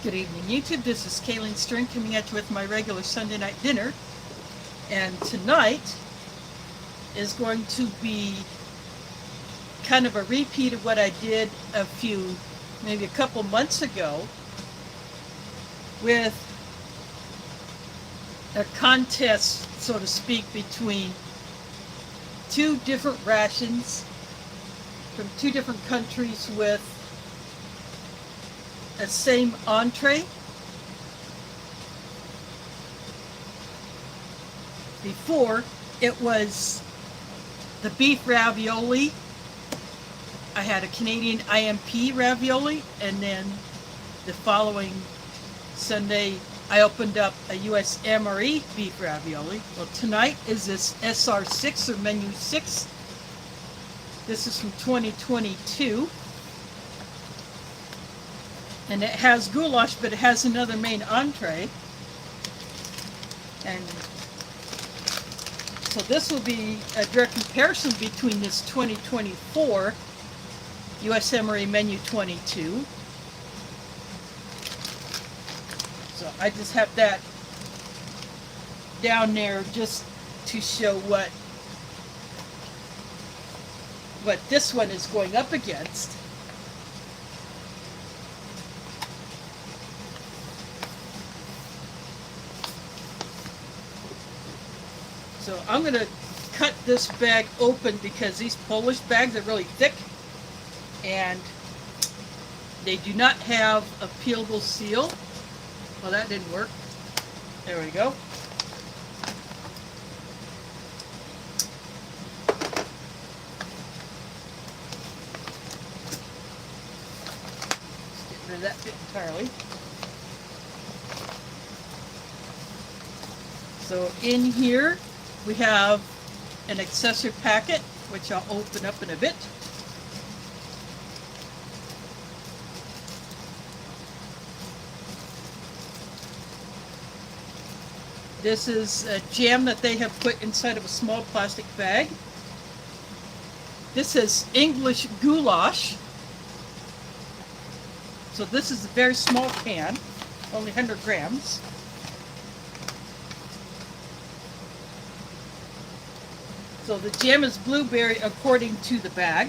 Good evening, YouTube. This is Kayleen String coming at you with my regular Sunday night dinner. And tonight is going to be kind of a repeat of what I did maybe a couple months ago with a contest, so to speak, between two different rations from two different countries with a same entree. Before, it was the beef ravioli. I had a Canadian IMP ravioli, and then the following Sunday I opened up a US MRE beef ravioli. Well, tonight is this SR6 or Menu 6. This is from 2022. And it has goulash, but it has another main entree. And so this will be a direct comparison between this 2024 US MRE Menu 22. So I just have that down there just to show what this one is going up against. So I'm going to cut this bag open because these Polish bags are really thick and they do not have a peelable seal. Well, that didn't work. There we go. Let's get rid of that bit entirely. So in here we have an accessory packet, which I'll open up in a bit. This is a jam that they have put inside of a small plastic bag. This is English goulash. So this is a very small can, only 100 grams. So the jam is blueberry according to the bag.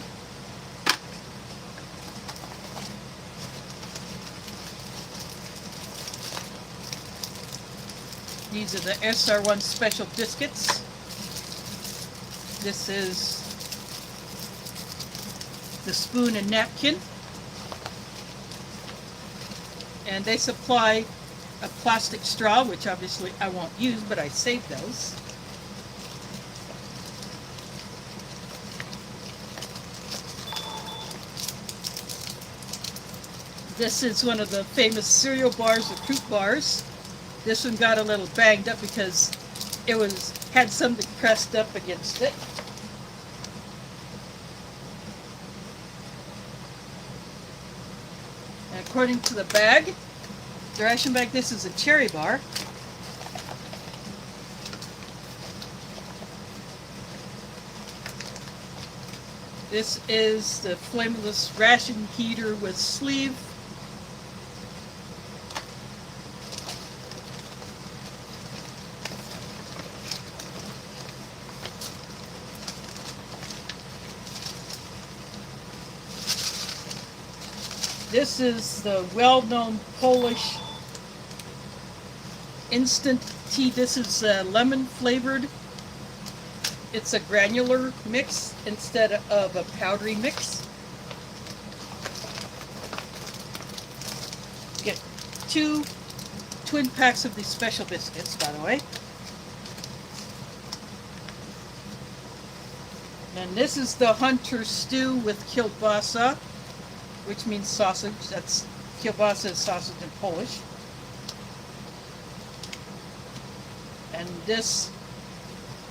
These are the SR1 special biscuits. This is the spoon and napkin. And they supply a plastic straw, which obviously I won't use, but I saved those. This is one of the famous cereal bars, the fruit bars. This one got a little banged up because it had something pressed up against it. And according to the bag, the ration bag, this is a cherry bar. This is the flameless ration heater with sleeve. This is the well-known Polish instant tea. This is lemon flavored. It's a granular mix instead of a powdery mix. Get 2 twin packs of these special biscuits, by the way. And this is the Hunter stew with kielbasa, which means sausage. That's kielbasa is sausage in Polish. And this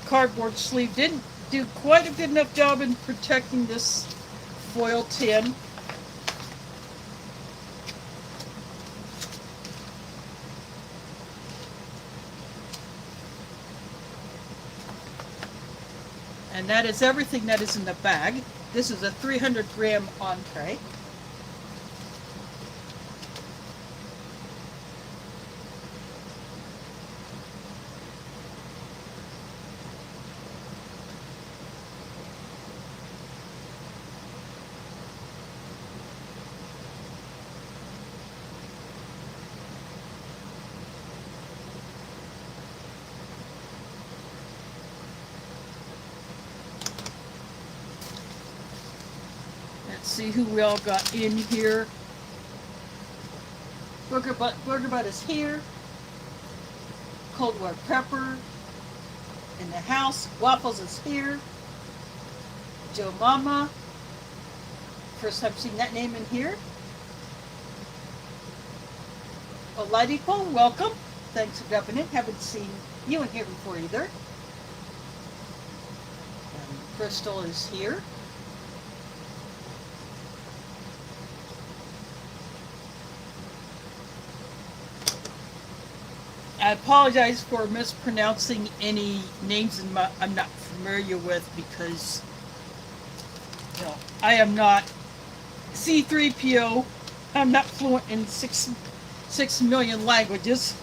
cardboard sleeve didn't do quite a good enough job in protecting this foil tin. And that is everything that is in the bag. This is a 300-gram entree. Let's see who we all got in here. Burger Butt is here. Cold War Prepper in the house. Waffles is here. Joe Mama. First time seeing that name in here. Oladipo, welcome. Thanks for dropping in. Haven't seen you in here before either. And Crystal is here. I apologize for mispronouncing any names I'm not familiar with because, you know, I am not C3PO. I'm not fluent in 6 million languages.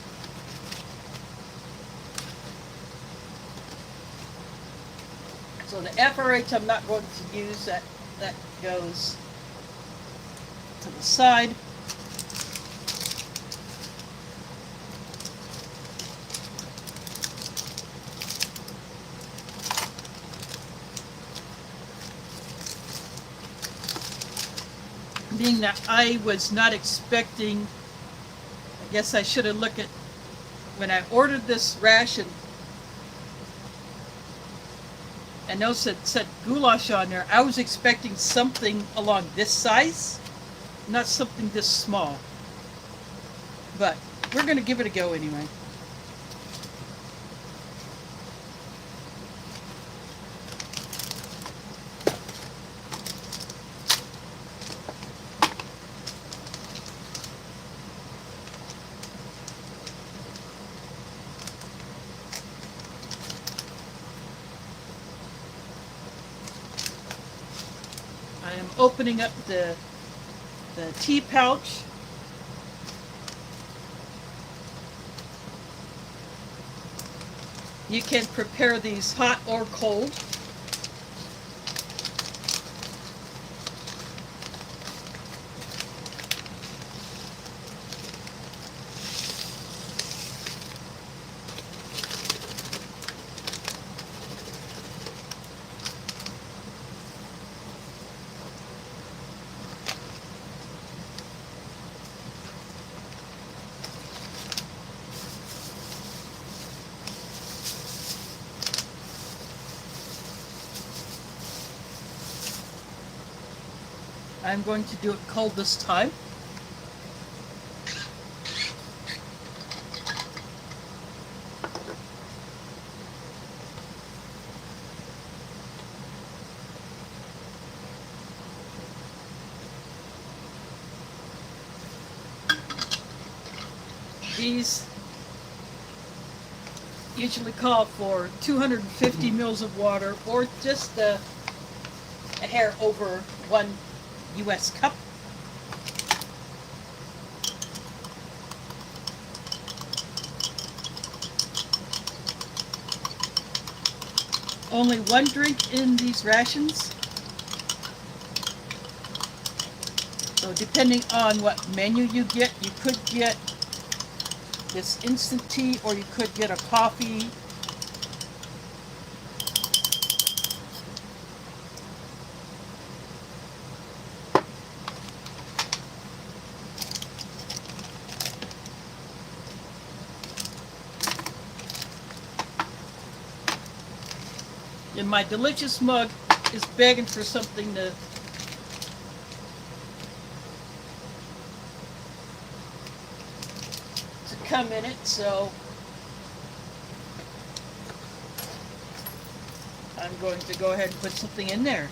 So the FRH I'm not going to use. That goes to the side. Being that I was not expecting, I guess I should have looked at, when I ordered this ration, and notice it said goulash on there, I was expecting something along this size, not something this small. But we're going to give it a go anyway. I am opening up the tea pouch. You can prepare these hot or cold. I'm going to do it cold this time. These usually call for 250 mils of water or just a hair over 1 US cup. Only one drink in these rations. So depending on what menu you get, you could get this instant tea or you could get a coffee. And my delicious mug is begging for something to come in it, so I'm going to go ahead and put something in there.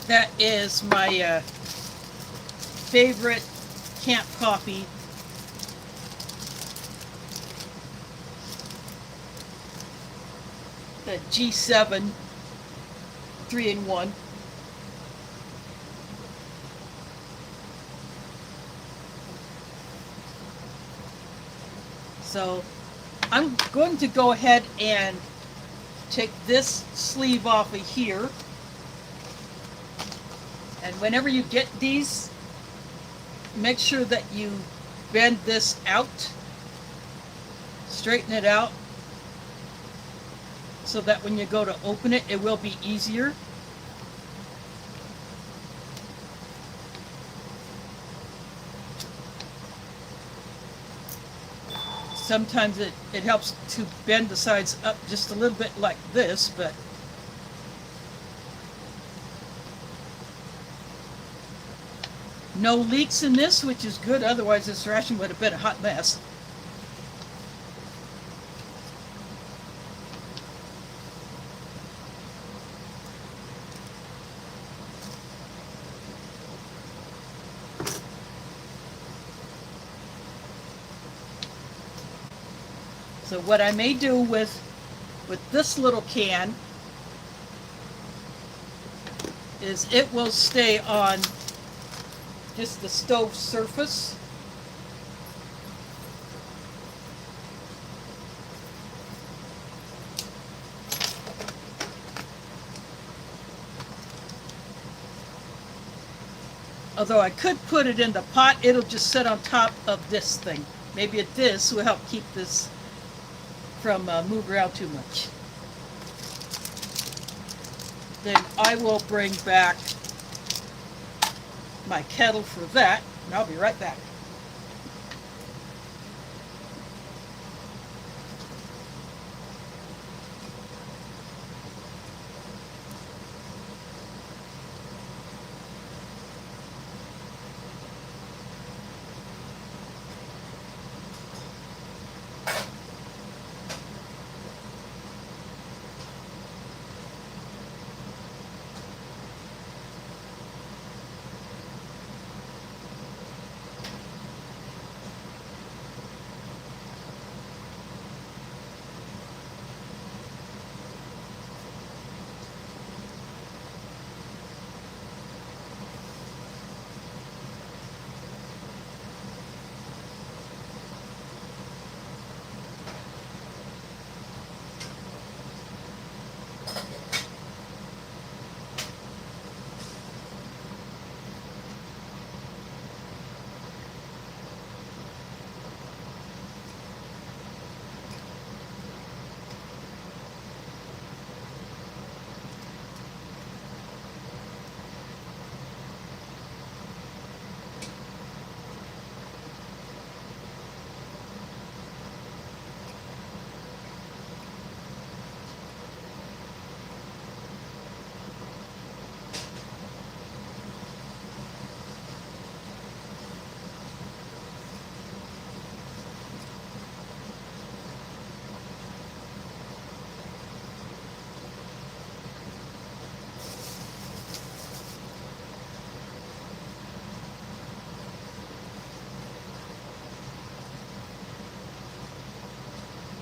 That is my favorite camp coffee. The G7 3-in-1. So I'm going to go ahead and take this sleeve off of here. And whenever you get these, make sure that you bend this out, straighten it out, so that when you go to open it, it will be easier. Sometimes it helps to bend the sides up just a little bit like this, but no leaks in this, which is good. Otherwise, this ration would have been a hot mess. So what I may do with this little can is it will stay on just the stove surface. Although I could put it in the pot, it'll just sit on top of this thing. Maybe this will help keep this from moving around too much. Then I will bring back my kettle for that, and I'll be right back.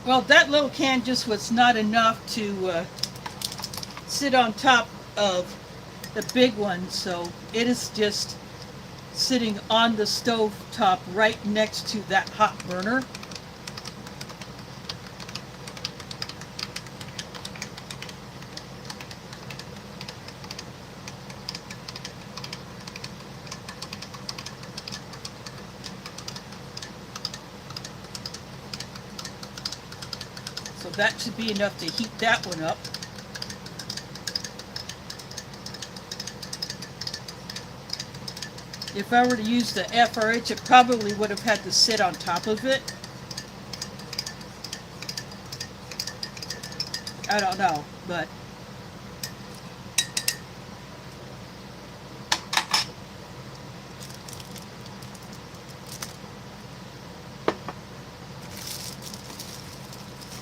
Well, that little can just was not enough to sit on top of the big one, so it is just sitting on the stove top right next to that hot burner. So that should be enough to heat that one up. If I were to use the FRH, it probably would have had to sit on top of it. I don't know, but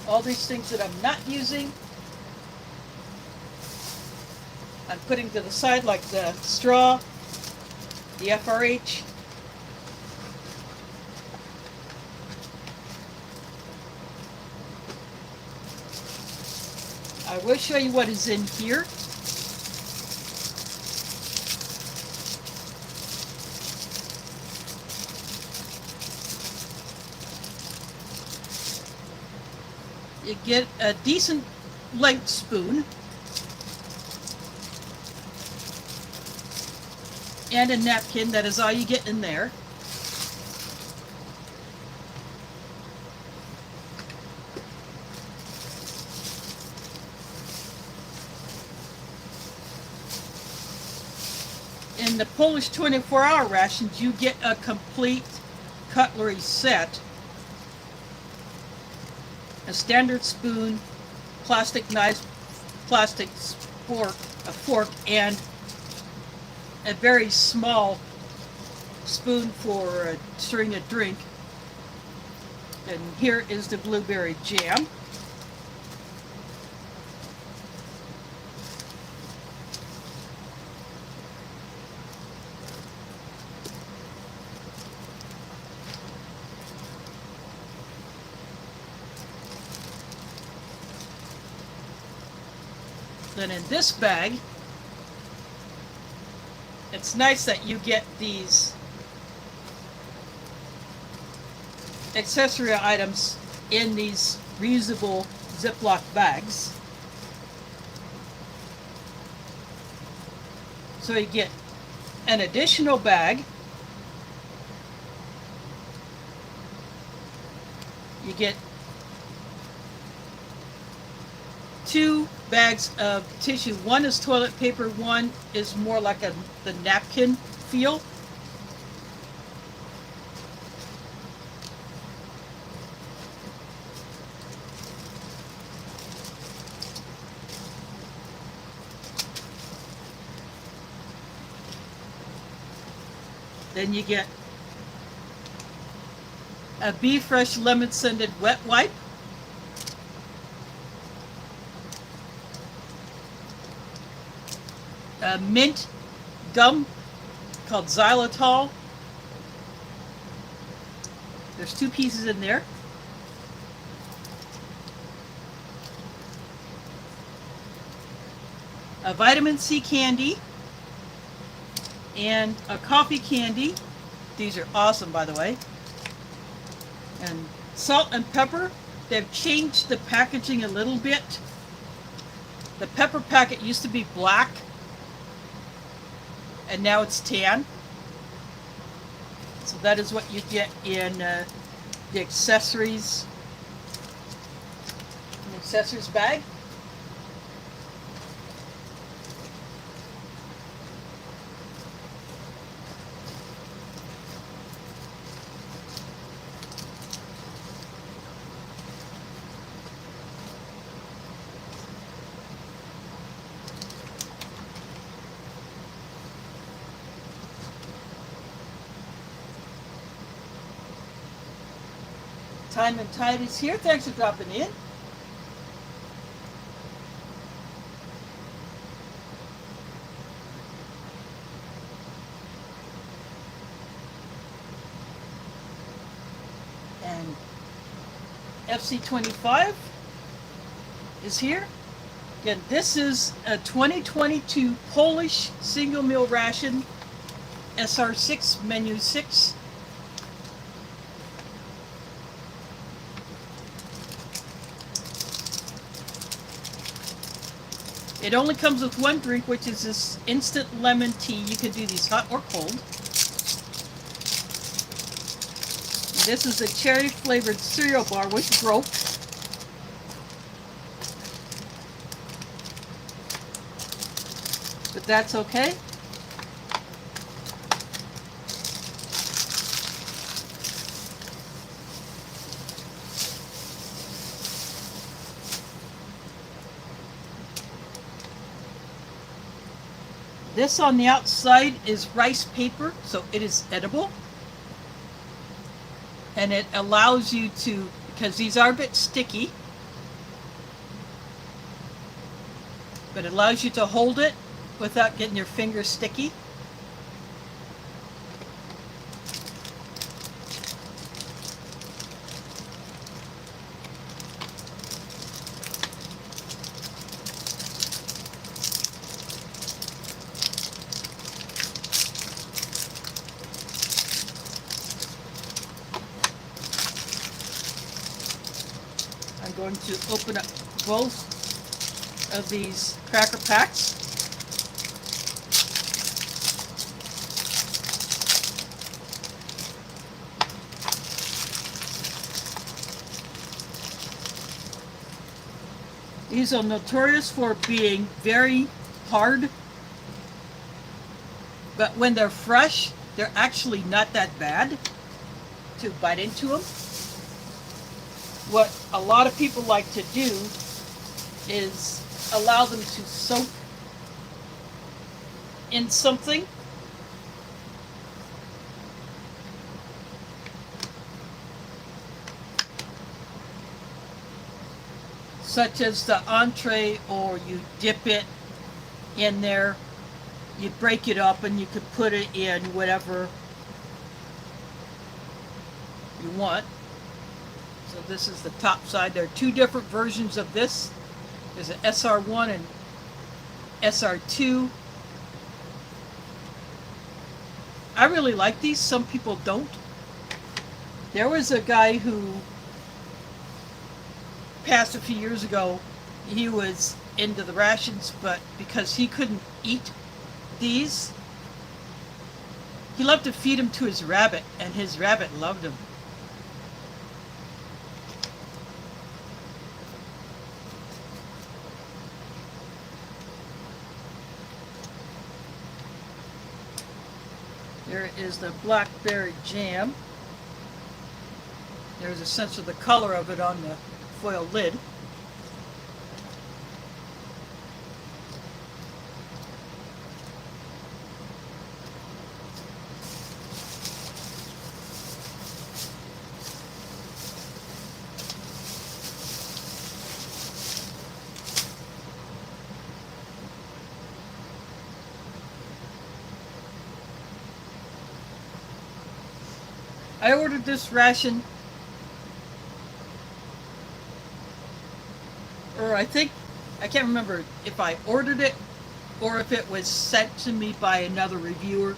all these things that I'm not using, I'm putting to the side like the straw, the FRH. I will show you what is in here. You get a decent length spoon and a napkin. That is all you get in there. In the Polish 24-hour rations, you get a complete cutlery set. A standard spoon, plastic knife, plastic fork, a fork, and a very small spoon for stirring a drink. And here is the blueberry jam. Then in this bag, it's nice that you get these accessory items in these reusable Ziploc bags. So you get an additional bag. You get 2 bags of tissue. One is toilet paper, one is more like the napkin feel. Then you get a Be Fresh lemon scented wet wipe. A mint gum called xylitol. There's 2 pieces in there. A vitamin C candy and a coffee candy. These are awesome, by the way. And salt and pepper. They've changed the packaging a little bit. The pepper packet used to be black, and now it's tan. So that is what you get in the accessories bag. Time and Tide is here. Thanks for dropping in. And FC25 is here. Again, this is a 2022 Polish single meal ration, SR6 Menu 6. It only comes with 1 drink, which is this instant lemon tea. You can do these hot or cold. This is a cherry flavored cereal bar, which broke. But that's okay. This on the outside is rice paper, so it is edible. And it allows you to, because these are a bit sticky, but it allows you to hold it without getting your fingers sticky. I'm going to open up both of these cracker packs. These are notorious for being very hard, but when they're fresh, they're actually not that bad to bite into them. What a lot of people like to do is allow them to soak in something. Such as the entree, or you dip it in there, you break it up and you could put it in whatever you want. So this is the top side. There are two different versions of this. There's an SR1 and SR2. I really like these. Some people don't. There was a guy who passed a few years ago. He was into the rations, but because he couldn't eat these, he loved to feed them to his rabbit, and his rabbit loved them. There is the blackberry jam. There's a sense of the color of it on the foil lid. I ordered this ration, or I can't remember if I ordered it or if it was sent to me by another reviewer.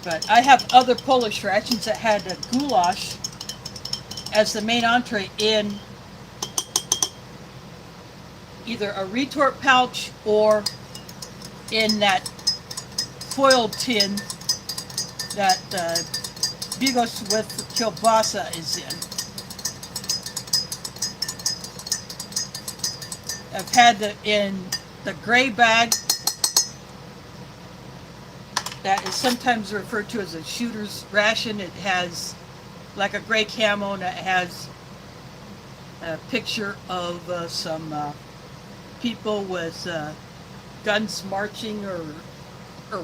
But I have other Polish rations that had a goulash as the main entree in either a retort pouch or in that foil tin that Bigos with kielbasa is in. I've had it in the gray bag that is sometimes referred to as a shooter's ration. It has like a gray camo, and it has a picture of some people with guns marching or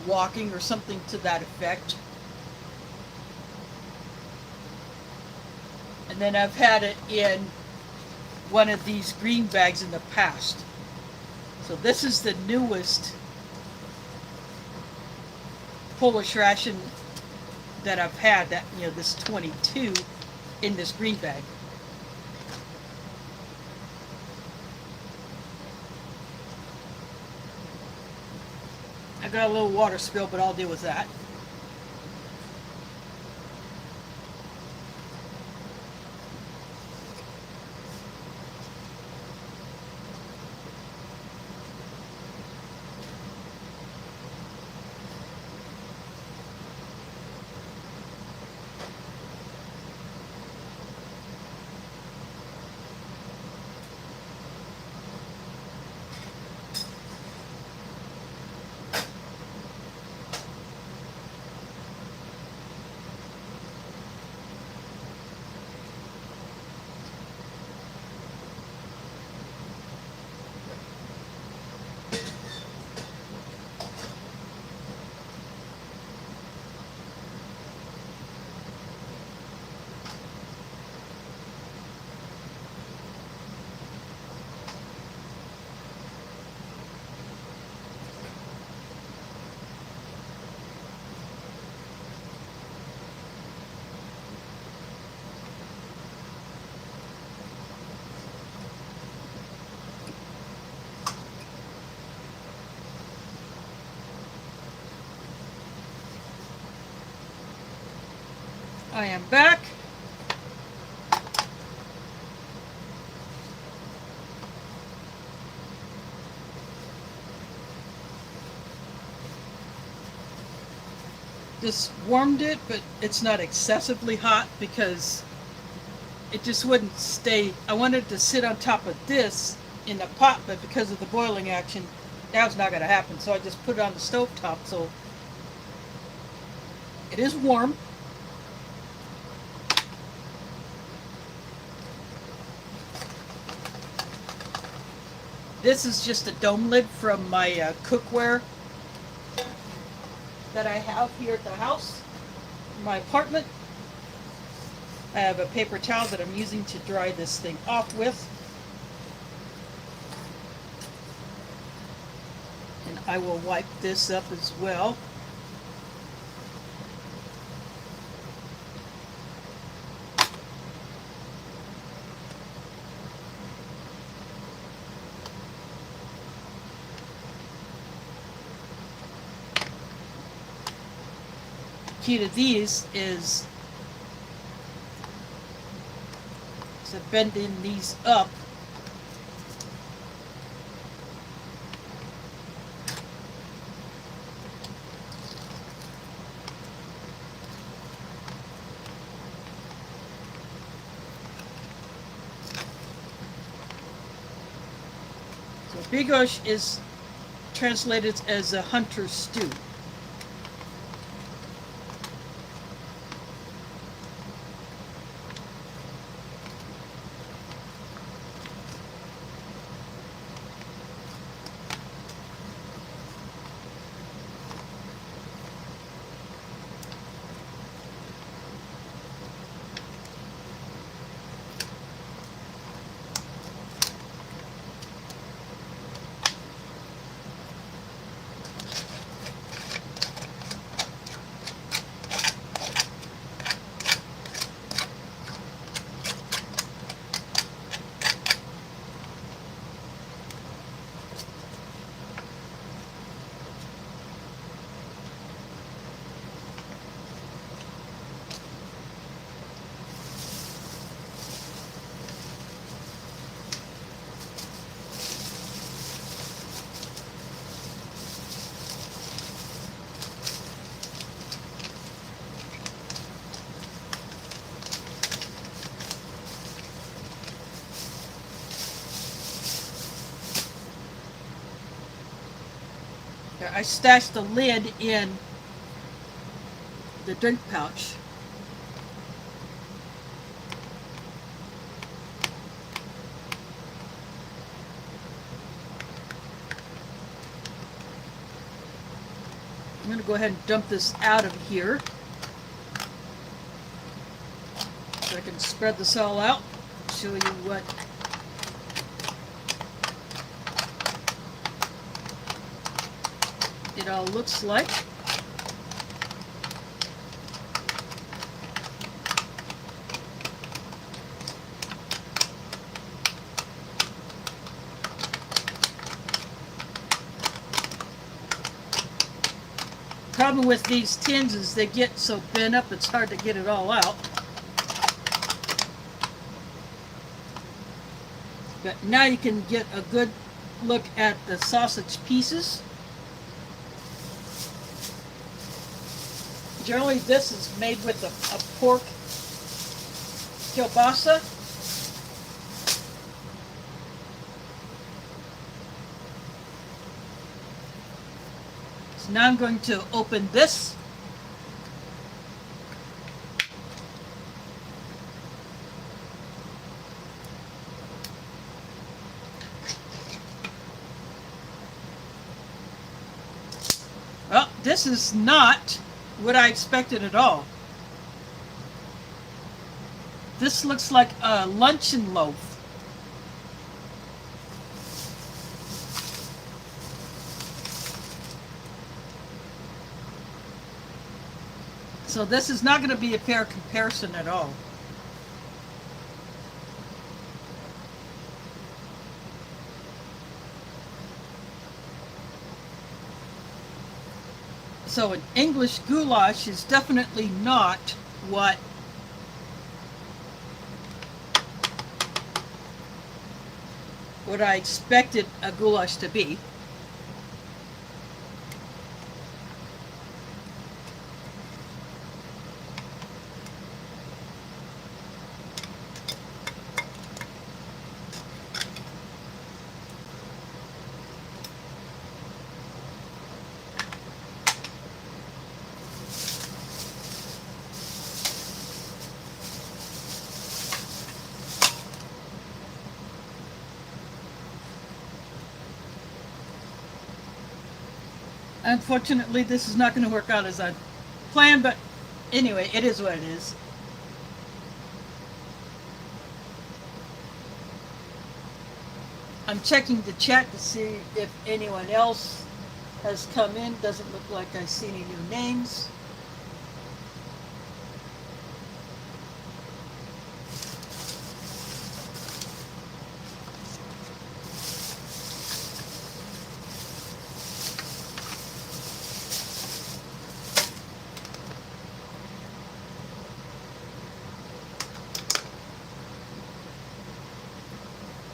walking or something to that effect. And then I've had it in one of these green bags in the past. So this is the newest Polish ration that I've had, that, you know, this 22 in this green bag. I got a little water spill, but I'll deal with that. I am back. Just warmed it, but it's not excessively hot because it just wouldn't stay. I wanted to sit on top of this in the pot, but because of the boiling action, that was not going to happen. So I just put it on the stove top. So it is warm. This is just a dome lid from my cookware that I have here at the house, in my apartment. I have a paper towel that I'm using to dry this thing off with. And I will wipe this up as well. Key to these is to bending these up. So Bigos is translated as a hunter stew. I stashed the lid in the drink pouch. I'm going to go ahead and dump this out of here so I can spread this all out, show you what it all looks like. Problem with these tins is they get so bent up it's hard to get it all out. But now you can get a good look at the sausage pieces. Generally this is made with a pork kielbasa. So now I'm going to open this. Well, this is not what I expected at all. This looks like a luncheon loaf. So this is not going to be a fair comparison at all. So an English goulash is definitely not what what I expected a goulash to be. Unfortunately, this is not going to work out as I planned, but anyway, it is what it is. I'm checking the chat to see if anyone else has come in. Doesn't look like I see any new names.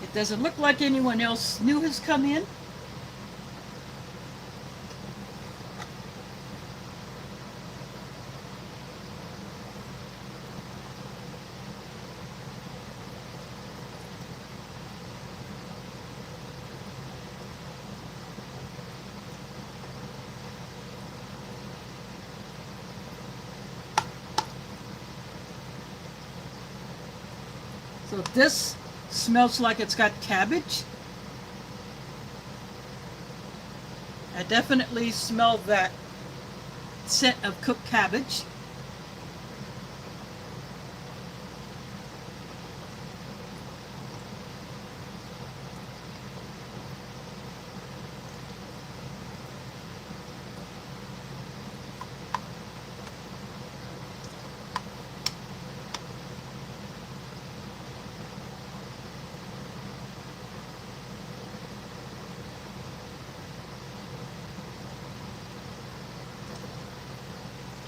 It doesn't look like anyone else new has come in. So this smells like it's got cabbage. I definitely smell that scent of cooked cabbage.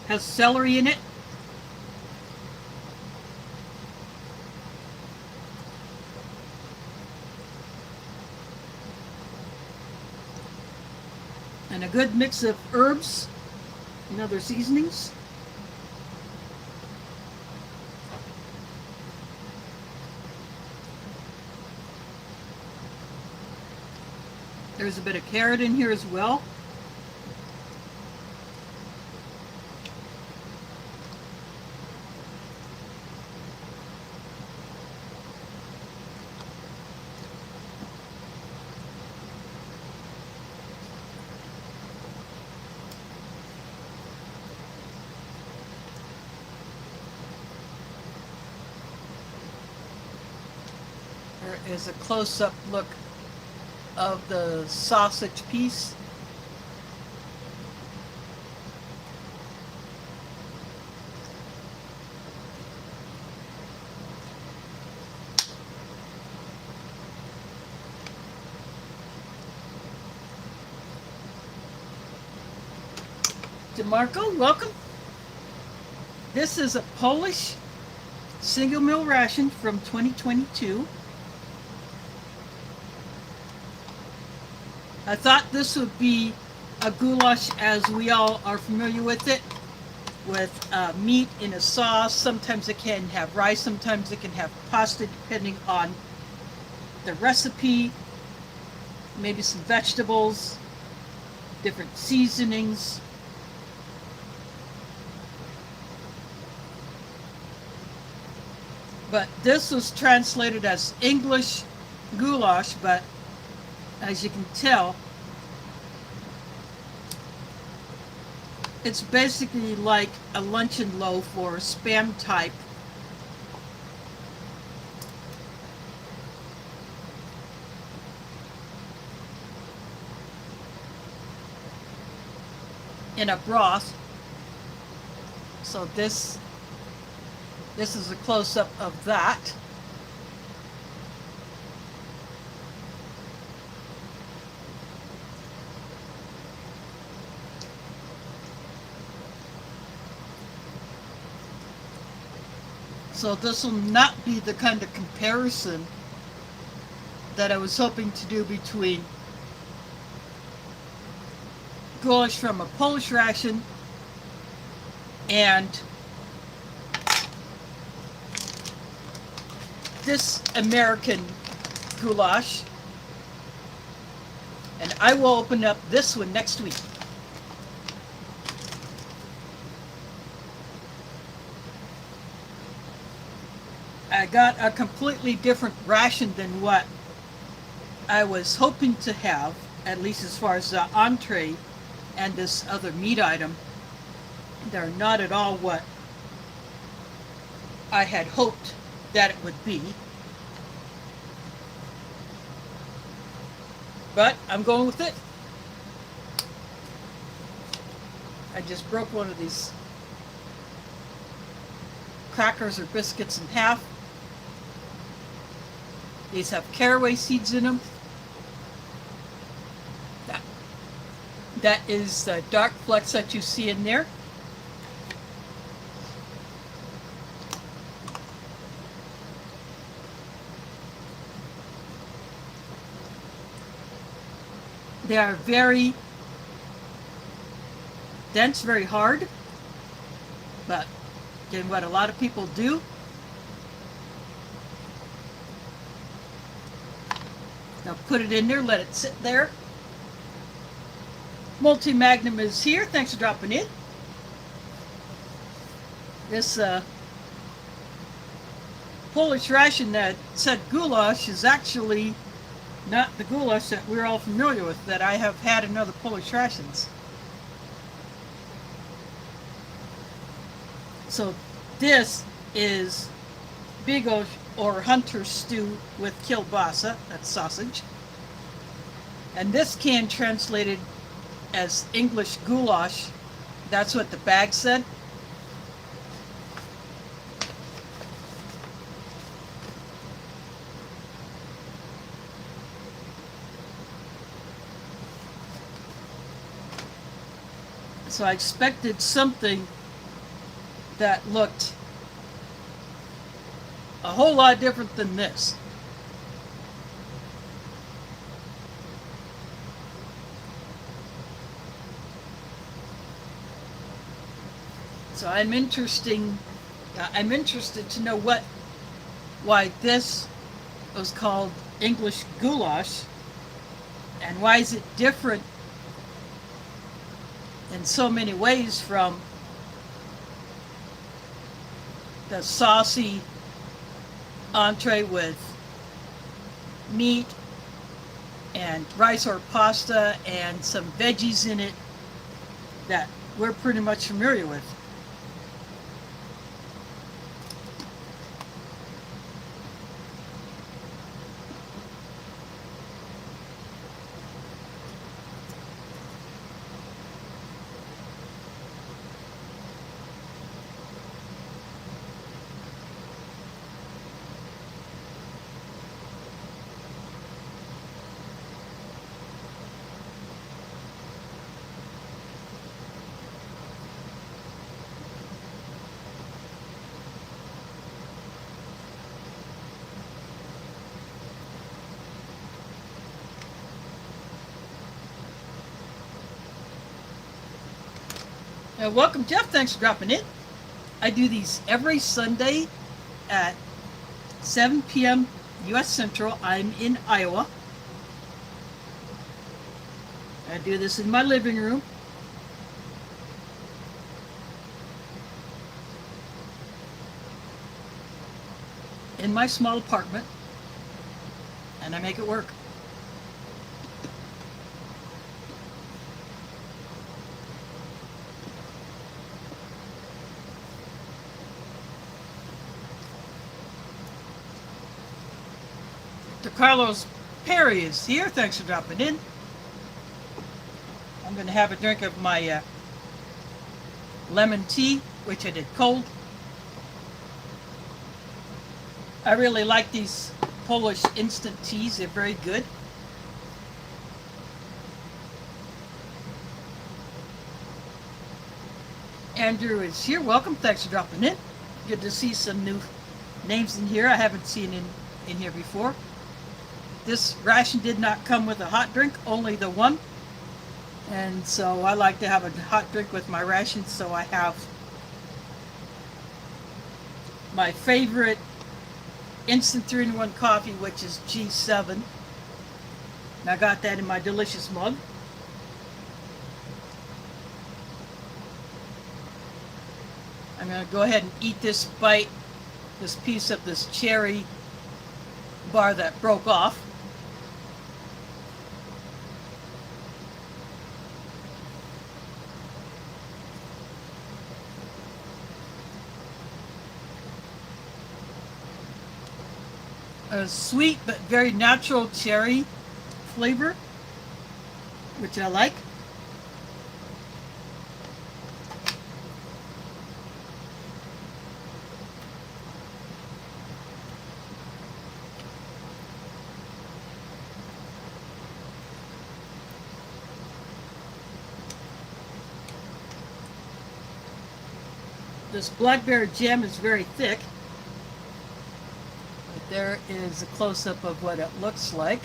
Has celery in it. And a good mix of herbs and other seasonings. There's a bit of carrot in here as well. There is a close-up look of the sausage piece. DeMarco, welcome. This is a Polish single meal ration from 2022. I thought this would be a goulash as we all are familiar with it, with meat in a sauce. Sometimes it can have rice, sometimes it can have pasta, depending on the recipe, maybe some vegetables, different seasonings. But this was translated as English goulash, but as you can tell, it's basically like a luncheon loaf or spam type. In a broth. So this is a close-up of that. So this will not be the kind of comparison that I was hoping to do between goulash from a Polish ration and this American goulash. And I will open up this one next week. I got a completely different ration than what I was hoping to have, at least as far as the entree and this other meat item. They're not at all what I had hoped that it would be. But I'm going with it. I just broke one of these crackers or biscuits in half. These have caraway seeds in them. That is the dark flecks that you see in there. They are very dense, very hard, but again, what a lot of people do. Now put it in there, let it sit there. Multi-Magnum is here. Thanks for dropping in. This Polish ration that said goulash is actually not the goulash that we're all familiar with, that I have had in other Polish rations. So this is Bigos or hunter stew with kielbasa, that's sausage. And this can translated as English goulash. That's what the bag said. So I expected something that looked a whole lot different than this. So I'm interested to know why this was called English goulash, and why is it different in so many ways from the saucy entree with meat and rice or pasta and some veggies in it that we're pretty much familiar with. Welcome, Jeff. Thanks for dropping in. I do these every Sunday at 7 p.m. US Central. I'm in Iowa. I do this in my living room. In my small apartment. And I make it work. Carlos Perry is here. Thanks for dropping in. I'm going to have a drink of my lemon tea, which I did cold. I really like these Polish instant teas. They're very good. Andrew is here. Welcome. Thanks for dropping in. Good to see some new names in here I haven't seen in here before. This ration did not come with a hot drink, only the one. And so I like to have a hot drink with my ration, so I have my favorite instant 3-in-1 coffee, which is G7. And I got that in my delicious mug. I'm going to go ahead and eat this piece of this cherry bar that broke off. A sweet but very natural cherry flavor, which I like. This blackberry jam is very thick. But there is a close-up of what it looks like.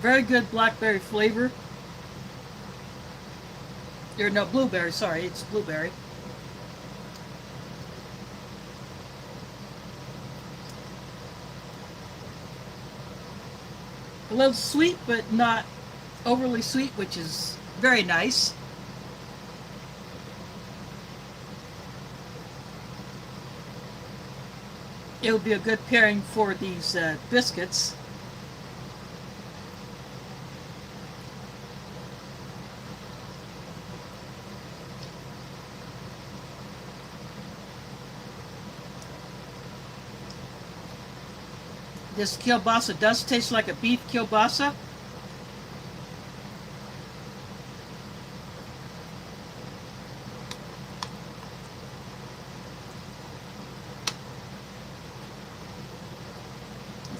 Very good blackberry flavor. Or no, blueberry, sorry, it's blueberry. A little sweet, but not overly sweet, which is very nice. It would be a good pairing for these biscuits. This kielbasa does taste like a beef kielbasa.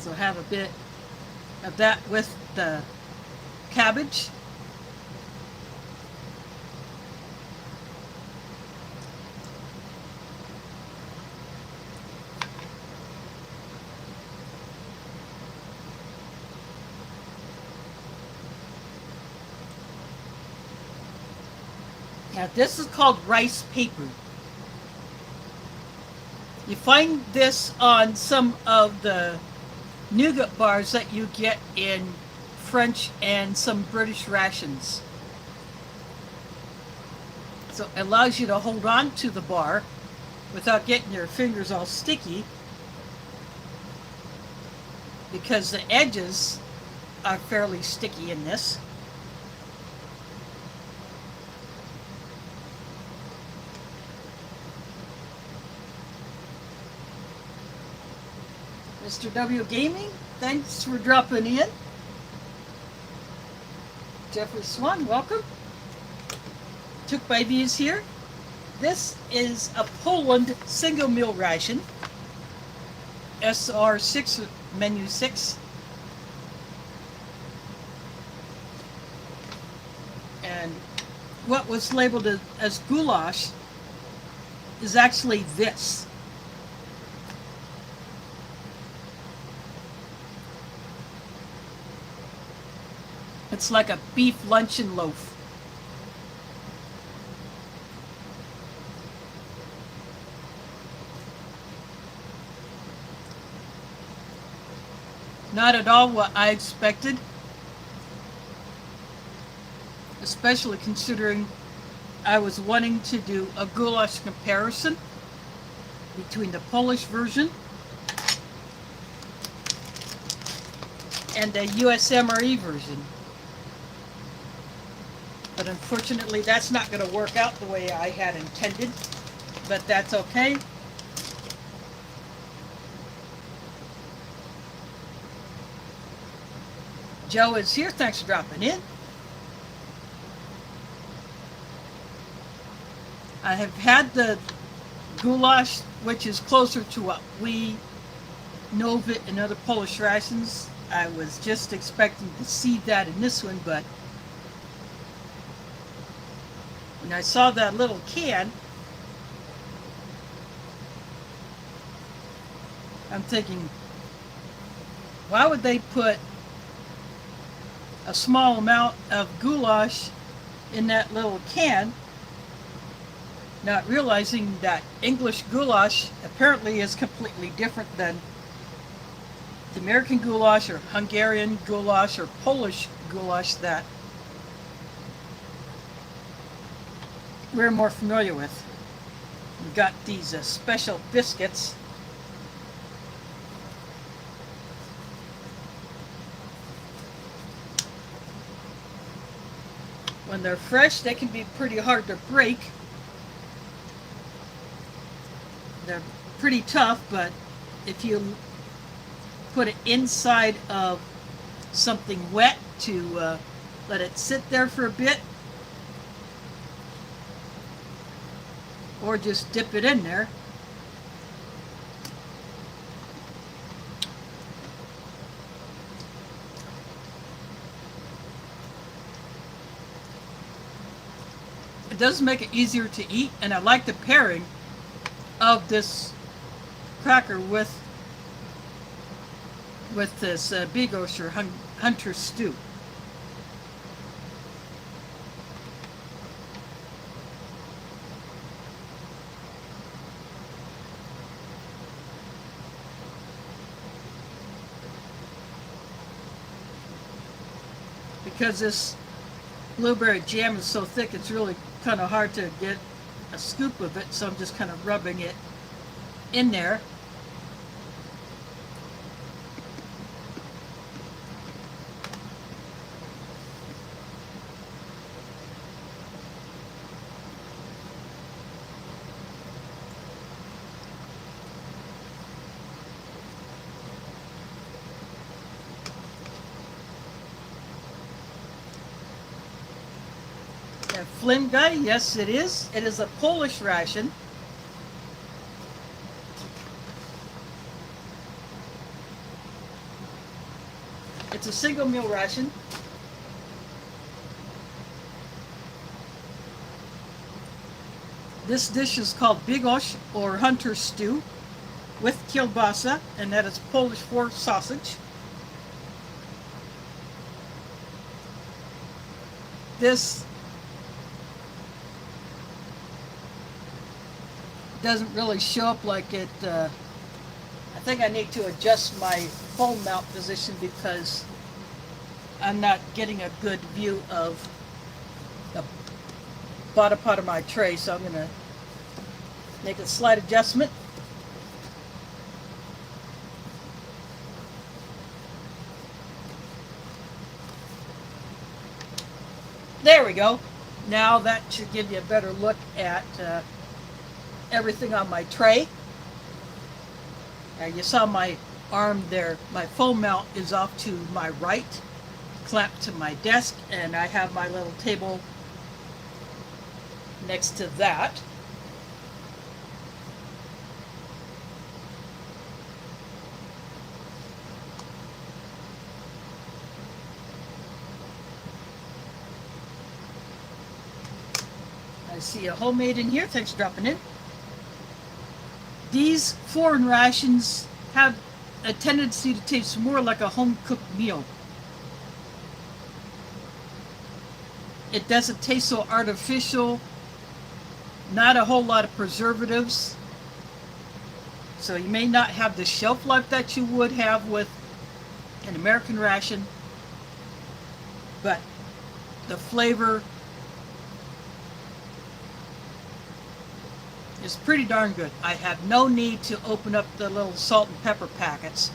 So have a bit of that with the cabbage. Now this is called rice paper. You find this on some of the nougat bars that you get in French and some British rations. So it allows you to hold on to the bar without getting your fingers all sticky, because the edges are fairly sticky in this. Mr. W Gaming, thanks for dropping in. Jeffrey Swan, welcome. Took Baby is here. This is a Poland single meal ration. SR6, menu 6. And what was labeled as goulash is actually this. It's like a beef luncheon loaf. Not at all what I expected, especially considering I was wanting to do a goulash comparison between the Polish version and the US MRE version. But unfortunately, that's not going to work out the way I had intended, but that's okay. Joe is here. Thanks for dropping in. I have had the goulash, which is closer to what we know of it in other Polish rations. I was just expecting to see that in this one, but And I saw that little can. I'm thinking, why would they put a small amount of goulash in that little can? Not realizing that English goulash apparently is completely different than the American goulash or Hungarian goulash or Polish goulash that we're more familiar with. We've got these special biscuits. When they're fresh, they can be pretty hard to break. They're pretty tough, but if you put it inside of something wet to let it sit there for a bit, or just dip it in there, it does make it easier to eat. And I like the pairing of this cracker with this Bigos or hunter stew. Because this blueberry jam is so thick, it's really kind of hard to get a scoop of it, so I'm just kind of rubbing it in there. Flynn guy, yes it is. It is a Polish ration. It's a single meal ration. This dish is called Bigos or hunter stew with kielbasa, and that is Polish for sausage. This doesn't really show up like it. I think I need to adjust my phone mount position because I'm not getting a good view of the bottom part of my tray, so I'm going to make a slight adjustment. There we go. Now that should give you a better look at everything on my tray. You saw my arm there. My phone mount is off to my right, clamped to my desk, and I have my little table next to that. I see a homemade in here. Thanks for dropping in. These foreign rations have a tendency to taste more like a home-cooked meal. It doesn't taste so artificial, not a whole lot of preservatives. So you may not have the shelf life that you would have with an American ration, but the flavor is pretty darn good. I have no need to open up the little salt and pepper packets.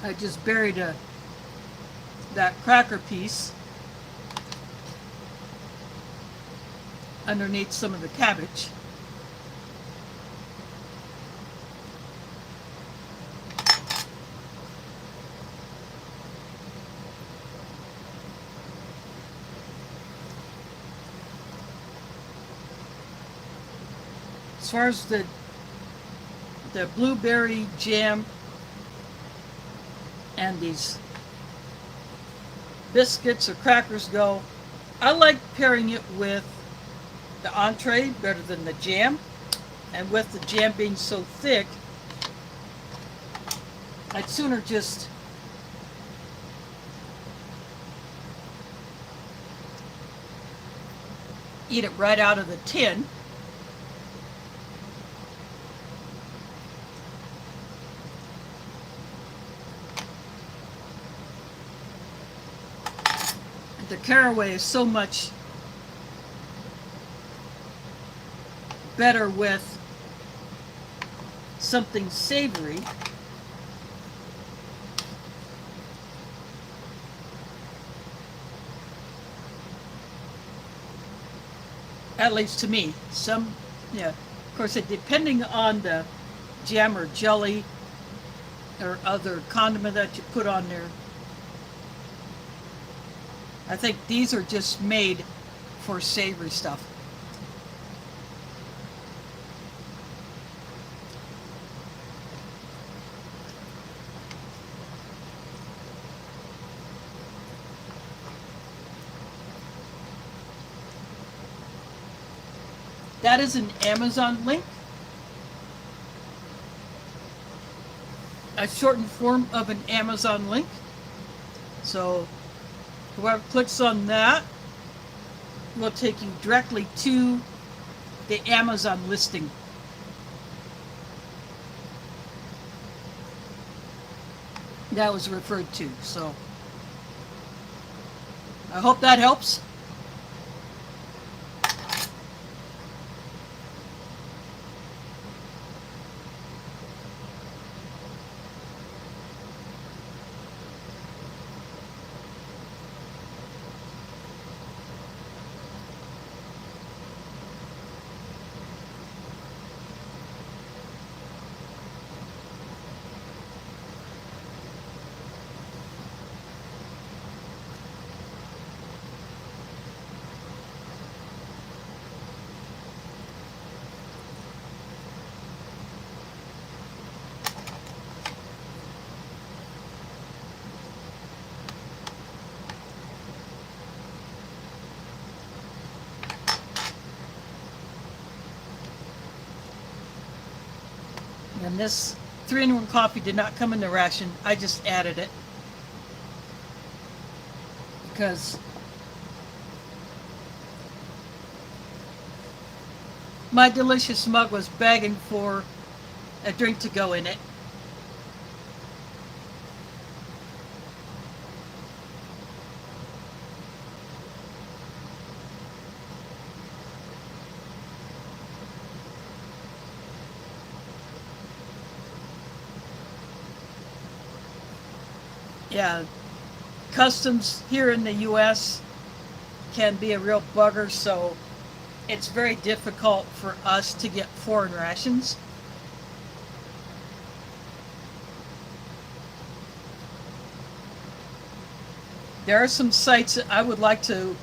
I just buried that cracker piece underneath some of the cabbage. as far as the blueberry jam and these biscuits or crackers go, I like pairing it with the entree better than the jam. And with the jam being so thick, I'd sooner just eat it right out of the tin. The caraway is so much better with something savory. At least to me. Some, yeah, of course, depending on the jam or jelly or other condiment that you put on there. I think these are just made for savory stuff. That is an Amazon link, a shortened form of an Amazon link. So whoever clicks on that will take you directly to the Amazon listing. That was referred to. So I hope that helps. And this 3-in-1 coffee did not come in the ration. I just added it because my delicious mug was begging for a drink to go in it. Yeah, customs here in the US can be a real bugger, so it's very difficult for us to get foreign rations. There are some sites that I would like to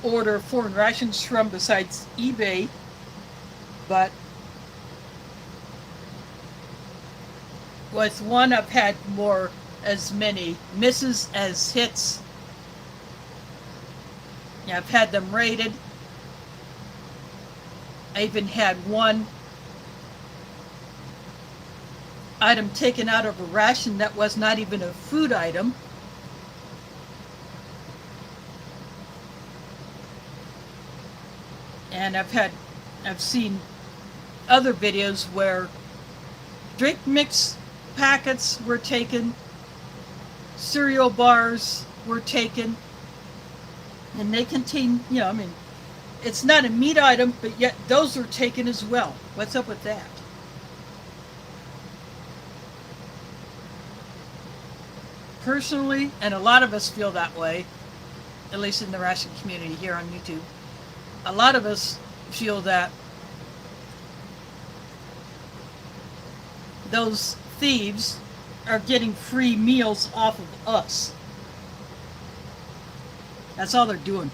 order foreign rations from besides eBay, but with one I've had as many misses as hits. Yeah, I've had them rated. I even had one item taken out of a ration that was not even a food item. And I've seen other videos where drink mix packets were taken, cereal bars were taken, and they contain, it's not a meat item, but yet those are taken as well. What's up with that? Personally, and a lot of us feel that way, at least in the ration community here on YouTube, a lot of us feel that those thieves are getting free meals off of us. That's all they're doing.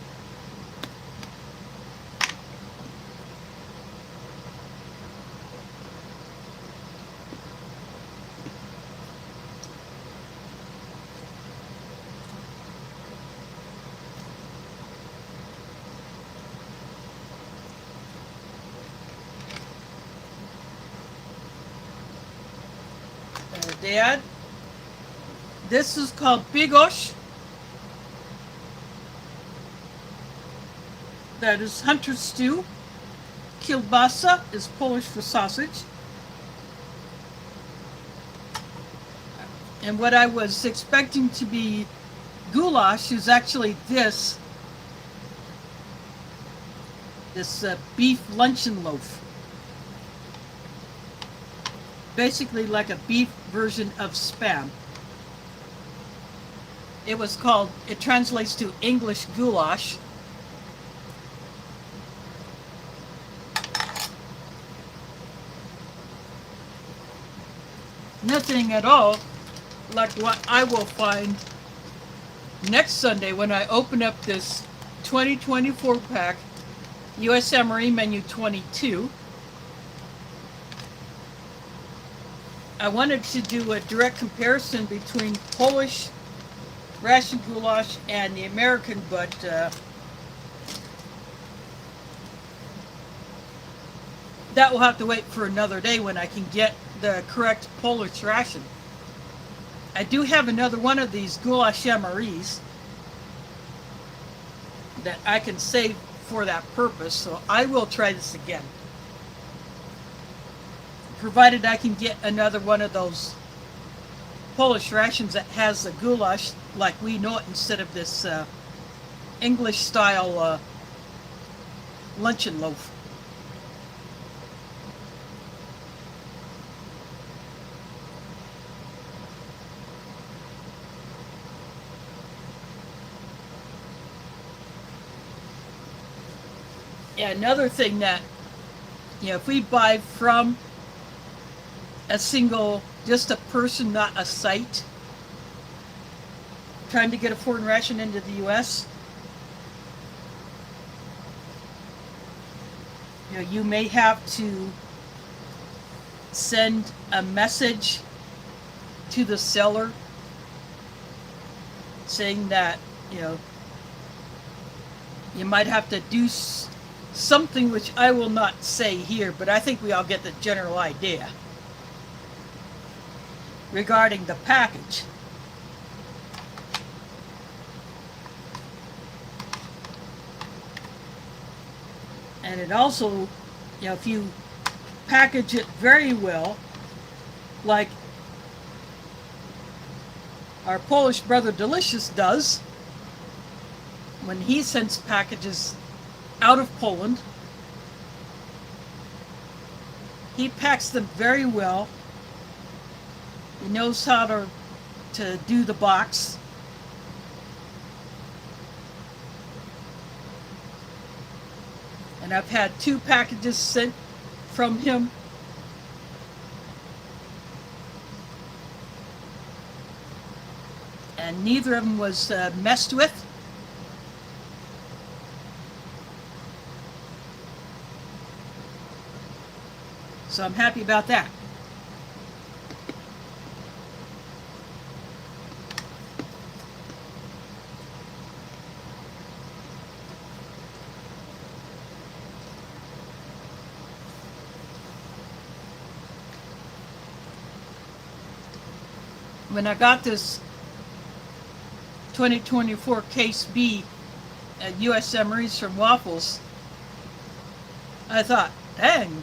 Dad. This is called Bigos. That is hunter stew. Kielbasa is Polish for sausage. And what I was expecting to be goulash is actually this beef luncheon loaf. Basically like a beef version of Spam. It translates to English goulash. Nothing at all like what I will find next Sunday when I open up this 2024 pack US MRE Menu 22. I wanted to do a direct comparison between Polish ration goulash and the American, but that will have to wait for another day when I can get the correct Polish ration. I do have another one of these goulash MREs that I can save for that purpose, so I will try this again. Provided I can get another one of those Polish rations that has the goulash like we know it instead of this English style luncheon loaf. Yeah, another thing that, if we buy from a single, just a person, not a site, trying to get a foreign ration into the US, you may have to send a message to the seller saying that, you might have to do something which I will not say here, but I think we all get the general idea regarding the package. And it also, if you package it very well, like our Polish brother Delicious does, when he sends packages out of Poland, he packs them very well. He knows how to do the box. And I've had 2 packages sent from him. And neither of them was messed with. So I'm happy about that. When I got this 2024 Case B at US MREs from Waffles, I thought, dang,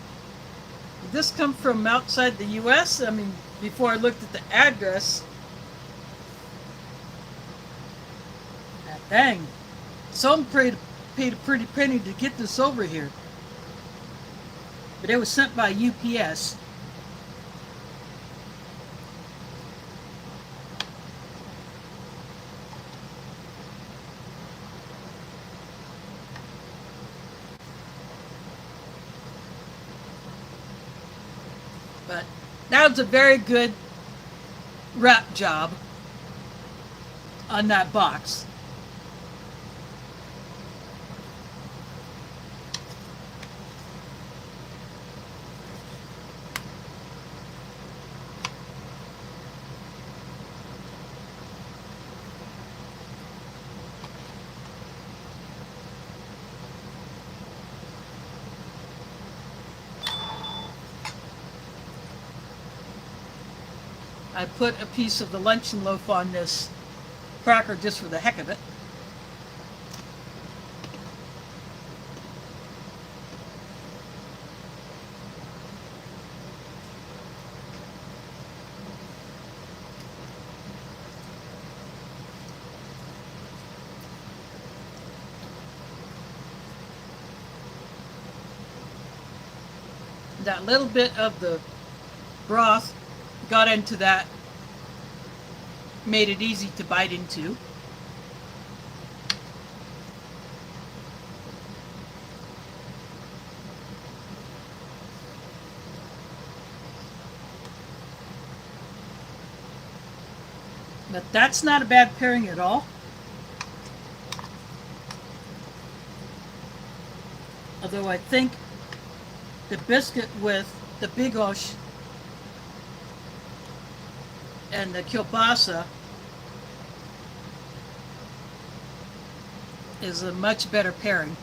did this come from outside the US? I mean, before I looked at the address, dang, someone paid a pretty penny to get this over here. But it was sent by UPS. But that was a very good wrap job on that box. I put a piece of the luncheon loaf on this cracker just for the heck of it. That little bit of the broth got into that, made it easy to bite into. But that's not a bad pairing at all. Although I think the biscuit with the Bigos and the kielbasa is a much better pairing.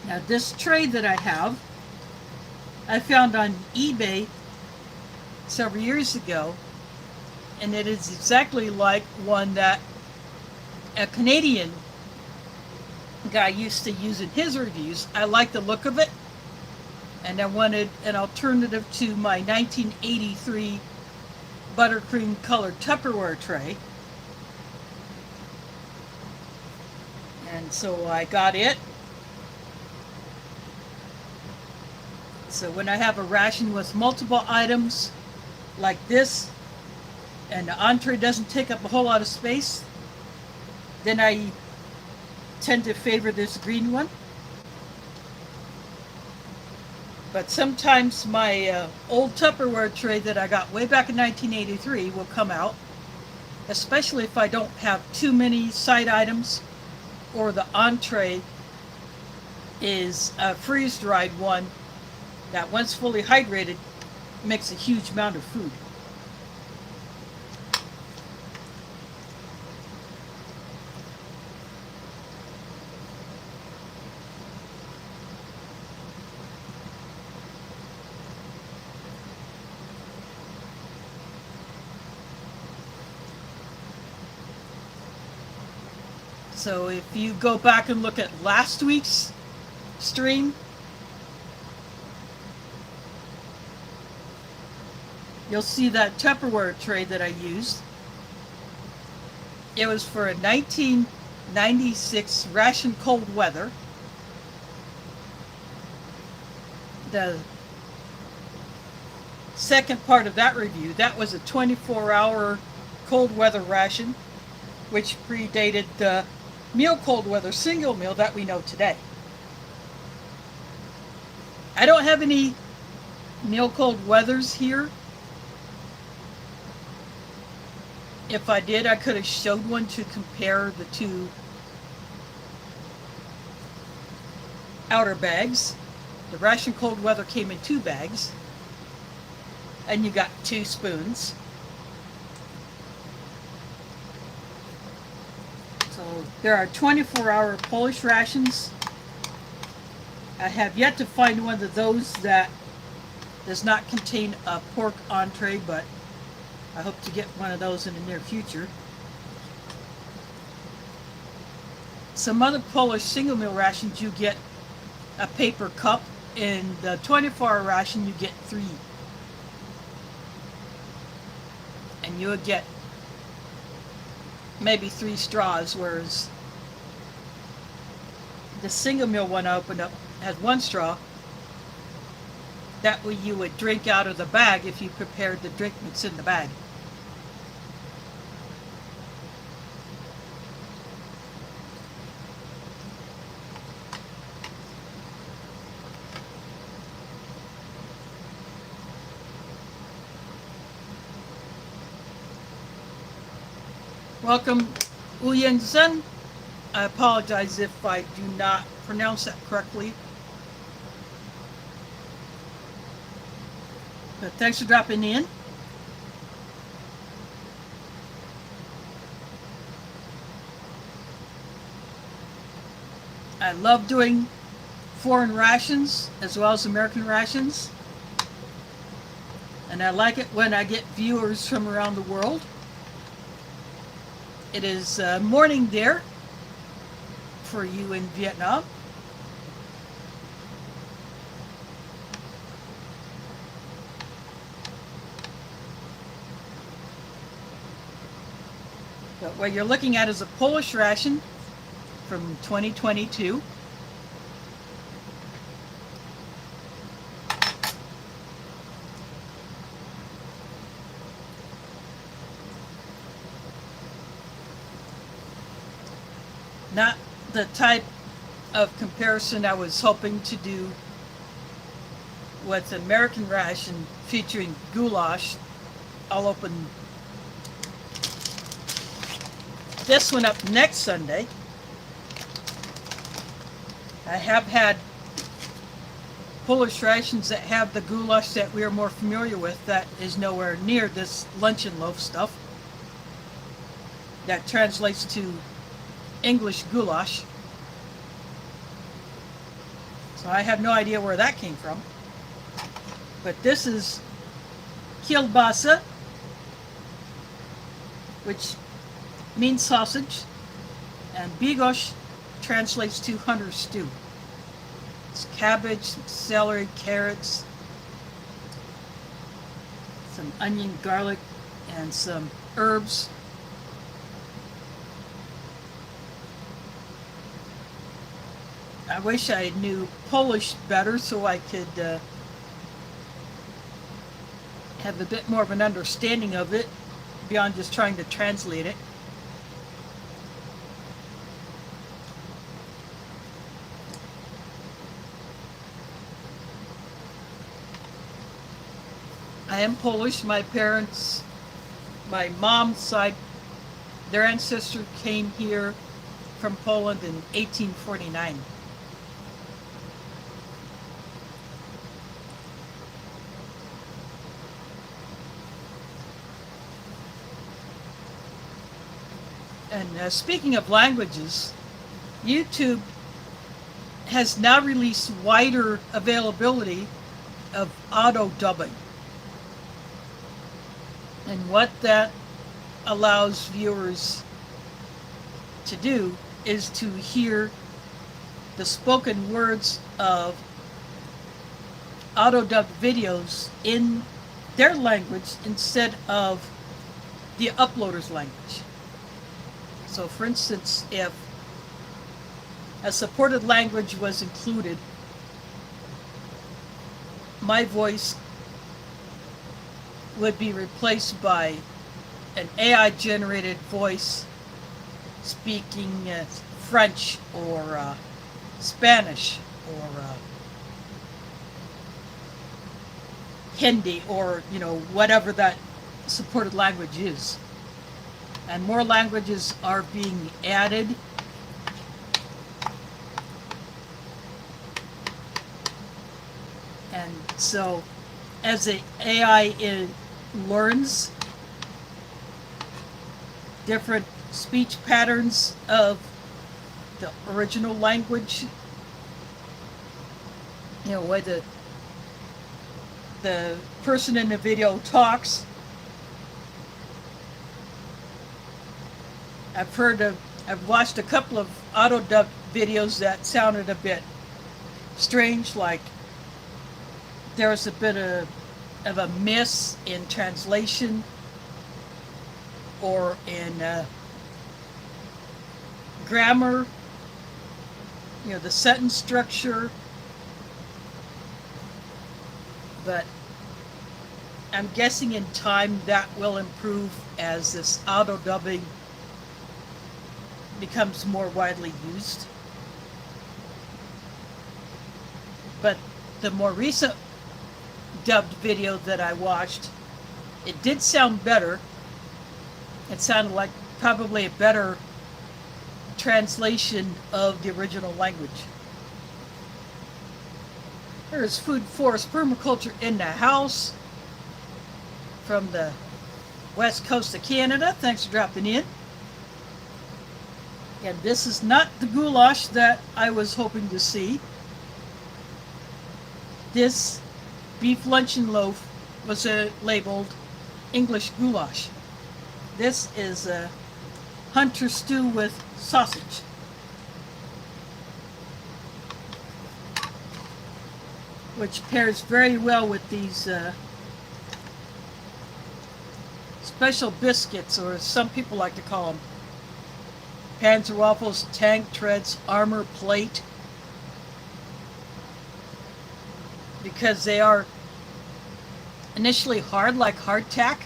Now this tray that I have, I found on eBay several years ago, and it is exactly like one that a Canadian guy used to use in his reviews. I like the look of it, and I wanted an alternative to my 1983 buttercream colored Tupperware tray. And so I got it. So when I have a ration with multiple items like this, and the entree doesn't take up a whole lot of space, then I tend to favor this green one. But sometimes my old Tupperware tray that I got way back in 1983 will come out, especially if I don't have too many side items, or the entree is a freeze-dried one that once fully hydrated makes a huge amount of food. So if you go back and look at last week's stream, you'll see that Tupperware tray that I used. It was for a 1996 Ration cold weather. The second part of that review, that was a 24-hour cold weather ration, which predated the meal cold weather single meal that we know today. I don't have any meal cold weathers here. If I did, I could have showed one to compare the two outer bags. The Ration cold weather came in 2 bags, and you got 2 spoons. So there are 24-hour Polish rations. I have yet to find one of those that does not contain a pork entree, but I hope to get one of those in the near future. Some other Polish single meal rations, you get a paper cup. In the 24-hour ration, you get 3. And you would get maybe 3 straws, whereas the single meal one I opened up has 1 straw. That way you would drink out of the bag if you prepared the drink mix in the bag. Welcome, Uyenzen. I apologize if I do not pronounce that correctly. But thanks for dropping in. I love doing foreign rations as well as American rations. And I like it when I get viewers from around the world. It is morning there for you in Vietnam. But what you're looking at is a Polish ration from 2022. Not the type of comparison I was hoping to do with American ration featuring goulash. I'll open this one up next Sunday. I have had Polish rations that have the goulash that we are more familiar with. That is nowhere near this luncheon loaf stuff. That translates to English goulash. So I have no idea where that came from. But this is kielbasa, which means sausage, and Bigos translates to hunter stew. It's cabbage, some celery, carrots, some onion, garlic, and some herbs. I wish I knew Polish better so I could have a bit more of an understanding of it beyond just trying to translate it. I am Polish. My parents, my mom's side, their ancestor came here from Poland in 1849. And speaking of languages, YouTube has now released wider availability of auto dubbing. And what that allows viewers to do is to hear the spoken words of auto-dubbed videos in their language instead of the uploader's language. So for instance, if a supported language was included, my voice would be replaced by an AI-generated voice speaking French or Spanish or Hindi or, whatever that supported language is. And more languages are being added. And so as the AI learns different speech patterns of the original language, where the person in the video talks, I've watched a couple of auto-dubbed videos that sounded a bit strange, like there was a bit of a miss in translation or in grammar, the sentence structure. But I'm guessing in time that will improve as this auto-dubbing becomes more widely used. But the more recent dubbed video that I watched, it did sound better. It sounded like probably a better translation of the original language. There's Food Forest Permaculture in the House from the west coast of Canada. Thanks for dropping in. And this is not the goulash that I was hoping to see. This beef luncheon loaf was labeled English goulash. This is a hunter stew with sausage. Which pairs very well with these special biscuits, or some people like to call them Panzer Waffles, Tank Treads, Armor Plate, because they are initially hard like hardtack,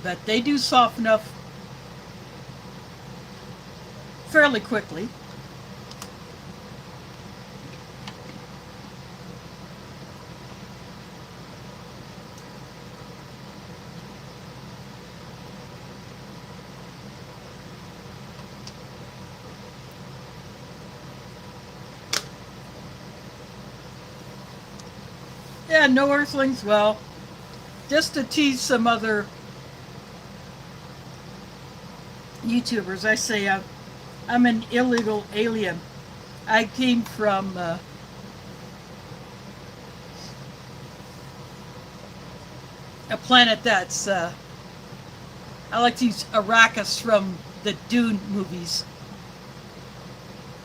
but they do soften up fairly quickly. Yeah, no earthlings. Well, just to tease some other YouTubers, I say I'm an illegal alien. I came from a planet that's I like to use Arrakis from the Dune movies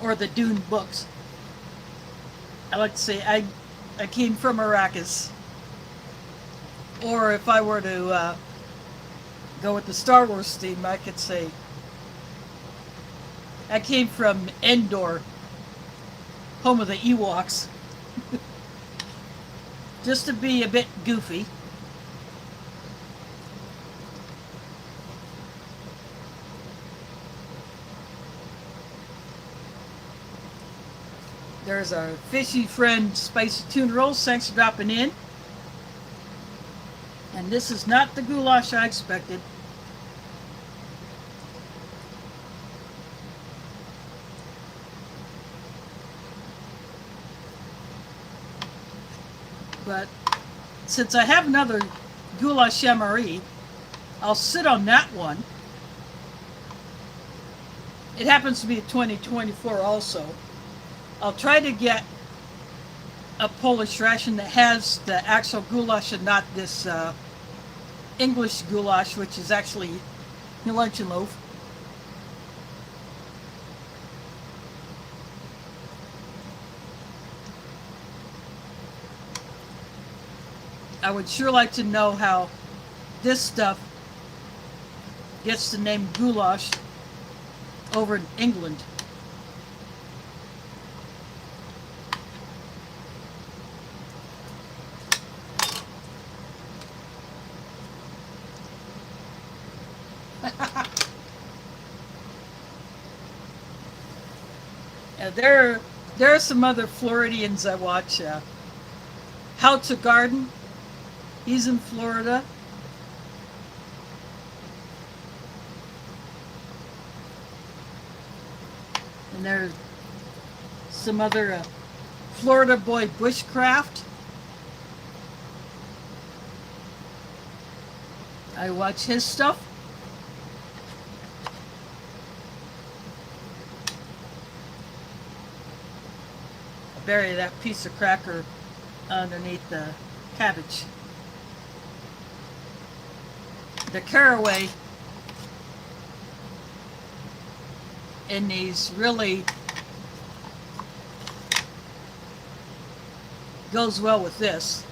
or the Dune books. I like to say I came from Arrakis. Or if I were to go with the Star Wars theme, I could say I came from Endor, home of the Ewoks. Just to be a bit goofy. There's our fishy friend Spicy Tuna Rolls. Thanks for dropping in. And this is not the goulash I expected. But since I have another Goulash MRE, I'll sit on that one. It happens to be a 2024 also. I'll try to get a Polish ration that has the actual goulash and not this English goulash, which is actually the luncheon loaf. I would sure like to know how this stuff gets the name goulash over in England. There are some other Floridians I watch. How to Garden. He's in Florida. And there's some other Florida boy bushcraft. I watch his stuff. Bury that piece of cracker underneath the cabbage. The caraway in these really goes well with this.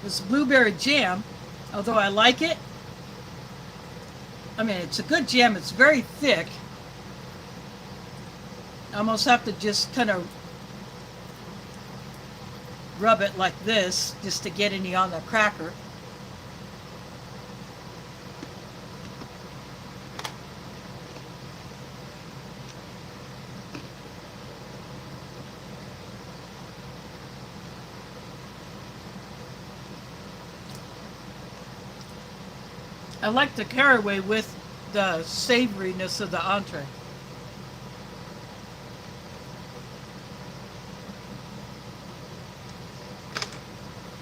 This blueberry jam, although I like it, I mean, it's a good jam. It's very thick. I almost have to just kind of rub it like this just to get any on the cracker. I like the caraway with the savoriness of the entree.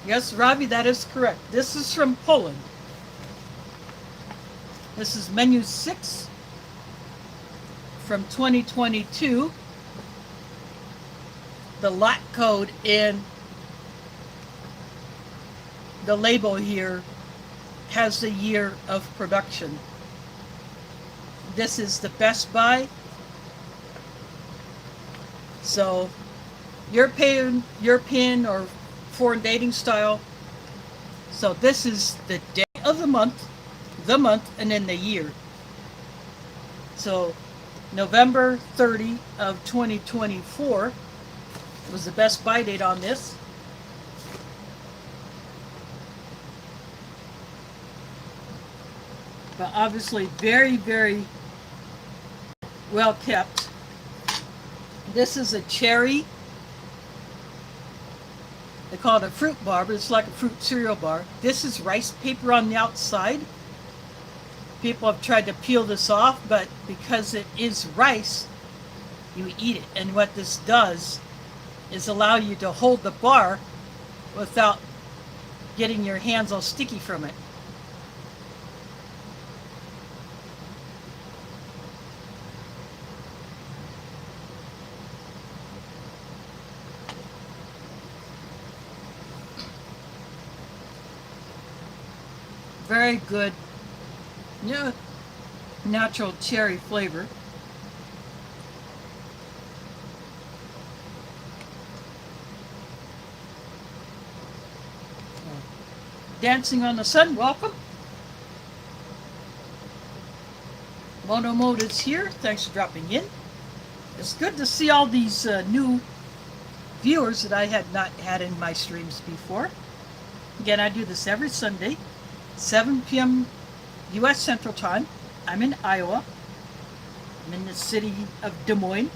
Yes, Robbie, that is correct. This is from Poland. This is menu 6 from 2022. The lot code in the label here has the year of production. This is the Best Buy. So European or foreign dating style. So this is the day of the month, and then the year. So November 30 of 2024 was the Best Buy date on this. But obviously very, very well kept. This is a cherry. They call it a fruit bar, but it's like a fruit cereal bar. This is rice paper on the outside. People have tried to peel this off, but because it is rice, you eat it. And what this does is allow you to hold the bar without getting your hands all sticky from it. Very good, natural cherry flavor. Dancing on the Sun, welcome. Mono Mode is here. Thanks for dropping in. It's good to see all these new viewers that I had not had in my streams before. Again, I do this every Sunday, 7 p.m. US Central Time. I'm in Iowa. I'm in the city of Des Moines.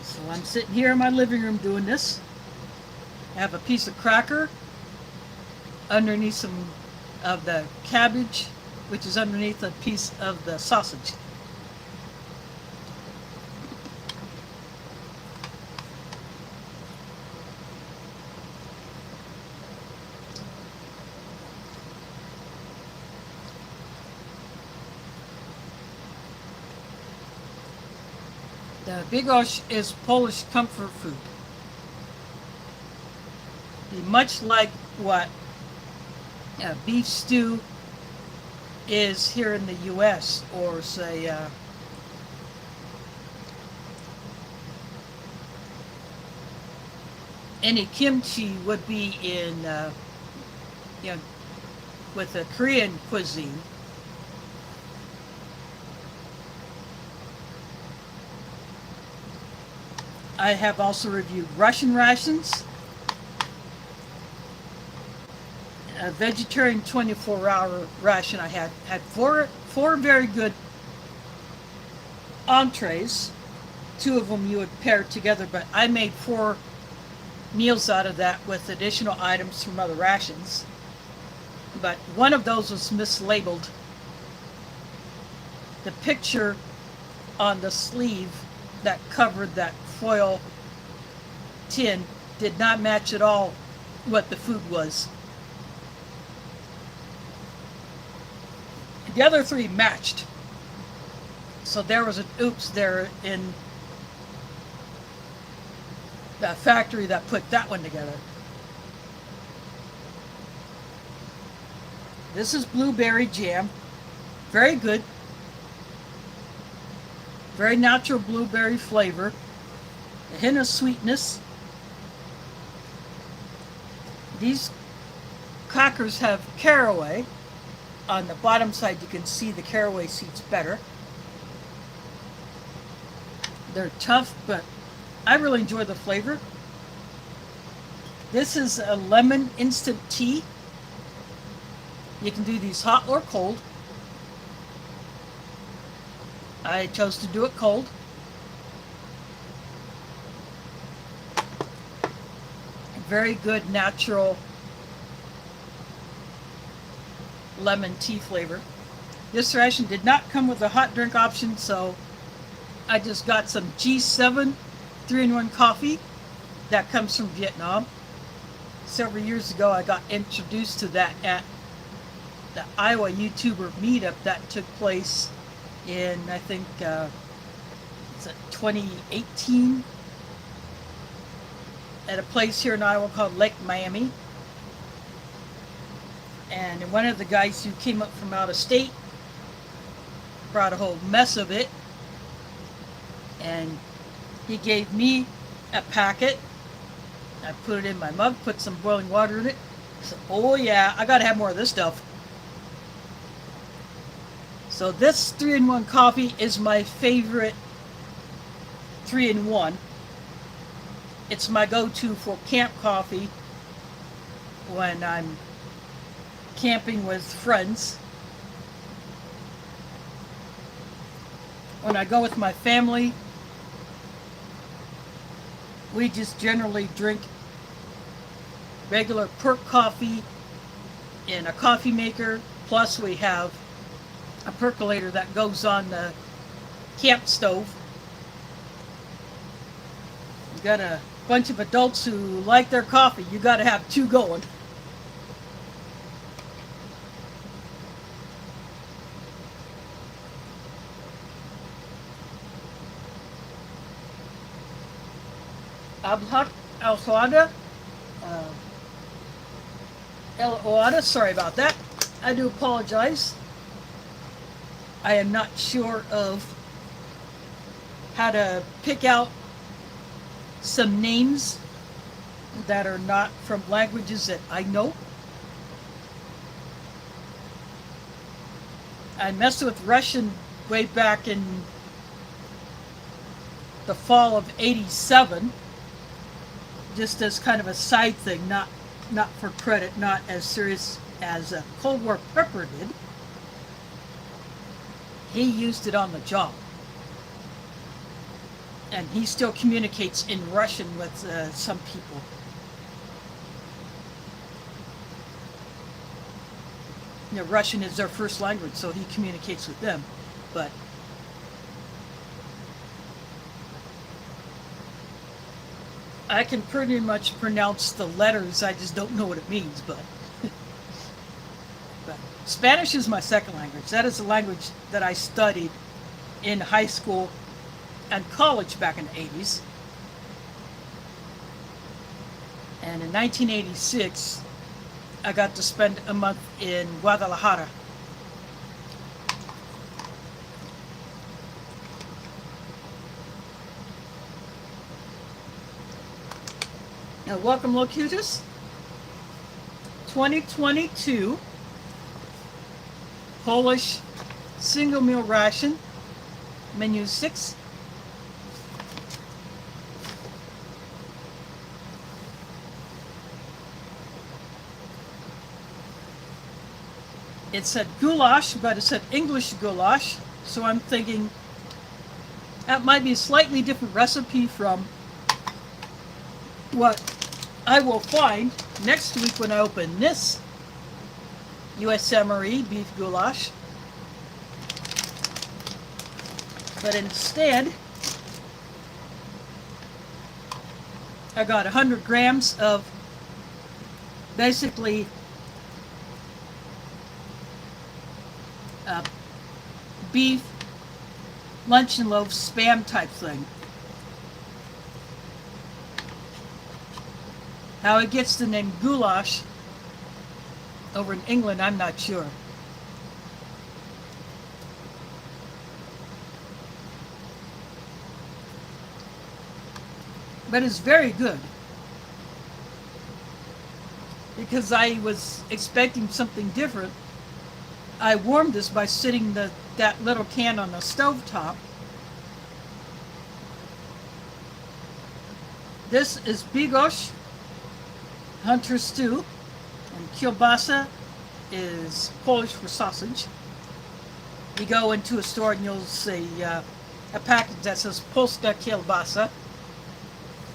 So I'm sitting here in my living room doing this. I have a piece of cracker underneath some of the cabbage, which is underneath a piece of the sausage. The Bigos is Polish comfort food. Much like what beef stew is here in the US, or say any kimchi would be in with the Korean cuisine. I have also reviewed Russian rations, a vegetarian 24-hour ration. I had four very good entrees. 2 of them you would pair together, but I made 4 meals out of that with additional items from other rations. But one of those was mislabeled. The picture on the sleeve that covered that foil tin did not match at all what the food was. The other 3 matched. So there was an oops there in the factory that put that one together. This is blueberry jam. Very good. Very natural blueberry flavor. A hint of sweetness. These crackers have caraway. On the bottom side you can see the caraway seeds better. They're tough, but I really enjoy the flavor. This is a lemon instant tea. You can do these hot or cold. I chose to do it cold. Very good natural lemon tea flavor. This ration did not come with a hot drink option, so I just got some G7 3-in-1 coffee that comes from Vietnam. Several years ago, I got introduced to that at the Iowa YouTuber meetup that took place in, I think, it's 2018 at a place here in Iowa called Lake Miami. And one of the guys who came up from out of state brought a whole mess of it, and he gave me a packet. I put it in my mug, put some boiling water in it. I said, oh yeah, I gotta have more of this stuff. So this 3-in-1 coffee is my favorite 3-in-1. It's my go-to for camp coffee when I'm camping with friends. When I go with my family, we just generally drink regular perk coffee in a coffee maker, plus we have a percolator that goes on the camp stove. You got a bunch of adults who like their coffee, you got to have two going. El Oada, sorry about that. I do apologize. I am not sure of how to pick out some names that are not from languages that I know. I messed with Russian way back in the fall of '87, just as kind of a side thing, not for credit, not as serious as Cold War Prepper did. He used it on the job. And he still communicates in Russian with some people. You know, Russian is their first language, so he communicates with them. But I can pretty much pronounce the letters, I just don't know what it means, but Spanish is my second language. That is the language that I studied in high school and college back in the 80s. And in 1986, I got to spend a month in Guadalajara. Now, welcome, Locutus. 2022 Polish single meal ration, menu 6. It said goulash, but it said English goulash, so I'm thinking that might be a slightly different recipe from what I will find next week when I open this US MRE beef goulash. But instead, I got 100 grams of basically beef luncheon loaf spam type thing. How it gets the name goulash over in England, I'm not sure. But it's very good. Because I was expecting something different, I warmed this by sitting that little can on the stove top. This is Bigos, hunter stew, and kielbasa is Polish for sausage. You go into a store and you'll see a package that says Polska kielbasa.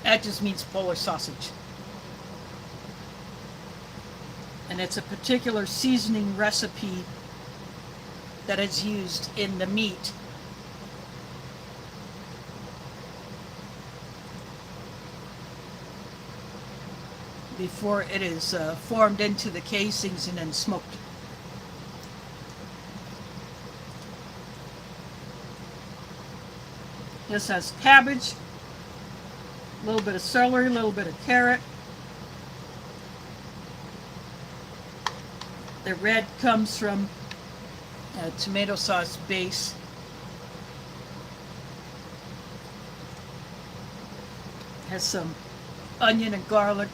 That just means Polish sausage. And it's a particular seasoning recipe that is used in the meat. Before it is formed into the casings and then smoked. This has cabbage, a little bit of celery, a little bit of carrot. The red comes from a tomato sauce base. Has some onion and garlic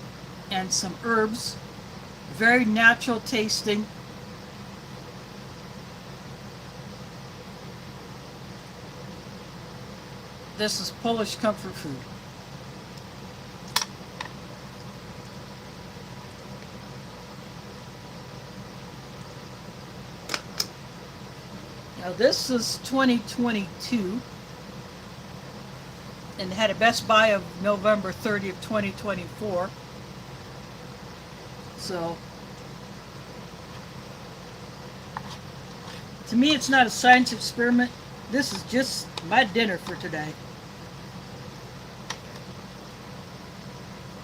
and some herbs. Very natural tasting. This is Polish comfort food. Now this is 2022 and had a Best Buy of November 30th, 2024. So, to me it's not a science experiment. This is just my dinner for today.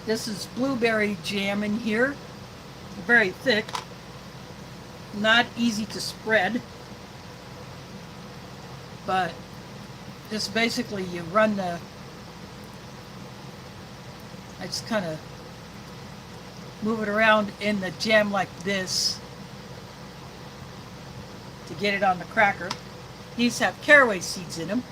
This is blueberry jam in here. Very thick. Not easy to spread. But just basically you run the... I just kind of move it around in the jam like this to get it on the cracker. These have caraway seeds in them.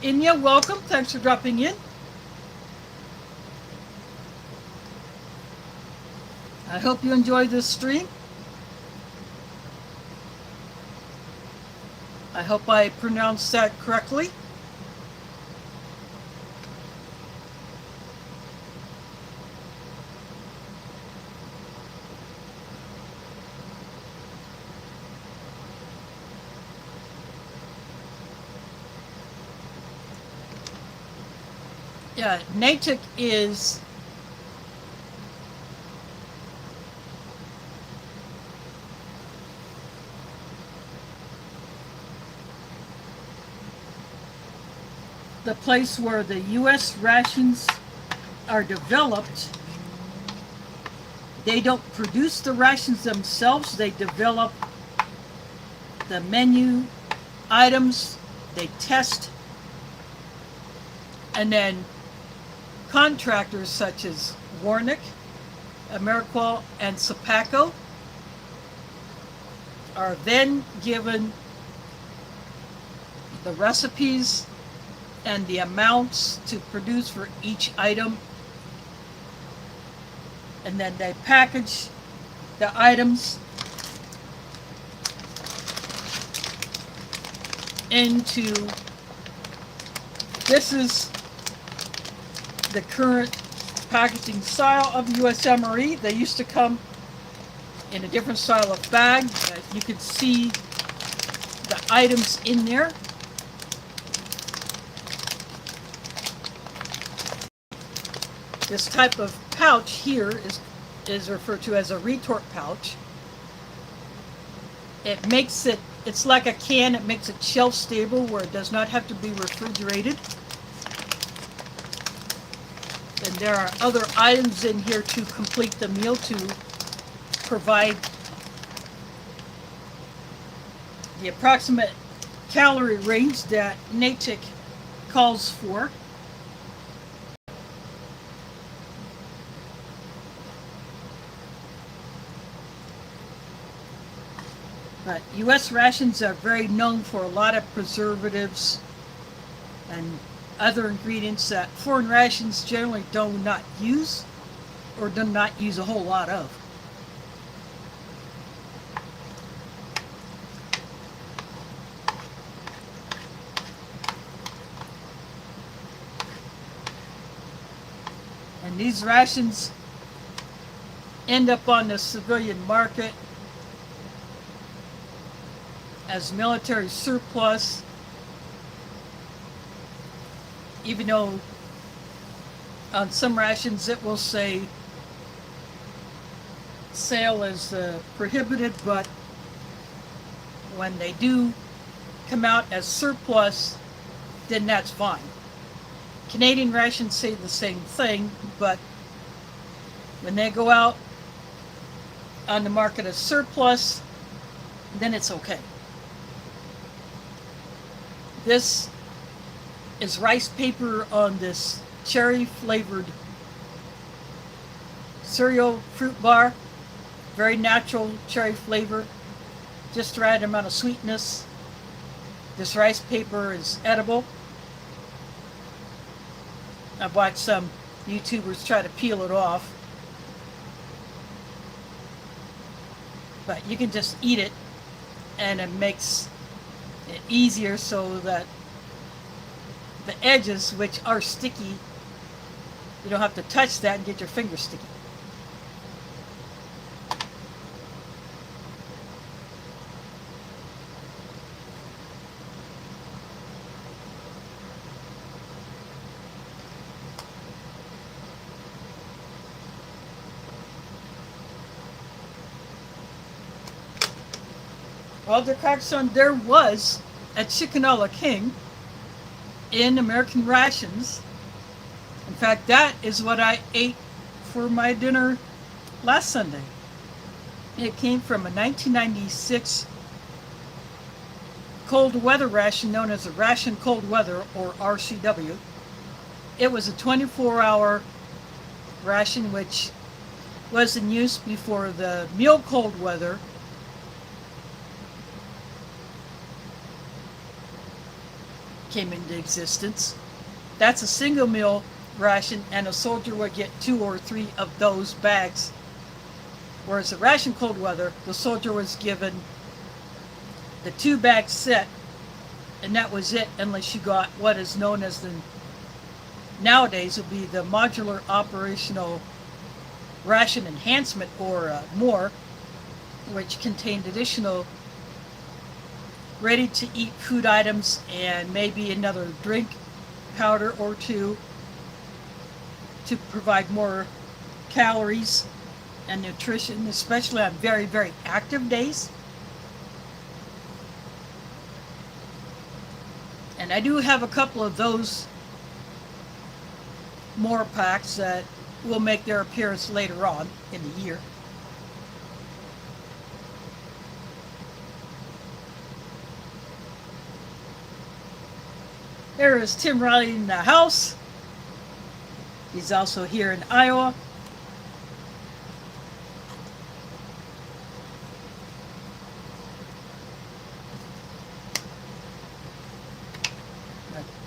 Inya, welcome. Thanks for dropping in. I hope you enjoyed this stream. I hope I pronounced that correctly. Yeah, Natick is the place where the US rations are developed. They don't produce the rations themselves. They develop the menu items, they test, and then contractors such as Warnick, Ameriqual, and Sapaco are then given the recipes and the amounts to produce for each item, and then they package the items into, this is the current packaging style of US MRE. They used to come in a different style of bag. You can see the items in there. This type of pouch here is referred to as a retort pouch. It makes it, it's like a can, it makes it shelf stable where it does not have to be refrigerated. And there are other items in here to complete the meal to provide the approximate calorie range that Natick calls for. But US rations are very known for a lot of preservatives and other ingredients that foreign rations generally do not use or do not use a whole lot of. And these rations end up on the civilian market as military surplus, even though on some rations it will say sale is prohibited, but when they do come out as surplus, then that's fine. Canadian rations say the same thing, but when they go out on the market as surplus, then it's okay. This is rice paper on this cherry flavored cereal fruit bar. Very natural cherry flavor, just the right amount of sweetness. This rice paper is edible. I've watched some YouTubers try to peel it off, but you can just eat it, and it makes it easier so that the edges, which are sticky, you don't have to touch that and get your fingers sticky. Well, the Carcassonne, there was a chicken a la king in American rations. In fact, that is what I ate for my dinner last Sunday. It came from a 1996 cold weather ration known as a Ration Cold Weather, or RCW. It was a 24-hour ration which was in use before the meal cold weather came into existence. That's a single meal ration, and a soldier would get 2 or 3 of those bags. Whereas the Ration Cold Weather, the soldier was given the 2-bag set, and that was it, unless you got what is known as the, nowadays would be the Modular Operational Ration Enhancement, or more, which contained additional ready-to-eat food items and maybe another drink powder or two to provide more calories and nutrition, especially on very, very active days. And I do have a couple of those more packs that will make their appearance later on in the year. There is Tim Riley in the house. He's also here in Iowa.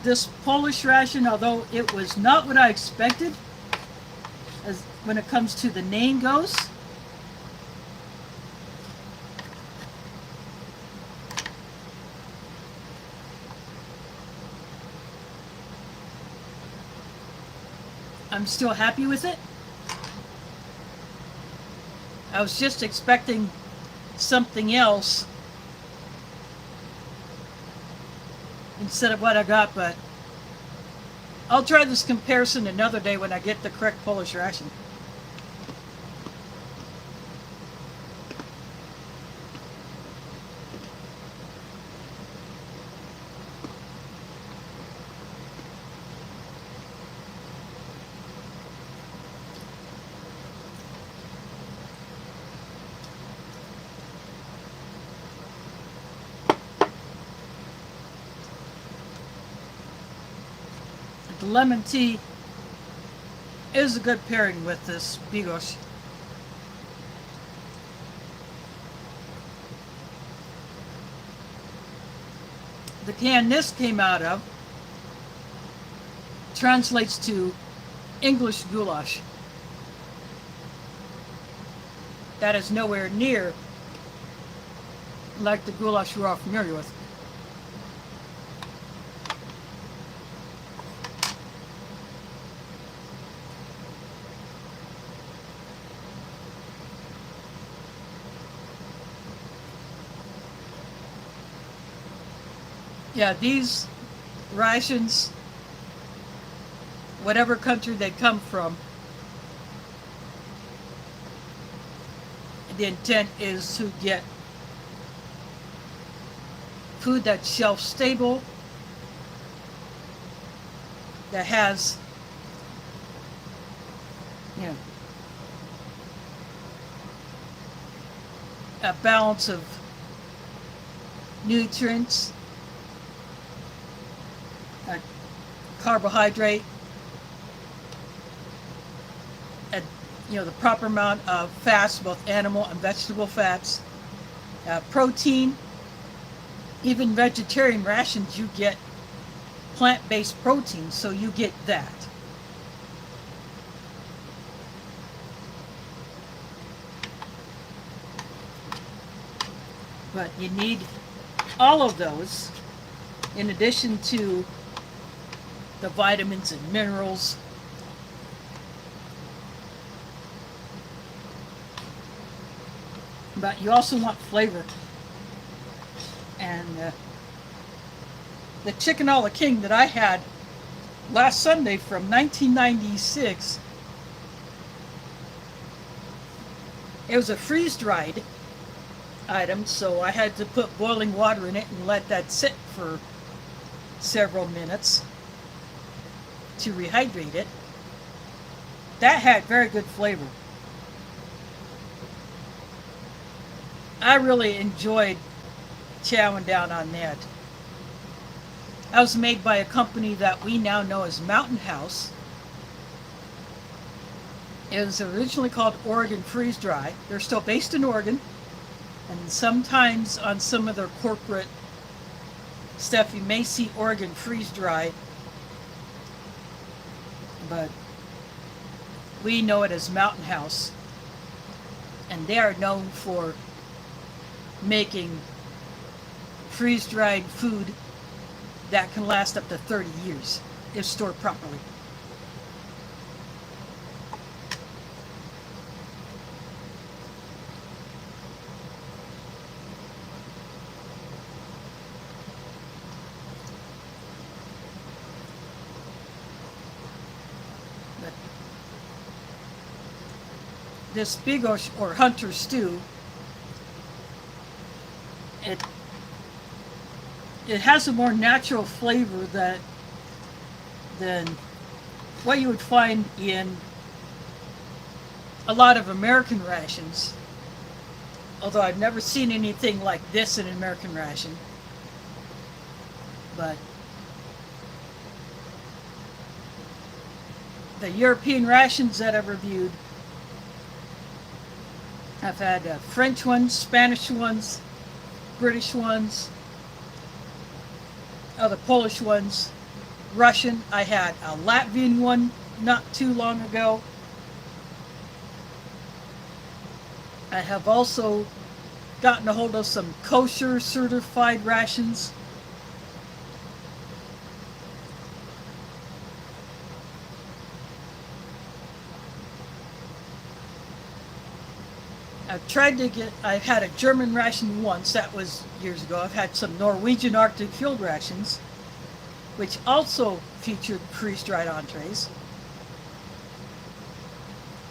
This Polish ration, although it was not what I expected, as when it comes to the name goes, I'm still happy with it. I was just expecting something else instead of what I got, but I'll try this comparison another day when I get the correct Polish ration. The lemon tea is a good pairing with this Bigos. the can this came out of translates to English goulash. That is nowhere near like the goulash you're all familiar with. Yeah, these rations, whatever country they come from, the intent is to get food that's shelf stable, that has, you know, a balance of nutrients, carbohydrate, and the proper amount of fats, both animal and vegetable fats, protein. Even vegetarian rations, you get plant-based protein, so you get that. But you need all of those in addition to the vitamins and minerals. But you also want flavor. And the chicken a la king that I had last Sunday from 1996, it was a freeze-dried item, so I had to put boiling water in it and let that sit for several minutes to rehydrate it. That had very good flavor. I really enjoyed chowing down on that. That was made by a company that we now know as Mountain House. It was originally called Oregon Freeze Dry. They're still based in Oregon, and sometimes on some of their corporate stuff you may see Oregon Freeze Dry, but we know it as Mountain House, and they are known for making freeze-dried food that can last up to 30 years if stored properly. But this Bigos or hunter stew, it has a more natural flavor than what you would find in a lot of American rations. Although I've never seen anything like this in an American ration. But the European rations that I've reviewed, I've had French ones, Spanish ones, British ones, other Polish ones, Russian. I had a Latvian one not too long ago. I have also gotten a hold of some kosher certified rations. I've had a German ration once, that was years ago. I've had some Norwegian Arctic field rations, which also featured freeze-dried entrees.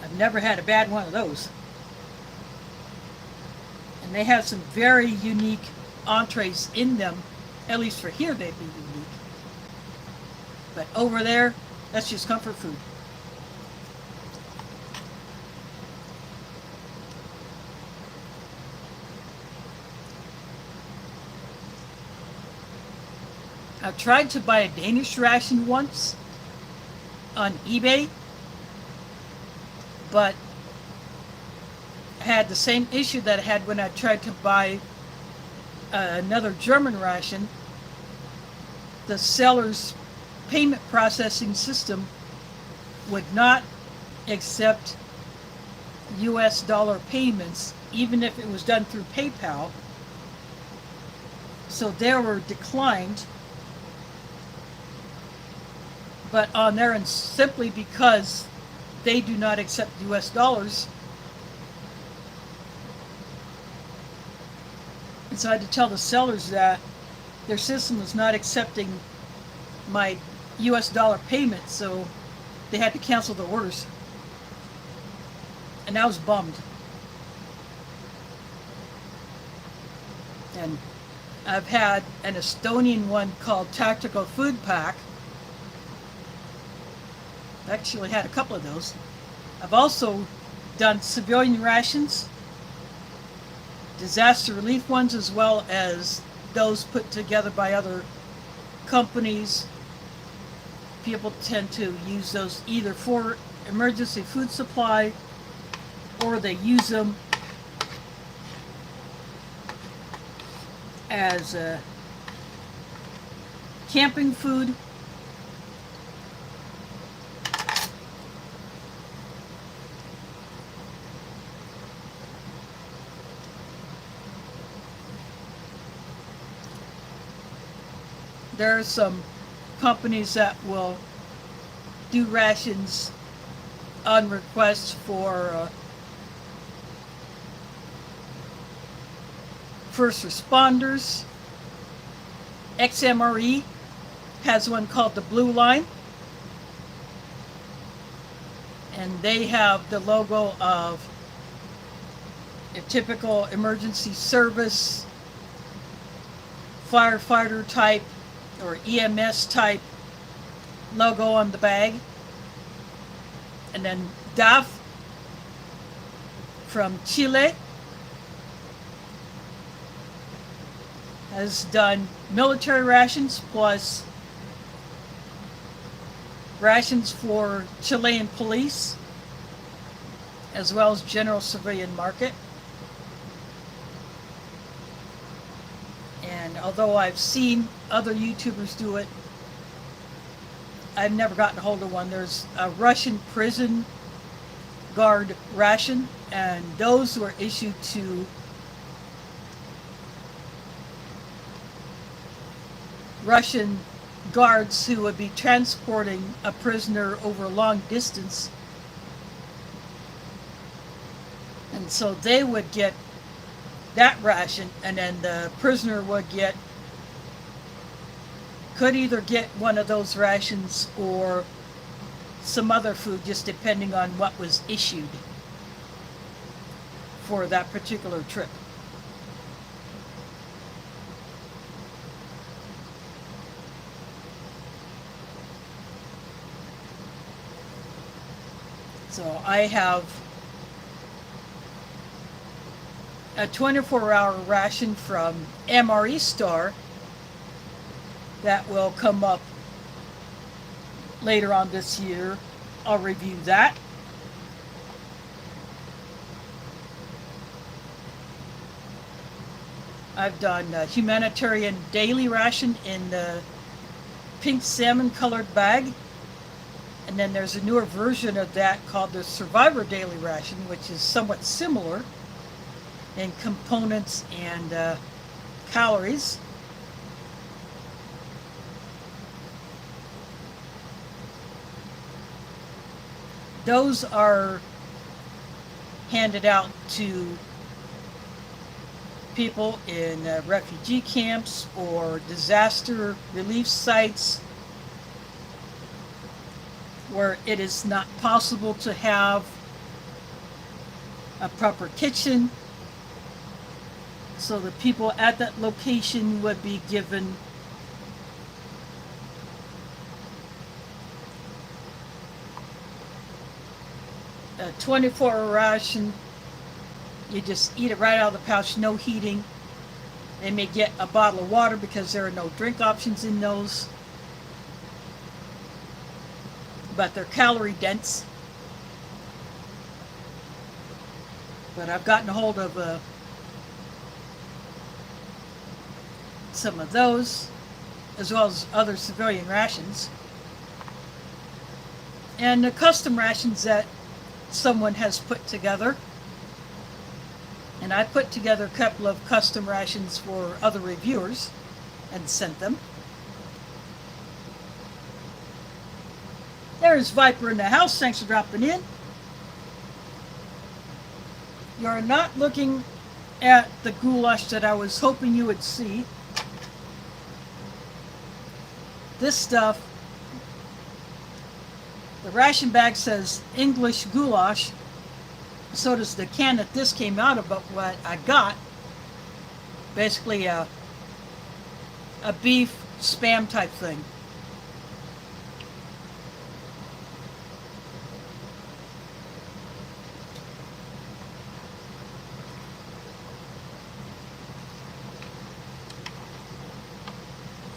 I've never had a bad one of those. And they have some very unique entrees in them, at least for here they'd be unique. But over there, that's just comfort food. I've tried to buy a Danish ration once on eBay, but I had the same issue that I had when I tried to buy another German ration. the seller's payment processing system would not accept US dollar payments, even if it was done through PayPal. So they were declined, but on their end, simply because they do not accept US dollars. And so I had to tell the sellers that their system was not accepting my US dollar payment, so they had to cancel the orders. And I was bummed. And I've had an Estonian one called Tactical Food Pack. I actually had a couple of those. I've also done civilian rations, disaster relief ones, as well as those put together by other companies. People tend to use those either for emergency food supply, or they use them as camping food. There are some companies that will do rations on request for first responders. XMRE has one called the Blue Line, and they have the logo of a typical emergency service firefighter type or EMS type logo on the bag. And then DAF from Chile has done military rations plus rations for Chilean police, as well as general civilian market. And although I've seen other YouTubers do it, I've never gotten a hold of one. There's a Russian prison guard ration, and those were issued to Russian guards who would be transporting a prisoner over a long distance. And so they would get that ration, and then the prisoner could either get one of those rations or some other food, just depending on what was issued for that particular trip. So I have a 24-hour ration from MRE Store that will come up later on this year. I'll review that. I've done a humanitarian daily ration in the pink salmon colored bag. And then there's a newer version of that called the Survivor Daily Ration, which is somewhat similar in components and calories. Those are handed out to people in refugee camps or disaster relief sites where it is not possible to have a proper kitchen. So the people at that location would be given a 24-hour ration. You just eat it right out of the pouch, no heating. They may get a bottle of water because there are no drink options in those. But they're calorie dense. But I've gotten a hold of some of those. as well as other civilian rations, and the custom rations that someone has put together. And I put together a couple of custom rations for other reviewers and sent them. There's Viper in the house. Thanks for dropping in. You're not looking at the goulash that I was hoping you would see. This stuff, the ration bag says English goulash. So does the can that this came out of, but what I got, basically a beef spam type thing.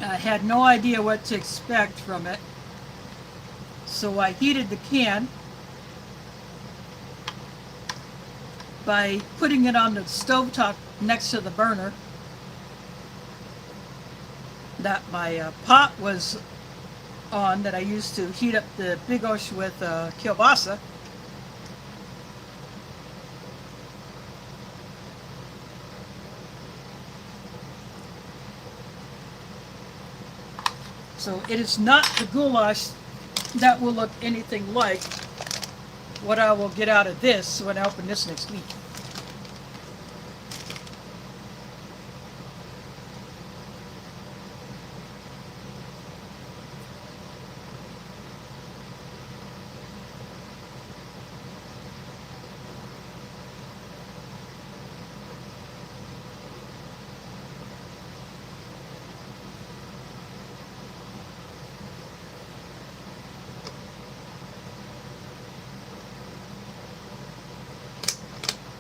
I had no idea what to expect from it, so I heated the can by putting it on the stovetop next to the burner that my pot was on, that I used to heat up the Bigos with kielbasa. So it is not the goulash that will look anything like what I will get out of this when I open this next week.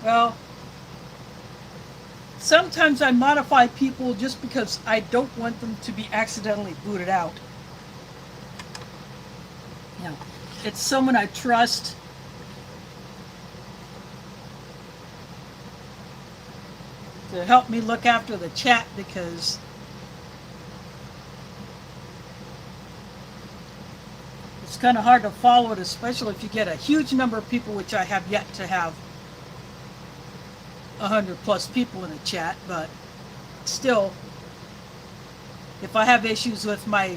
Well, sometimes I modify people just because I don't want them to be accidentally booted out. You know, it's someone I trust. To help me look after the chat, because it's kind of hard to follow it, especially if you get a huge number of people, which I have yet to have 100+ people in a chat, but still, if I have issues with my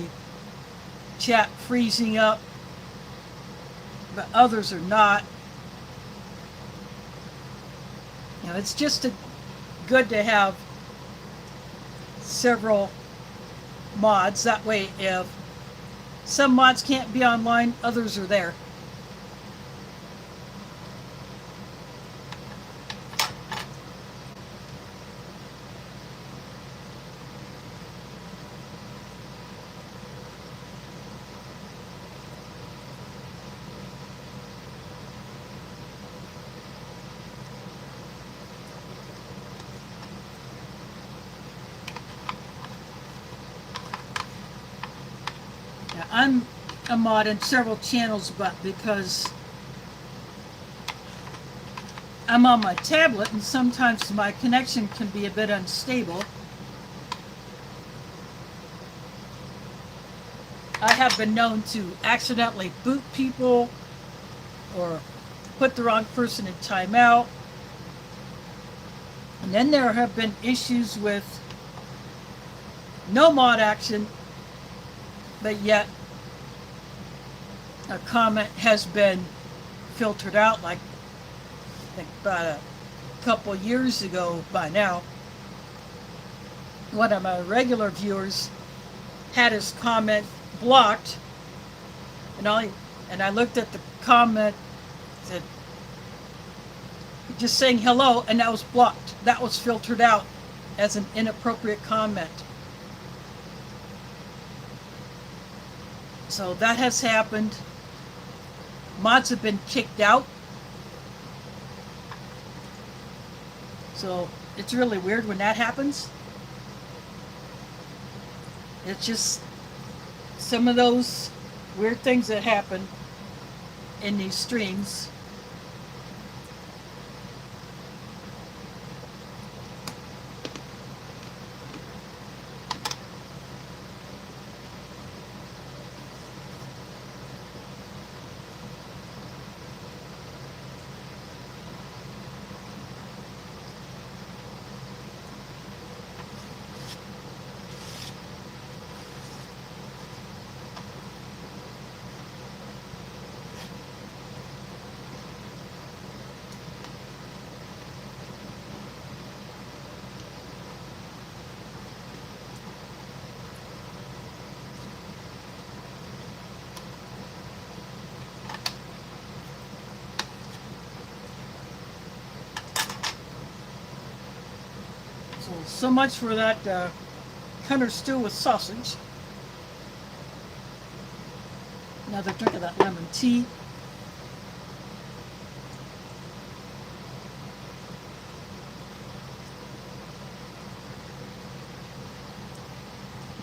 chat freezing up, but others are not, you know, it's just good to have several mods. That way, if some mods can't be online, others are there. I'm a mod in several channels, but because I'm on my tablet and sometimes my connection can be a bit unstable, I have been known to accidentally boot people or put the wrong person in timeout. And then there have been issues with no mod action, but yet a comment has been filtered out, like I think about a couple years ago by now. One of my regular viewers had his comment blocked, and I looked at the comment, said just saying hello, and that was blocked. That was filtered out as an inappropriate comment. So that has happened. Mods have been kicked out. So it's really weird when that happens. It's just some of those weird things that happen in these streams. so much for that hunter stew with sausage. Another drink of that lemon tea.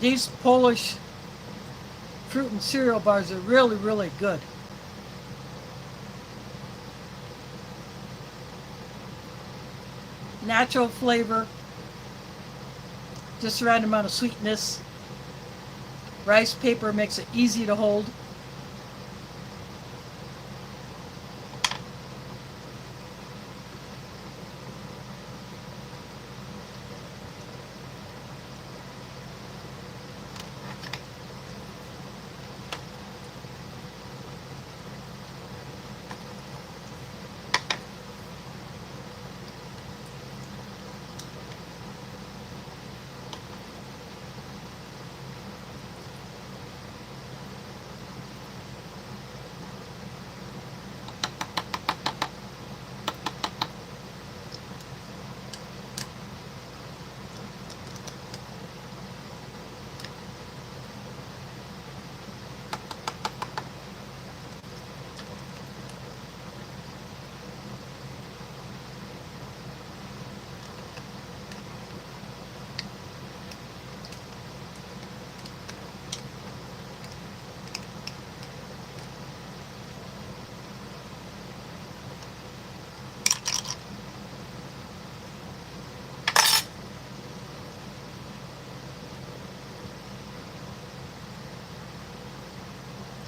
These Polish fruit and cereal bars are really, really good. Natural flavor, just the right amount of sweetness. Rice paper makes it easy to hold.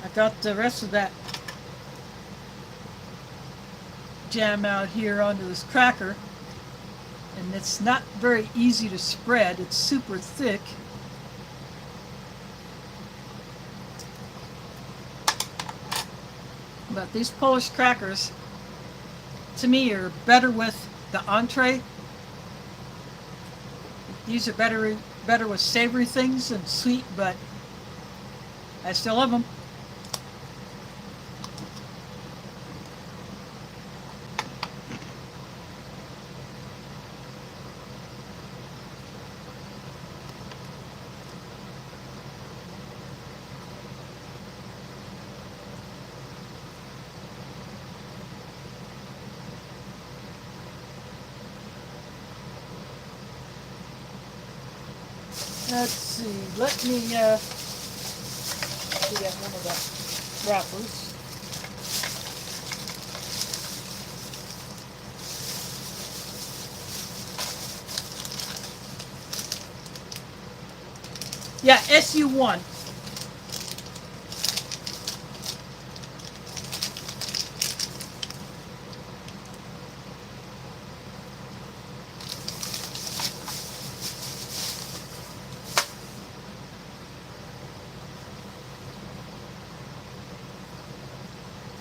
I got the rest of that jam out here onto this cracker, and it's not very easy to spread. It's super thick. But these Polish crackers, to me, are better with the entree. These are better with savory things than sweet, but I still love them. Let's see, let me get one of the wrappers. Yeah, SU1.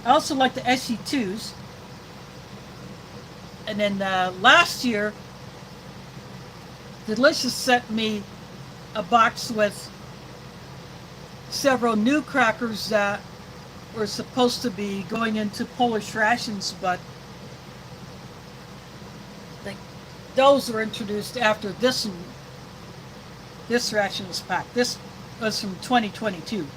I also like the SU2s. And then last year, Delicious sent me a box with several new crackers that were supposed to be going into Polish rations, but those were introduced after this ration was packed. This was from 2022.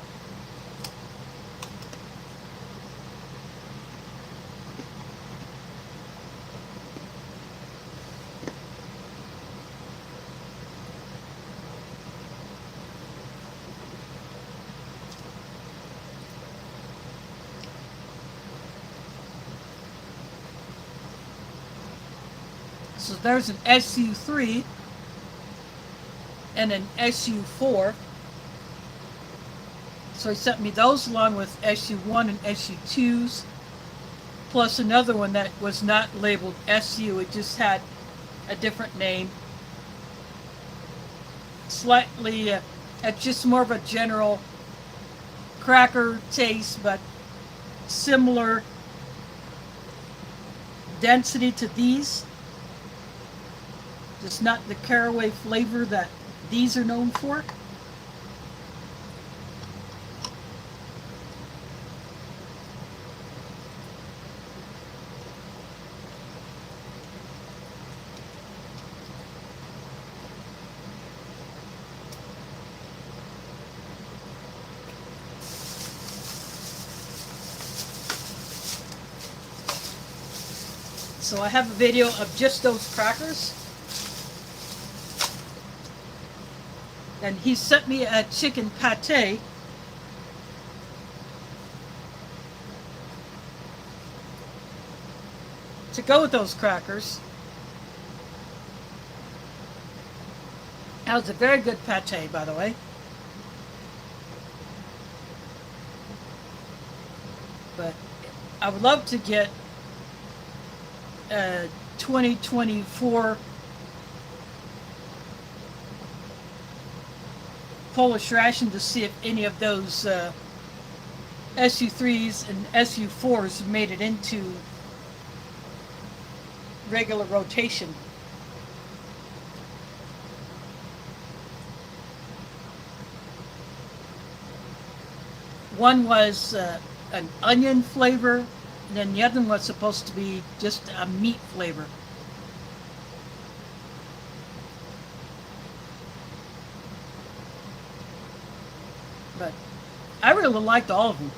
So there's an SU3 and an SU4. So he sent me those along with SU1 and SU2s, plus another one that was not labeled SU. It just had a different name. Slightly, it's just more of a general cracker taste, but similar density to these. Just not the caraway flavor that these are known for. So I have a video of just those crackers. And he sent me a chicken pate to go with those crackers. That was a very good pate, by the way. But I would love to get a 2024 Polish ration to see if any of those SU3s and SU4s made it into regular rotation. One was an onion flavor, and then the other one was supposed to be just a meat flavor. But I really liked all of them.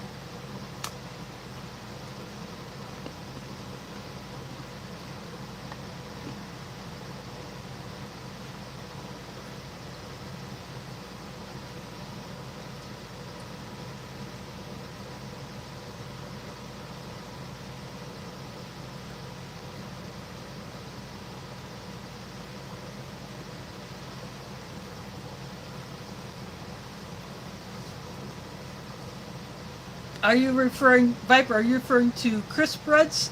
Are you referring, Viper, are you referring to crisp breads?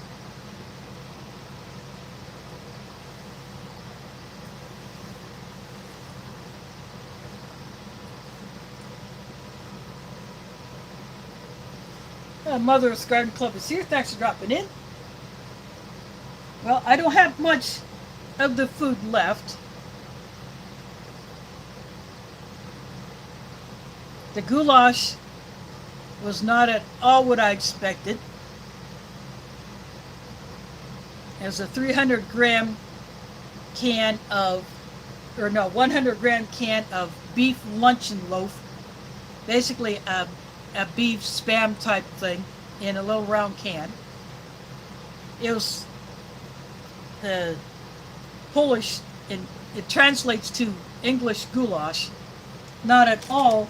Mother's Garden Club is here. Thanks for dropping in. Well, I don't have much of the food left. The goulash was not at all what I expected. There's a 300-gram can of, or no, 100-gram can of beef luncheon loaf. Basically a beef spam type thing in a little round can. It was the Polish, and it translates to English goulash. Not at all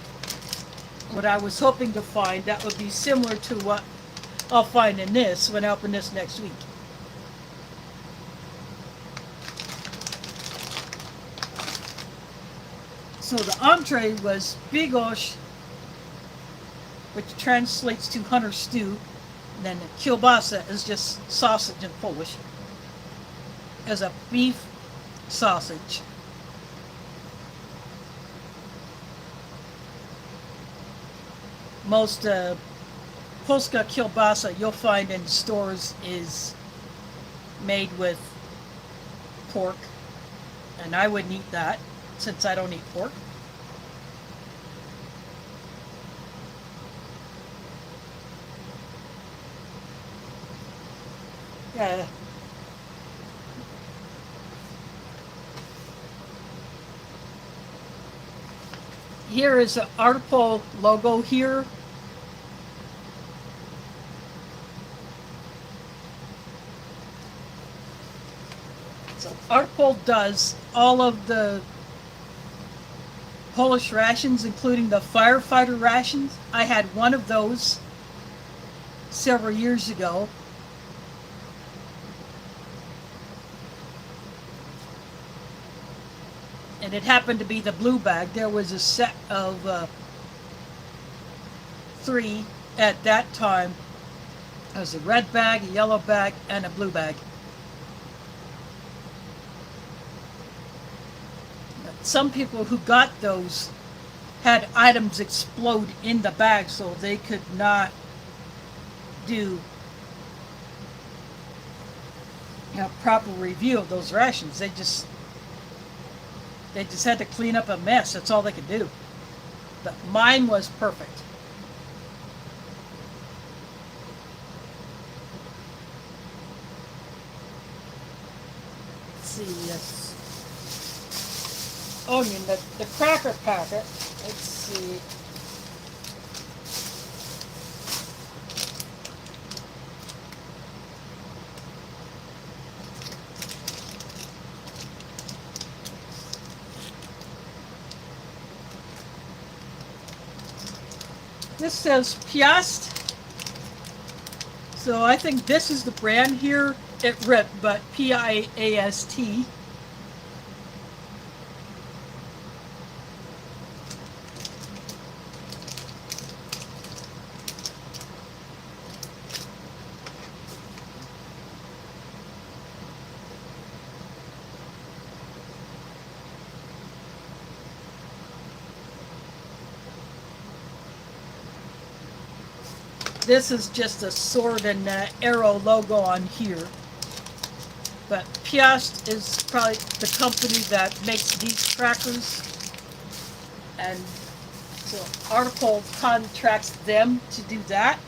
what I was hoping to find. That would be similar to what I'll find in this when I open this next week. So the entree was Bigos, which translates to hunter stew. And then the kielbasa is just sausage in Polish. As a beef sausage. Most Polska kielbasa you'll find in stores is made with pork, and I wouldn't eat that since I don't eat pork. Yeah. Here is an Artpol logo here. So Artpol does all of the Polish rations, including the firefighter rations. I had one of those several years ago. And it happened to be the blue bag. There was a set of 3 at that time. There was a red bag, a yellow bag, and a blue bag. But some people who got those had items explode in the bag, so they could not do proper review of those rations. They just had to clean up a mess. That's all they could do. But mine was perfect. Let's see, yes. Onion, the cracker packet. Let's see. This says Piast. So I think this is the brand here. It ripped, but Piast. This is just a sword and arrow logo on here. But Piast is probably the company that makes these crackers. And so article contracts them to do that.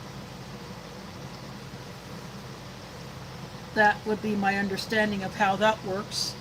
That would be my understanding of how that works.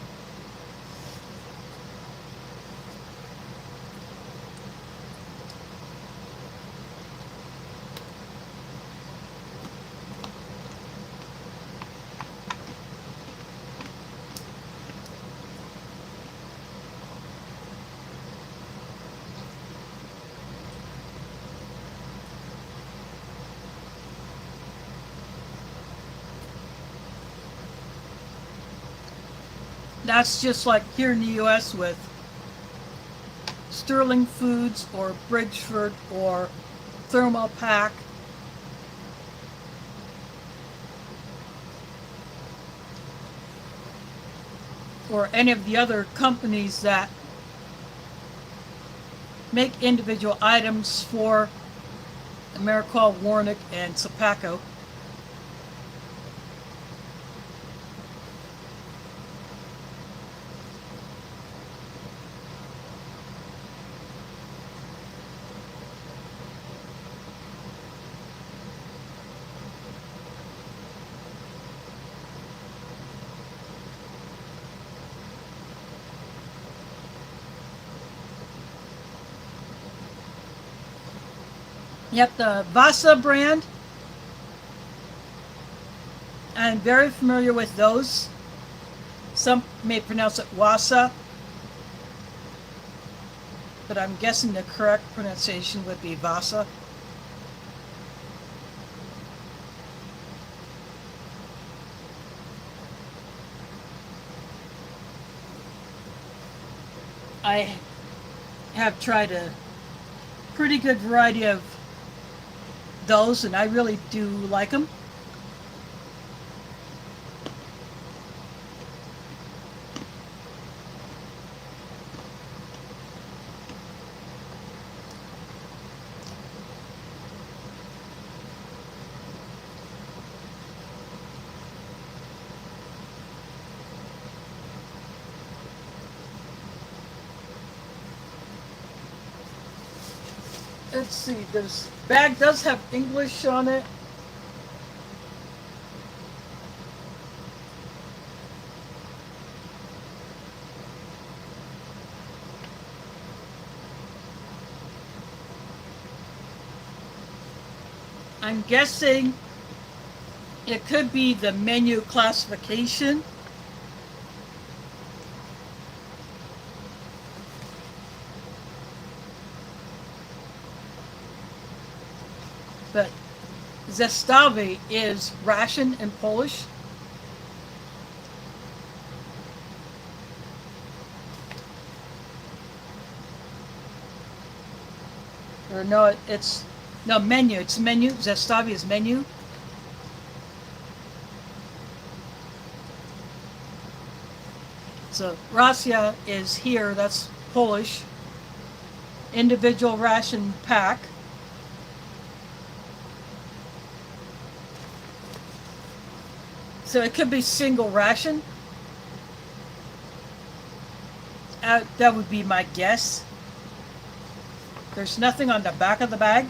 That's just like here in the US with Sterling Foods or Bridgeford or Thermopack. Or any of the other companies that make individual items for Americold, Warnick, and Sopaco. Yep, the Vasa brand. I'm very familiar with those. Some may pronounce it Wasa, but I'm guessing the correct pronunciation would be Vasa. I have tried a pretty good variety of those, and I really do like them. Let's see, this bag does have English on it. I'm guessing it could be the menu classification. But zestawy is ration in Polish. Or no, it's no menu. It's menu. Zestawy is menu. So racja is here. That's Polish. Individual ration pack. So it could be single ration. That would be my guess. There's nothing on the back of the bag.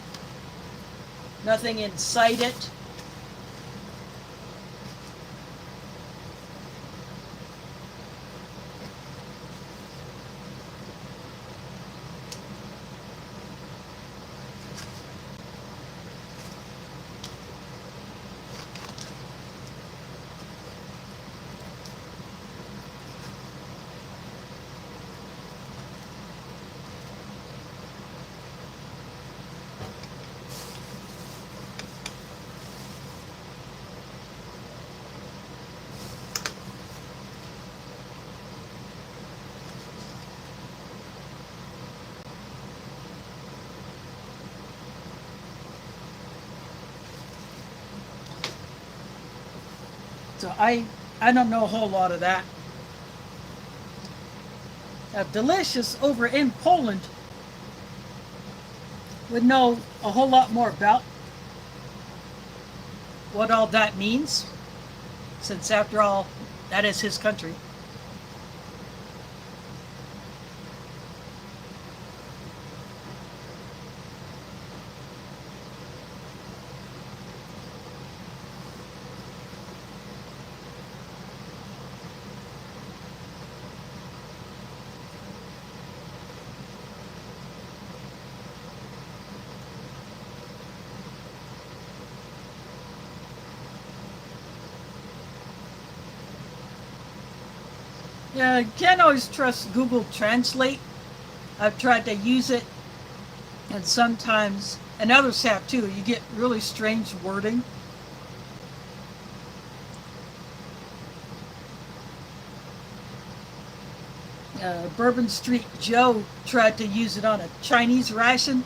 Nothing inside it. So I don't know a whole lot of that. Delicious over in Poland would know a whole lot more about what all that means, since after all, that is his country. Yeah, you can't always trust Google Translate. I've tried to use it, and sometimes, and others have too, you get really strange wording. Bourbon Street Joe tried to use it on a Chinese ration,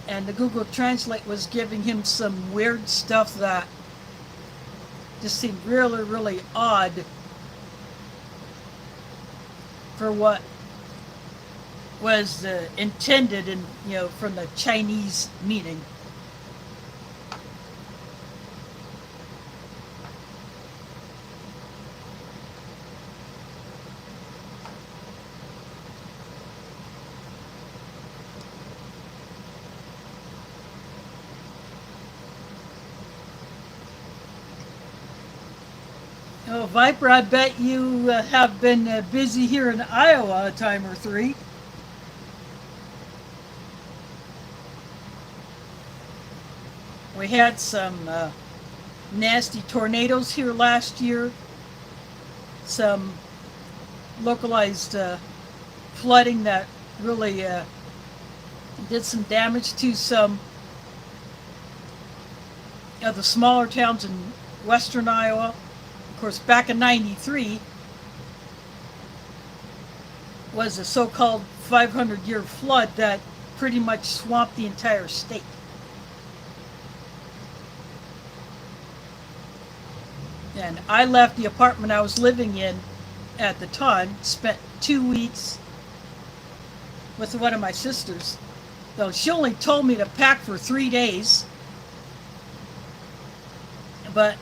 and the Google Translate was giving him some weird stuff that just seemed really, really odd for what was intended and from the Chinese meaning. Oh, Viper, I bet you have been busy here in Iowa a time or three. We had some nasty tornadoes here last year, some localized flooding that really did some damage to some of the smaller towns in western Iowa. Of course, back in '93 was a so-called 500-year flood that pretty much swamped the entire state. And I left the apartment I was living in at the time, spent 2 weeks with one of my sisters. Though she only told me to pack for 3 days, but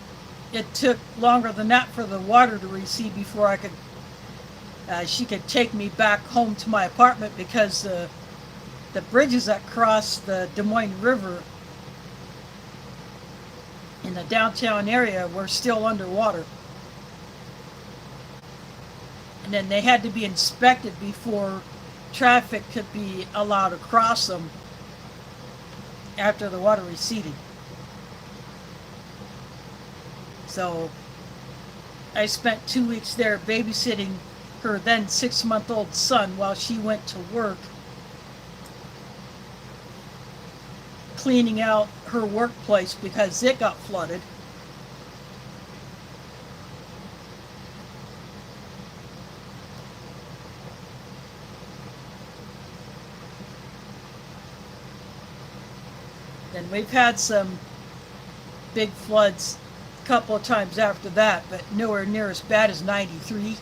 it took longer than that for the water to recede before I could. She could take me back home to my apartment because the bridges that cross the Des Moines River in the downtown area were still underwater. And then they had to be inspected before traffic could be allowed to cross them after the water receded. So I spent 2 weeks there babysitting her then 6-month-old son while she went to work, cleaning out her workplace because it got flooded. Then we've had some big floods a couple of times after that, but nowhere near as bad as '93.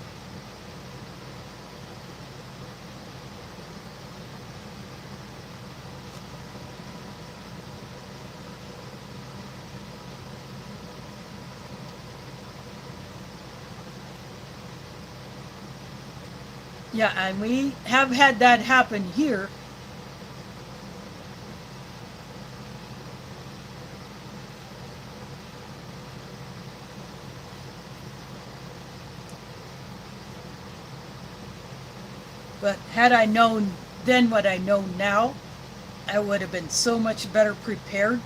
Yeah, and we have had that happen here. But had I known then what I know now, I would have been so much better prepared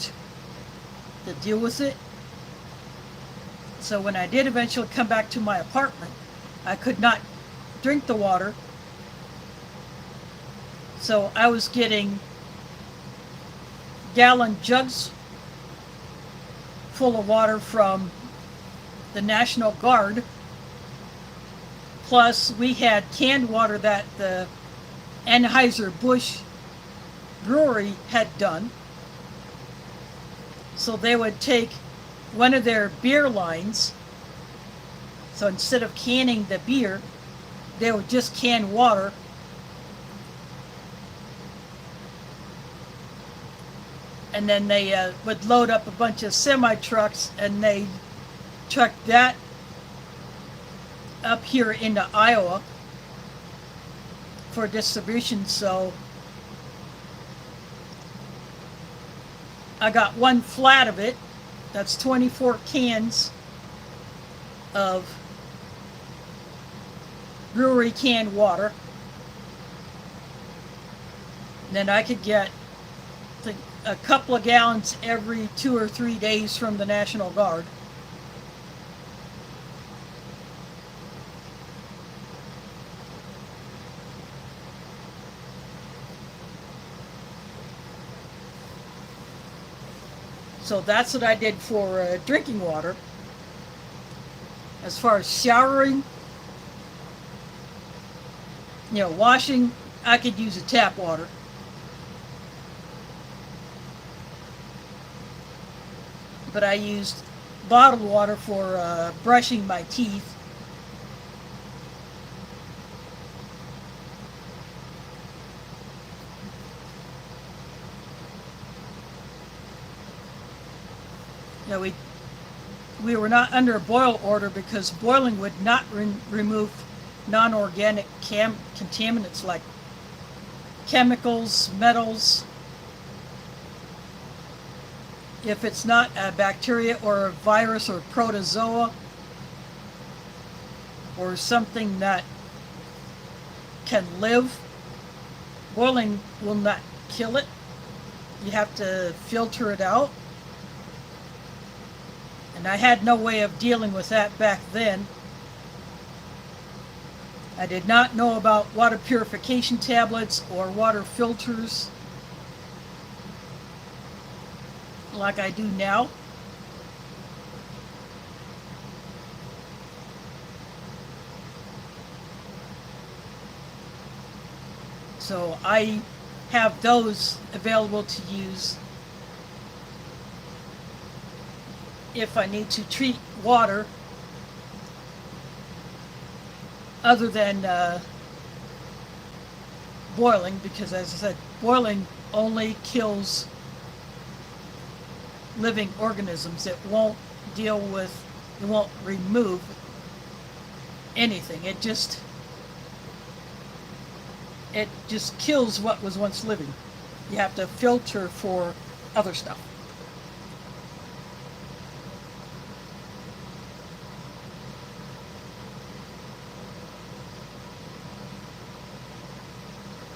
to deal with it. So when I did eventually come back to my apartment, I could not drink the water. So I was getting gallon jugs full of water from the National Guard. Plus, we had canned water that the Anheuser-Busch brewery had done. So they would take one of their beer lines So instead of canning the beer, they would just can water. And then they would load up a bunch of semi-trucks and they trucked that up here into Iowa for distribution. So I got one flat of it. That's 24 cans of brewery canned water. And then I could get a couple of gallons every 2 or 3 days from the National Guard. So that's what I did for drinking water. As far as showering, washing, I could use a tap water. But I used bottled water for brushing my teeth. We were not under a boil order because boiling would not remove non-organic contaminants like chemicals, metals. If it's not a bacteria or a virus or protozoa or something that can live, boiling will not kill it. You have to filter it out. And I had no way of dealing with that back then. I did not know about water purification tablets or water filters like I do now. So I have those available to use if I need to treat water other than boiling, because as I said, boiling only kills living organisms. It won't remove anything. It just kills what was once living. You have to filter for other stuff.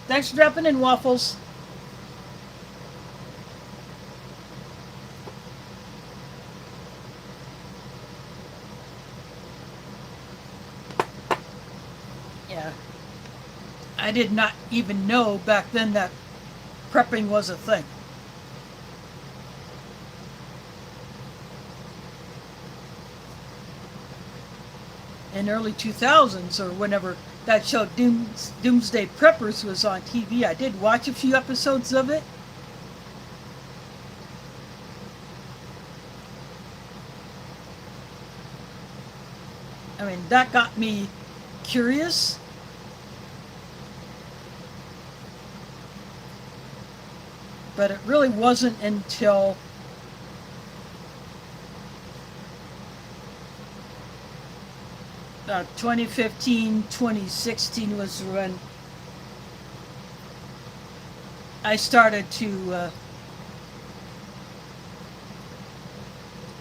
Thanks for dropping in, Waffles. Yeah. I did not even know back then that prepping was a thing. In early 2000s or whenever that show Doomsday Preppers was on TV, I did watch a few episodes of it. I mean, that got me curious. But it really wasn't until 2015, 2016 was when I started to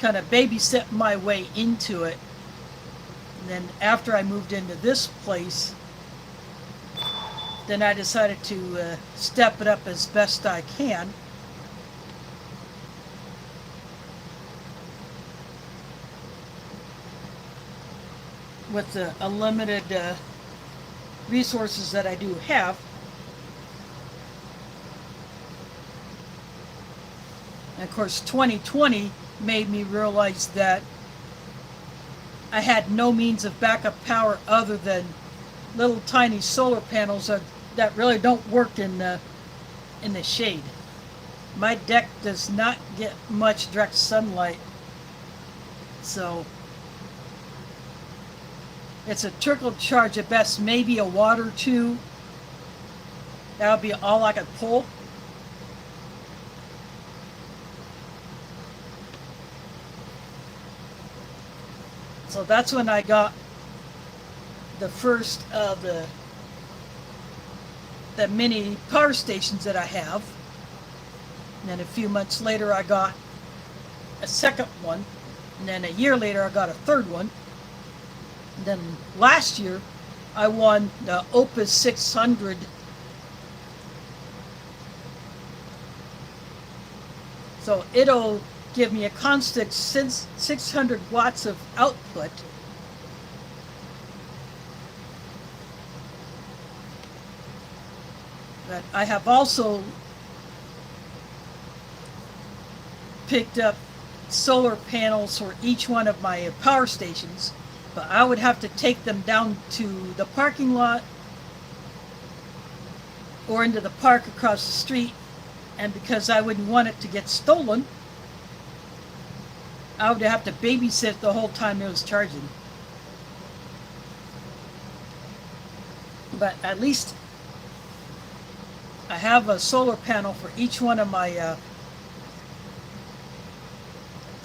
kind of babysit my way into it. And then after I moved into this place, then I decided to step it up as best I can. With the unlimited resources that I do have. And of course 2020 made me realize that I had no means of backup power other than little tiny solar panels that really don't work in the shade. My deck does not get much direct sunlight, so It's a trickle charge at best, maybe a watt or two. That would be all I could pull. So that's when I got the first of the mini power stations that I have. And then a few months later I got a second one. And then a year later I got a third one. And then last year I won the Opus 600 so it'll give me a constant 600 watts of output. But I have also picked up solar panels for each one of my power stations, but I would have to take them down to the parking lot or into the park across the street, and because I wouldn't want it to get stolen, I would have to babysit the whole time it was charging. But at least I have a solar panel for each one of my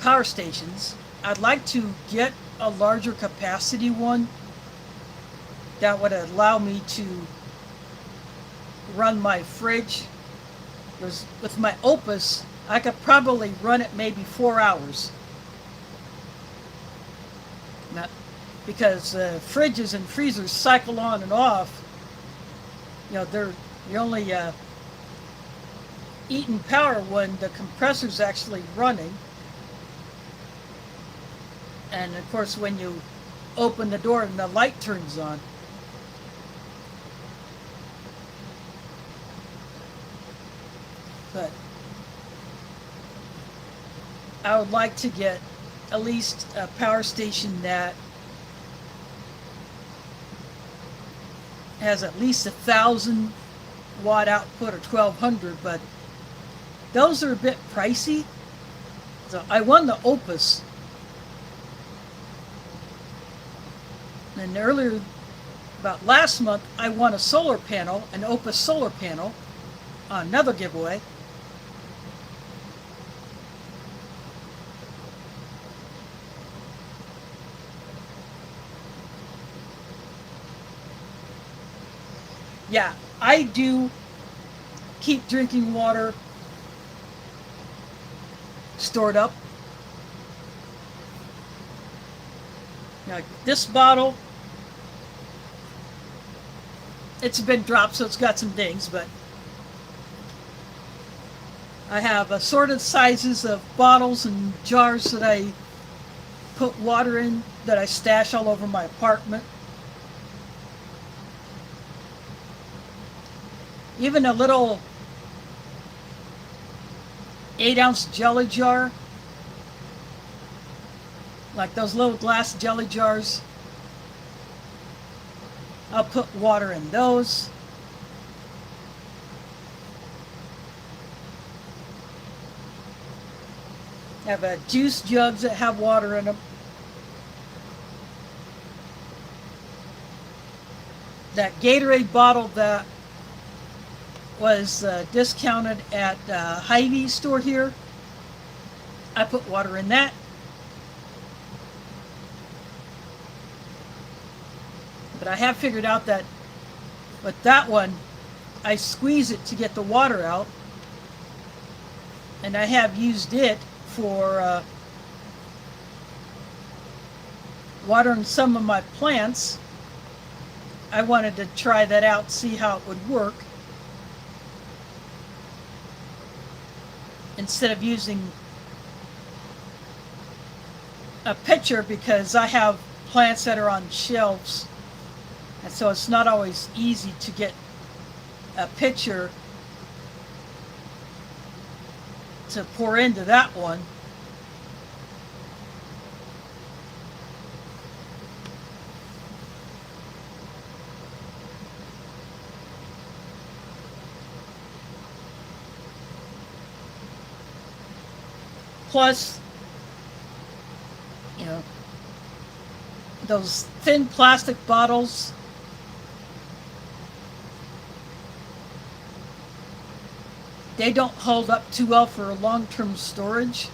power stations. I'd like to get a larger capacity one that would allow me to run my fridge. Because with my Opus, I could probably run it maybe 4 hours. Not, because fridges and freezers cycle on and off. You know, you're only eating power when the compressor's actually running. And of course when you open the door and the light turns on. But I would like to get at least a power station that has at least 1,000 watt output or 1,200, but those are a bit pricey. So I won the Opus. And earlier, about last month, I won a solar panel, an Opus solar panel, on another giveaway. Yeah, I do keep drinking water stored up. Now, this bottle, it's been dropped, so it's got some dings, but I have assorted sizes of bottles and jars that I put water in, that I stash all over my apartment. Even a little 8-ounce jelly jar, like those little glass jelly jars. I'll put water in those. I have juice jugs that have water in them. That Gatorade bottle that was discounted at Hy-Vee store here, I put water in that. But I have figured out that with that one, I squeeze it to get the water out, and I have used it for watering some of my plants. I wanted to try that out, see how it would work, instead of using a pitcher, because I have plants that are on shelves, and so it's not always easy to get a pitcher to pour into that one. Plus, you know, those thin plastic bottles, they don't hold up too well for long-term storage.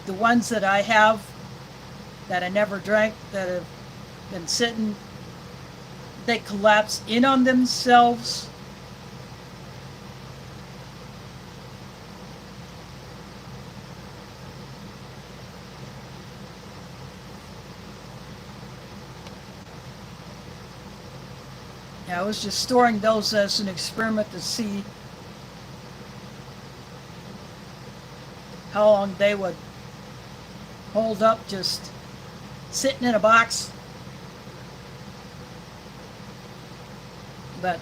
The ones that I have that I never drank, that have been sitting, they collapse in on themselves. I was just storing those as an experiment to see how long they would hold up just sitting in a box. But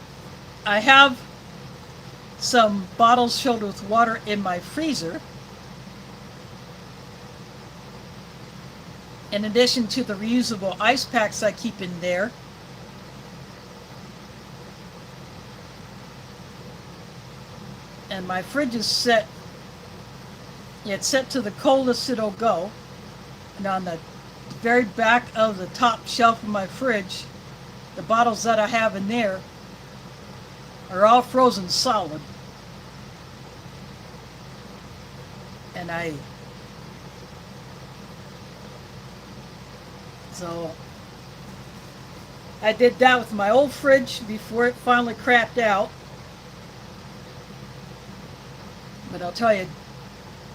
I have some bottles filled with water in my freezer, in addition to the reusable ice packs I keep in there. And my fridge is set, it's set to the coldest it'll go. And on the very back of the top shelf of my fridge, the bottles that I have in there are all frozen solid. And so I did that with my old fridge before it finally crapped out. But I'll tell you,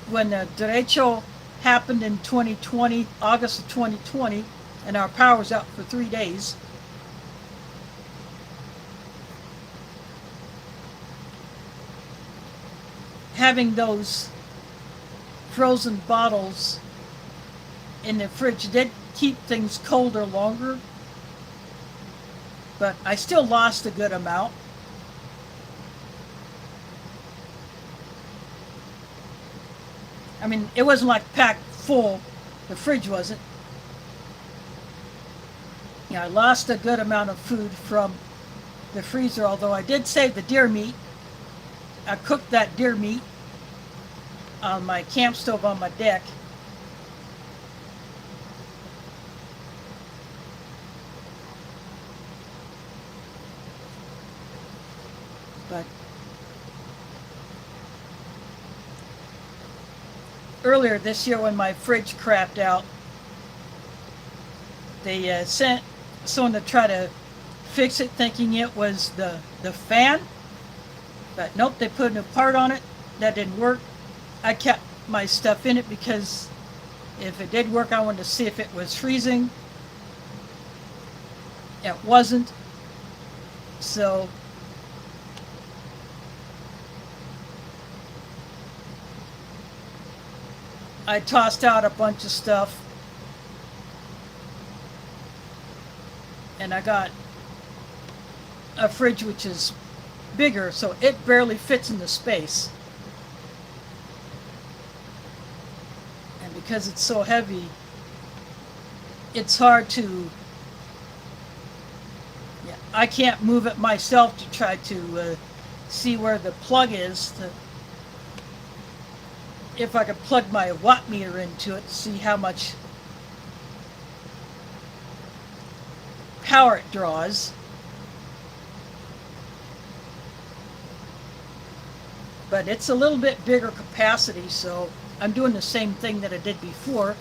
when the derecho happened in 2020, August of 2020, and our power was out for 3 days, having those frozen bottles in the fridge did keep things colder longer, but I still lost a good amount. I mean, it wasn't like packed full, the fridge wasn't. Yeah, I lost a good amount of food from the freezer, although I did save the deer meat. I cooked that deer meat on my camp stove on my deck. But earlier this year when my fridge crapped out, they sent someone to try to fix it thinking it was the fan. But nope, they put a new part on it. That didn't work. I kept my stuff in it because if it did work, I wanted to see if it was freezing. It wasn't. So I tossed out a bunch of stuff. And I got a fridge which is bigger, so it barely fits in the space. And because it's so heavy, it's hard to, I can't move it myself to try to see where the plug is, if I could plug my watt meter into it to see how much power it draws. But it's a little bit bigger capacity, so I'm doing the same thing that I did before.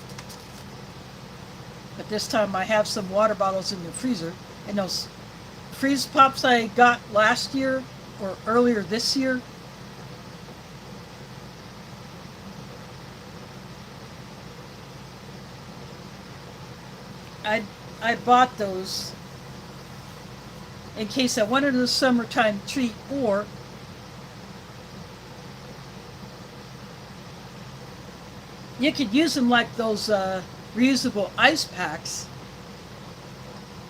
But this time I have some water bottles in the freezer. And those freeze pops I got last year or earlier this year, I bought those in case I wanted a summertime treat, or you could use them like those reusable ice packs.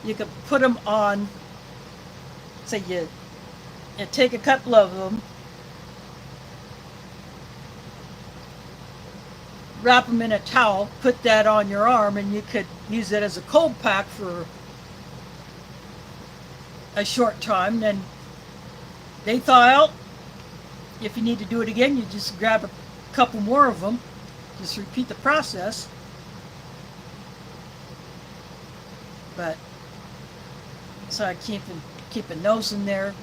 You could put them on, say you take a couple of them, wrap them in a towel, put that on your arm, and you could use it as a cold pack for a short time. Then they thaw out, if you need to do it again, you just grab a couple more of them. Just repeat the process. But so I keep those in there,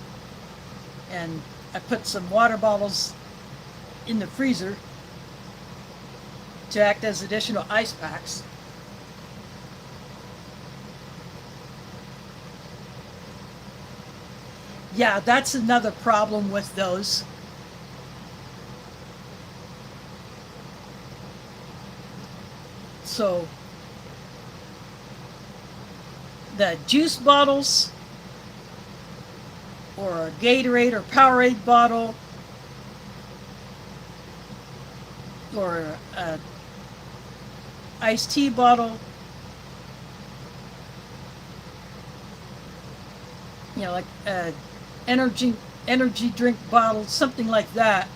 and I put some water bottles in the freezer to act as additional ice packs. Yeah, that's another problem with those. So the juice bottles or a Gatorade or Powerade bottle or a iced tea bottle, you know, like a energy drink bottle, something like that.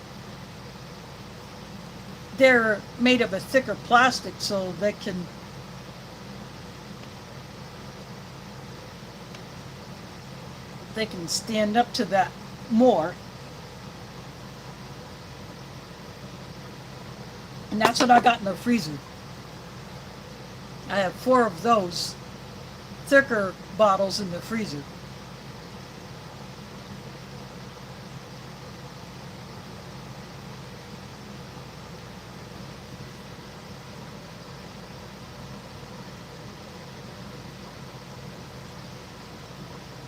They're made of a thicker plastic, so they can stand up to that more. And that's what I got in the freezer. I have 4 of those thicker bottles in the freezer.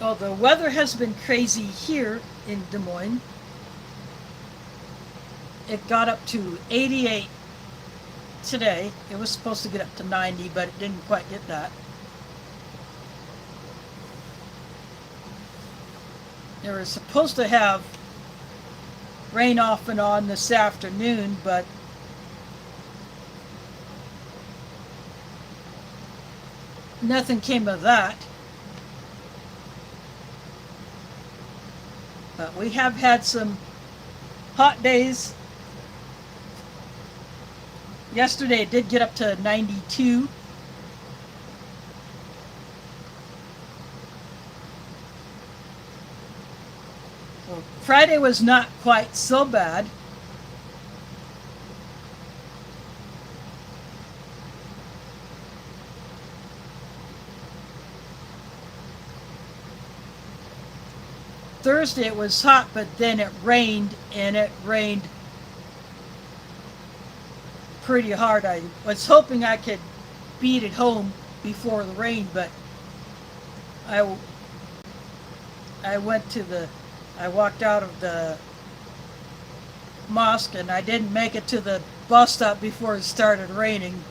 Well, the weather has been crazy here in Des Moines. It got up to 88 today. It was supposed to get up to 90, but it didn't quite get that. They were supposed to have rain off and on this afternoon, but nothing came of that. But we have had some hot days. Yesterday it did get up to 92. Well, Friday was not quite so bad. Thursday it was hot, but then it rained, and it rained pretty hard. I was hoping I could beat it home before the rain, but I walked out of the mosque, and I didn't make it to the bus stop before it started raining.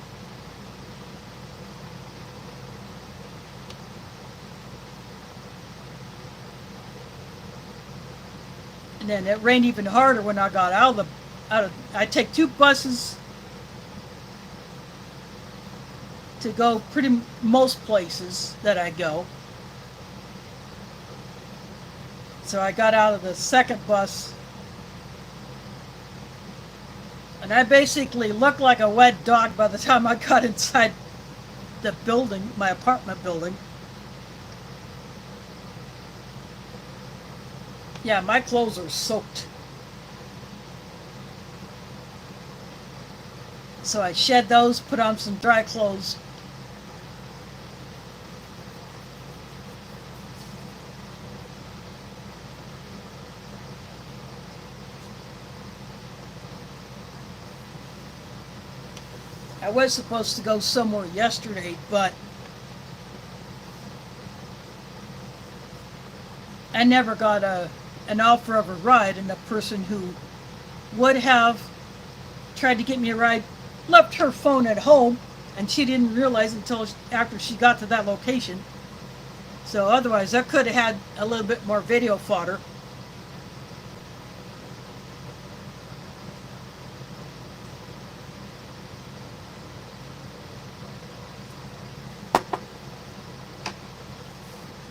And then it rained even harder when I got out of I take 2 buses to go most places that I go. So I got out of the second bus, and I basically looked like a wet dog by the time I got inside the building, my apartment building. Yeah, my clothes are soaked. So I shed those, put on some dry clothes. I was supposed to go somewhere yesterday, but I never got an offer of a ride, and the person who would have tried to get me a ride left her phone at home, and she didn't realize until after she got to that location. So otherwise I could have had a little bit more video fodder.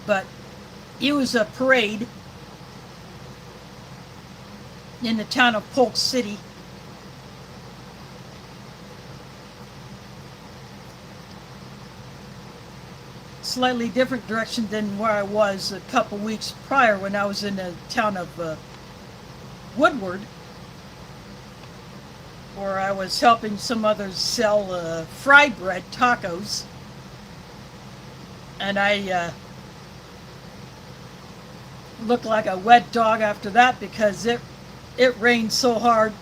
But it was a parade in the town of Polk City. Slightly different direction than where I was a couple weeks prior when I was in the town of Woodward. where I was helping some others sell fry bread tacos, and I looked like a wet dog after that because it rained so hard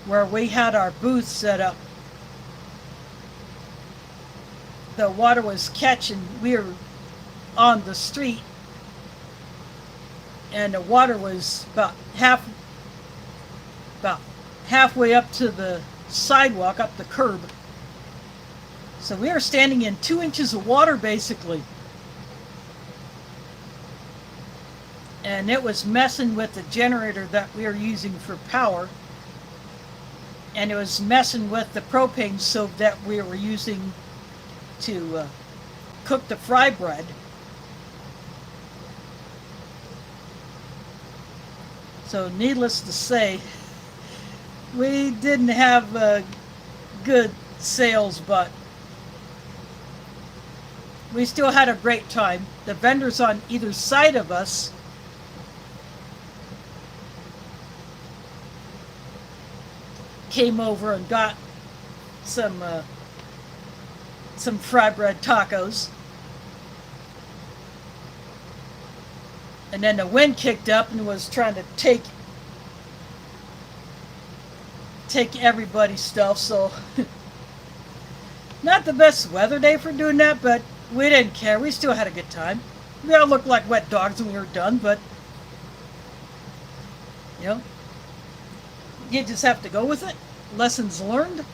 where we had our booth set up. The water was catching. We were on the street, and the water was about halfway up to the sidewalk, up the curb. So we were standing in 2 inches of water basically. And it was messing with the generator that we were using for power. And it was messing with the propane stove that we were using to cook the fry bread. So needless to say, we didn't have good sales, but we still had a great time. The vendors on either side of us came over and got some fry bread tacos. And then the wind kicked up and was trying to take everybody's stuff, so not the best weather day for doing that, but we didn't care. We still had a good time. We all looked like wet dogs when we were done, but you know, you just have to go with it. Lessons learned.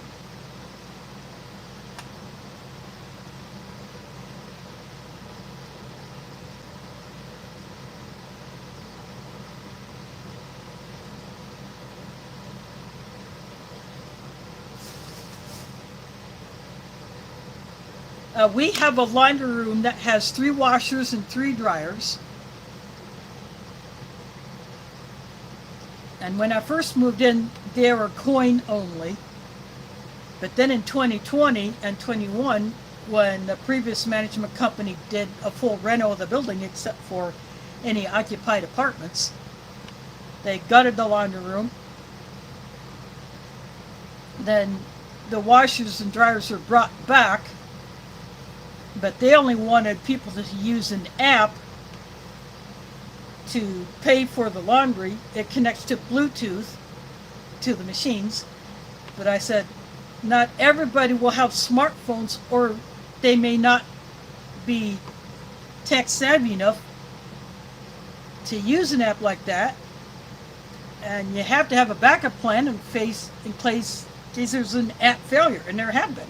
We have a laundry room that has 3 washers and 3 dryers. And when I first moved in, they were coin only. But then in 2020 and 21, when the previous management company did a full reno of the building except for any occupied apartments, they gutted the laundry room. Then the washers and dryers were brought back, but they only wanted people to use an app to pay for the laundry. It connects to Bluetooth to the machines. But I said, not everybody will have smartphones, or they may not be tech savvy enough to use an app like that. And you have to have a backup plan in case there's an app failure, and there have been.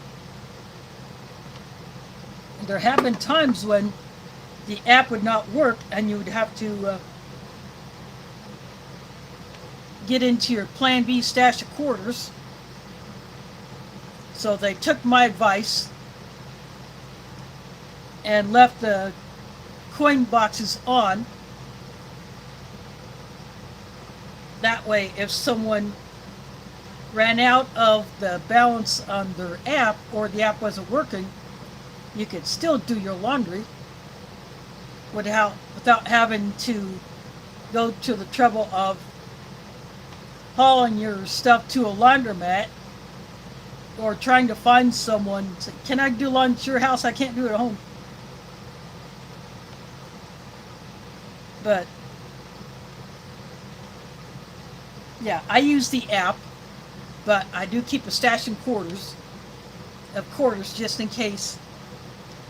There have been times when the app would not work and you would have to get into your Plan B stash of quarters. So they took my advice and left the coin boxes on. That way, if someone ran out of the balance on their app or the app wasn't working, you could still do your laundry without having to go to the trouble of hauling your stuff to a laundromat or trying to find someone. Say, can I do laundry at your house? I can't do it at home. But yeah, I use the app, but I do keep a stash of quarters just in case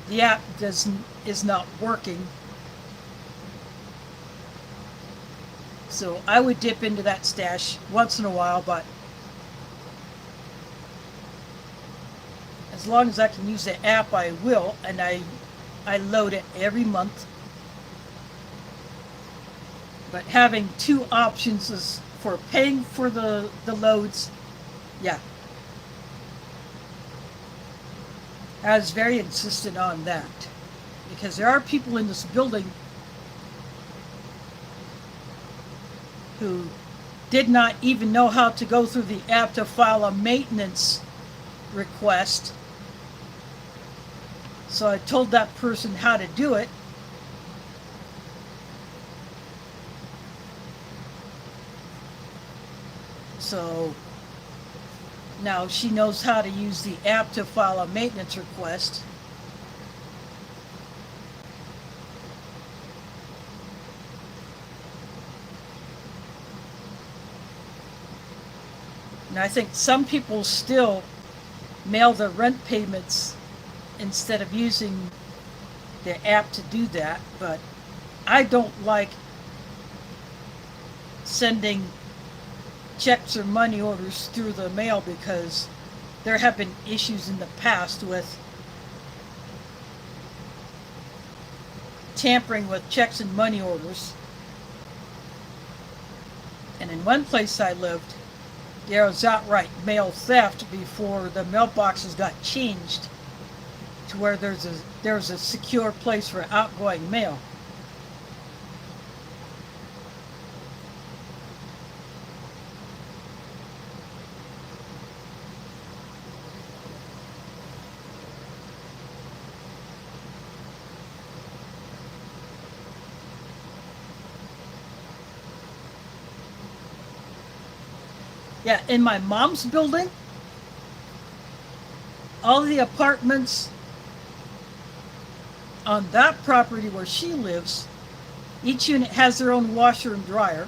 the app is not working. So I would dip into that stash once in a while, but as long as I can use the app, I will, and I load it every month. But having 2 options is for paying for the loads, yeah. I was very insistent on that because there are people in this building who did not even know how to go through the app to file a maintenance request. So I told that person how to do it. So Now she knows how to use the app to file a maintenance request. And I think some people still mail their rent payments instead of using the app to do that, but I don't like sending checks or money orders through the mail because there have been issues in the past with tampering with checks and money orders. And in one place I lived, there was outright mail theft before the mailboxes got changed to where there's a secure place for outgoing mail. Yeah, in my mom's building, all the apartments on that property where she lives, each unit has their own washer and dryer.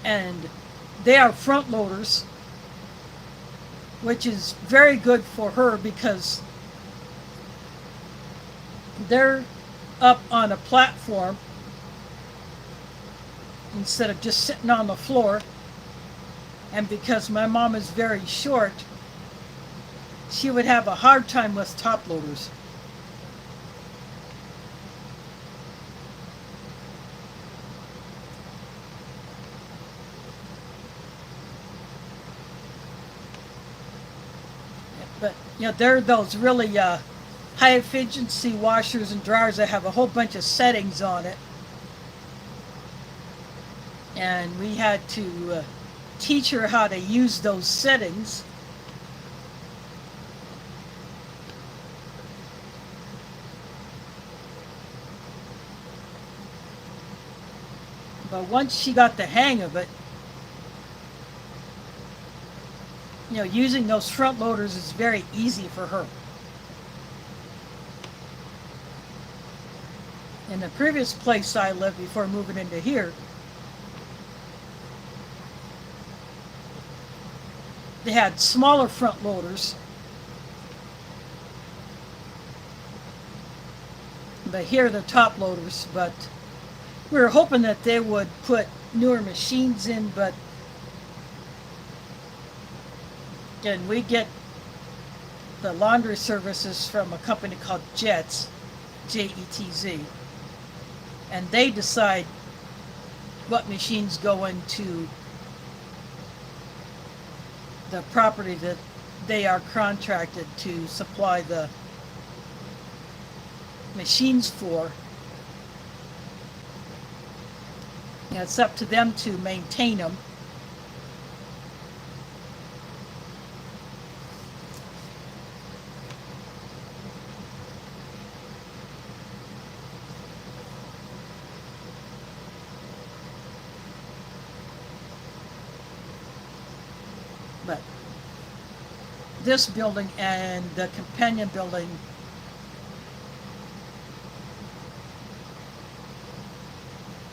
And they are front loaders, which is very good for her because they're up on a platform instead of just sitting on the floor. And because my mom is very short, she would have a hard time with top loaders. But there are those really high efficiency washers and dryers that have a whole bunch of settings on it. And we had to teach her how to use those settings. But once she got the hang of it, using those front loaders is very easy for her. In the previous place I lived before moving into here, they had smaller front loaders, but here they're top loaders. But we were hoping that they would put newer machines in, but again, we get the laundry services from a company called Jets, Jetz, and they decide what machines go into the property that they are contracted to supply the machines for. And it's up to them to maintain them. But this building and the companion building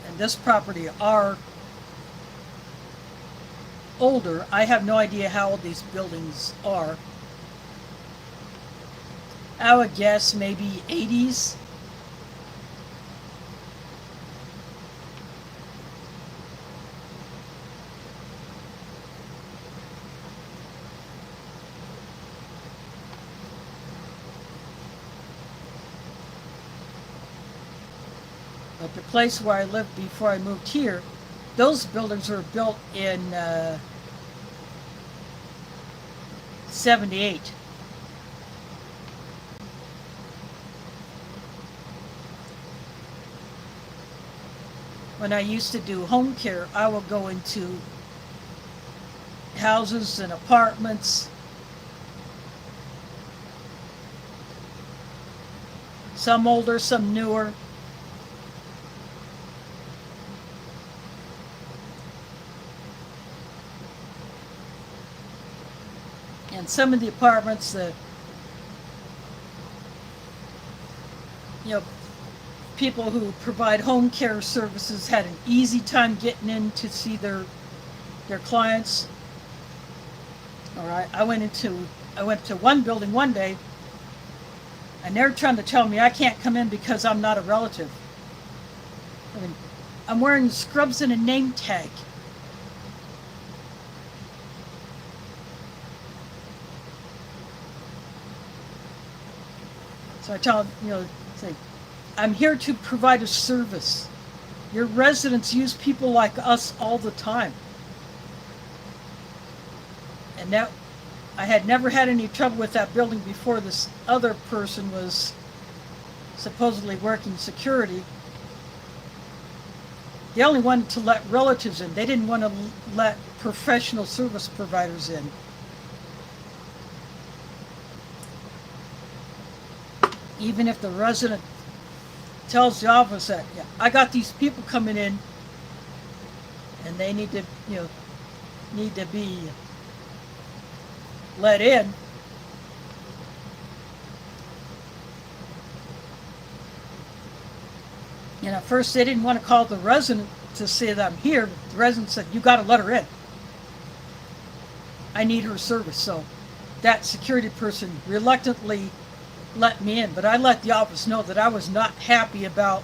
and this property are older. I have no idea how old these buildings are. I would guess maybe 80s. But the place where I lived before I moved here, those buildings were built in 78. When I used to do home care, I would go into houses and apartments, some older, some newer. And some of the apartments, you know, people who provide home care services had an easy time getting in to see their clients. All right, I went to one building one day, and they're trying to tell me I can't come in because I'm not a relative. I mean, I'm wearing scrubs and a name tag. So I tell them, say, I'm here to provide a service. Your residents use people like us all the time. And that, I had never had any trouble with that building before this other person was supposedly working security. They only wanted to let relatives in. They didn't want to let professional service providers in. Even if the resident tells the office that, yeah, I got these people coming in and they need to, need to be let in. And at first they didn't want to call the resident to say that I'm here. But the resident said, you got to let her in. I need her service. So that security person reluctantly let me in, but I let the office know that I was not happy about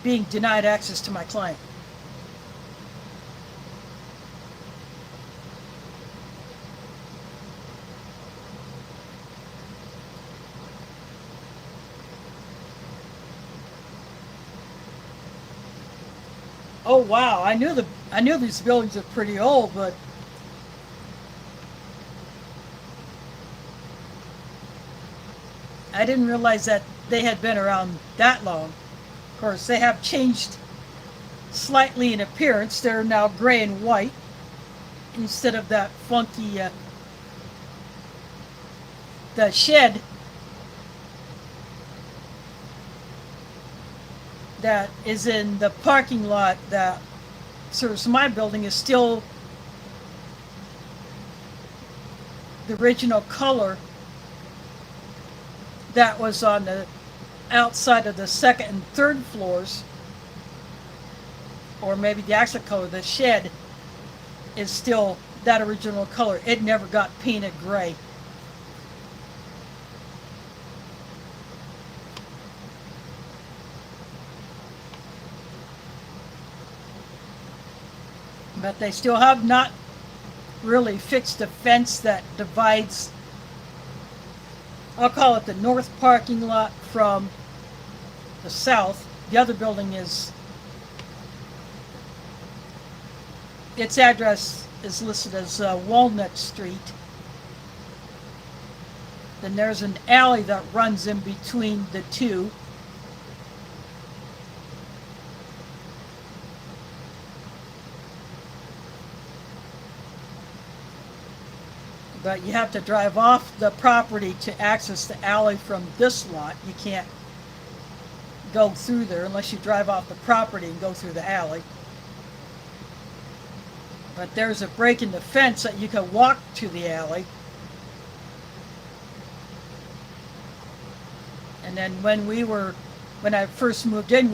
being denied access to my client. Oh wow, I knew these buildings are pretty old, but I didn't realize that they had been around that long. Of course, they have changed slightly in appearance. They're now gray and white instead of that funky, the shed that is in the parking lot that serves my building is still the original color that was on the outside of the second and third floors, or maybe the actual color. The shed is still that original color. It never got painted gray. But they still have not really fixed the fence that divides, I'll call it the north parking lot from the south. The other building is, its address is listed as Walnut Street. Then there's an alley that runs in between the two. But you have to drive off the property to access the alley from this lot. You can't go through there unless you drive off the property and go through the alley. But there's a break in the fence that you can walk to the alley. And then when I first moved in,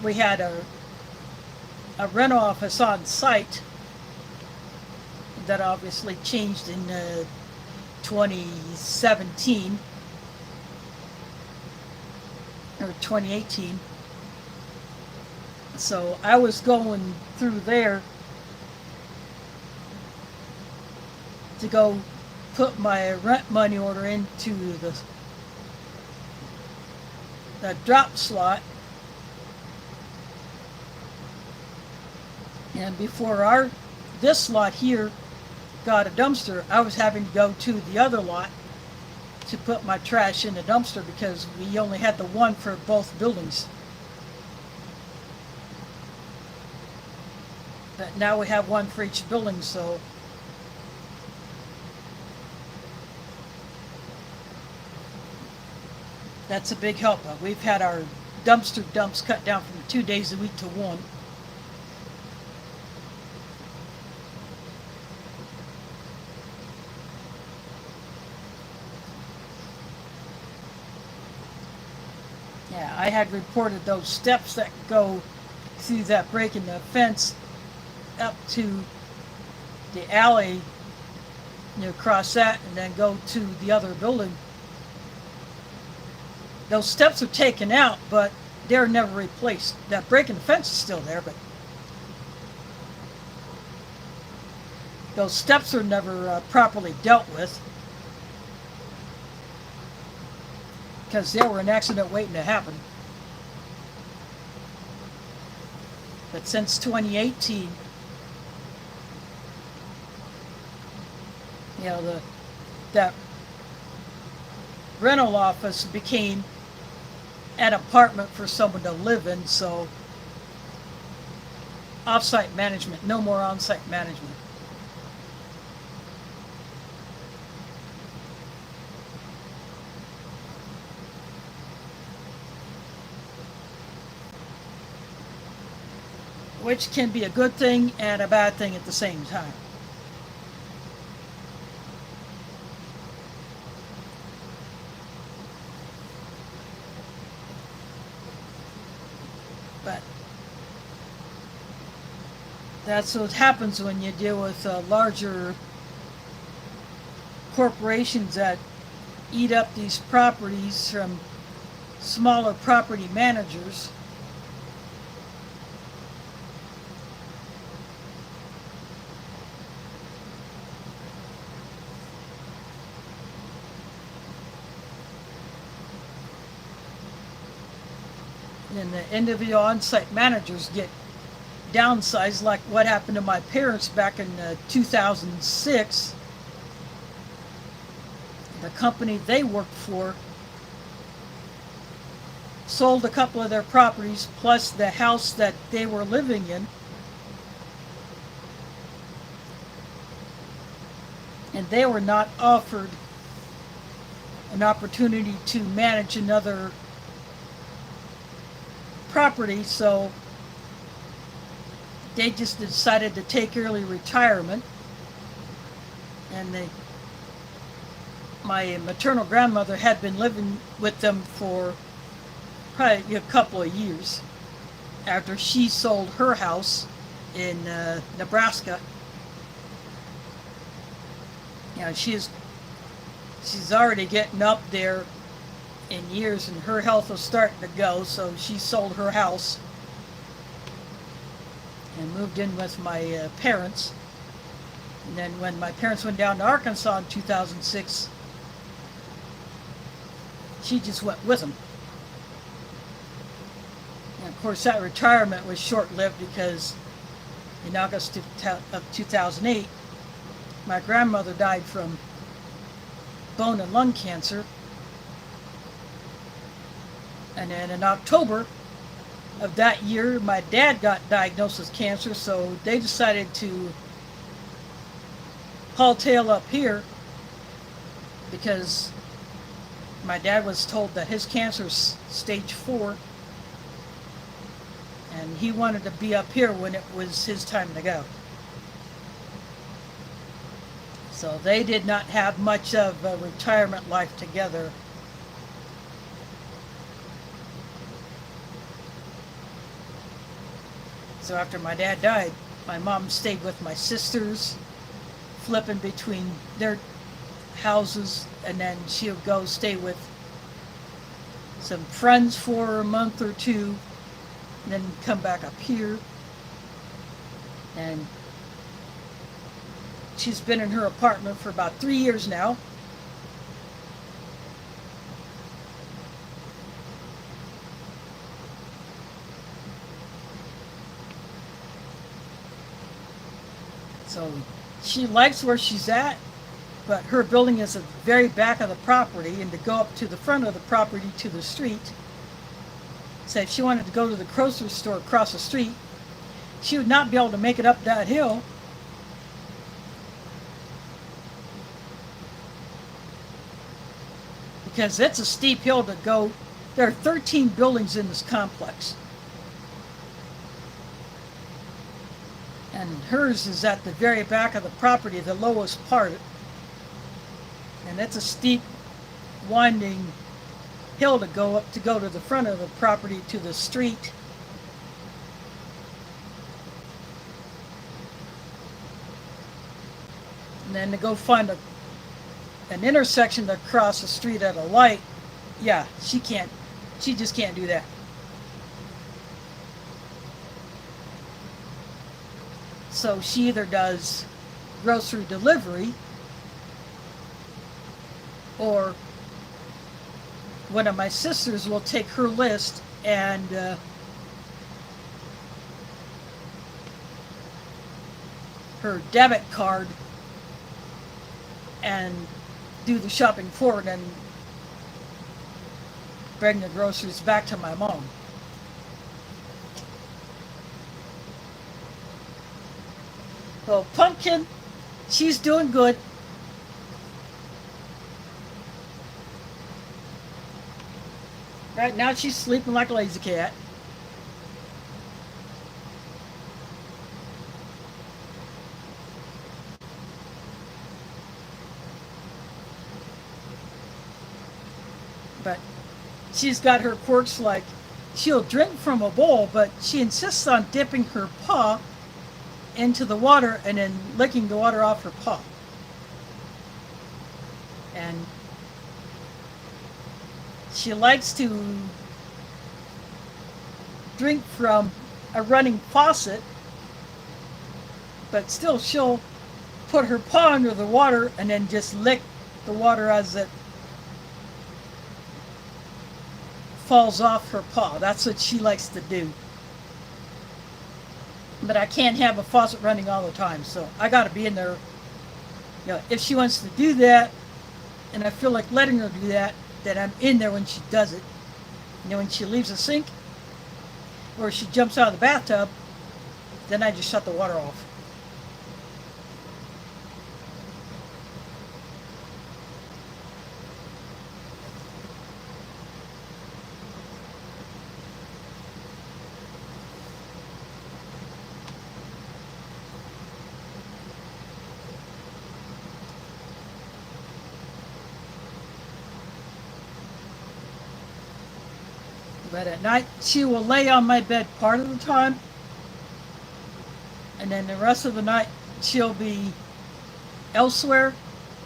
we had a rental office on site. That obviously changed in 2017 or 2018. So I was going through there to go put my rent money order into the drop slot. And before this lot here got a dumpster, I was having to go to the other lot to put my trash in the dumpster because we only had the one for both buildings. But now we have one for each building, so that's a big help. We've had our dumpster dumps cut down from 2 days a week to one. I had reported those steps that go through that break in the fence up to the alley, cross that and then go to the other building. Those steps are taken out, but they're never replaced. That break in the fence is still there, but those steps are never properly dealt with because they were an accident waiting to happen. But since 2018, that rental office became an apartment for someone to live in, so off-site management, no more on-site management. Which can be a good thing and a bad thing at the same time. But that's what happens when you deal with larger corporations that eat up these properties from smaller property managers. And the individual on-site managers get downsized, like what happened to my parents back in 2006. The company they worked for sold a couple of their properties plus the house that they were living in. And they were not offered an opportunity to manage another property, so they just decided to take early retirement. And my maternal grandmother had been living with them for probably a couple of years after she sold her house in Nebraska. She's already getting up there in years, and her health was starting to go, so she sold her house and moved in with my parents. And then when my parents went down to Arkansas in 2006, she just went with them. And of course that retirement was short-lived because in August of 2008, my grandmother died from bone and lung cancer. And then in October of that year, my dad got diagnosed with cancer, so they decided to haul tail up here because my dad was told that his cancer's stage 4, and he wanted to be up here when it was his time to go. So they did not have much of a retirement life together. So after my dad died, my mom stayed with my sisters, flipping between their houses, and then she would go stay with some friends for a month or two, and then come back up here. And she's been in her apartment for about 3 years now. So she likes where she's at, but her building is at the very back of the property, and to go up to the front of the property to the street. So if she wanted to go to the grocery store across the street, she would not be able to make it up that hill. Because it's a steep hill to go. There are 13 buildings in this complex. And hers is at the very back of the property, the lowest part. And it's a steep, winding hill to go up to go to the front of the property to the street. And then to go find an intersection to cross the street at a light, yeah, she just can't do that. So she either does grocery delivery, or one of my sisters will take her list and her debit card and do the shopping for it and bring the groceries back to my mom. So Pumpkin, she's doing good. Right now she's sleeping like a lazy cat. But she's got her quirks, like she'll drink from a bowl, but she insists on dipping her paw into the water and then licking the water off her paw. And she likes to drink from a running faucet, but still she'll put her paw under the water and then just lick the water as it falls off her paw. That's what she likes to do. But I can't have a faucet running all the time, so I got to be in there. You know, if she wants to do that, and I feel like letting her do that, then I'm in there when she does it. You know, when she leaves the sink, or she jumps out of the bathtub, then I just shut the water off. But at night, she will lay on my bed part of the time, and then the rest of the night, she'll be elsewhere.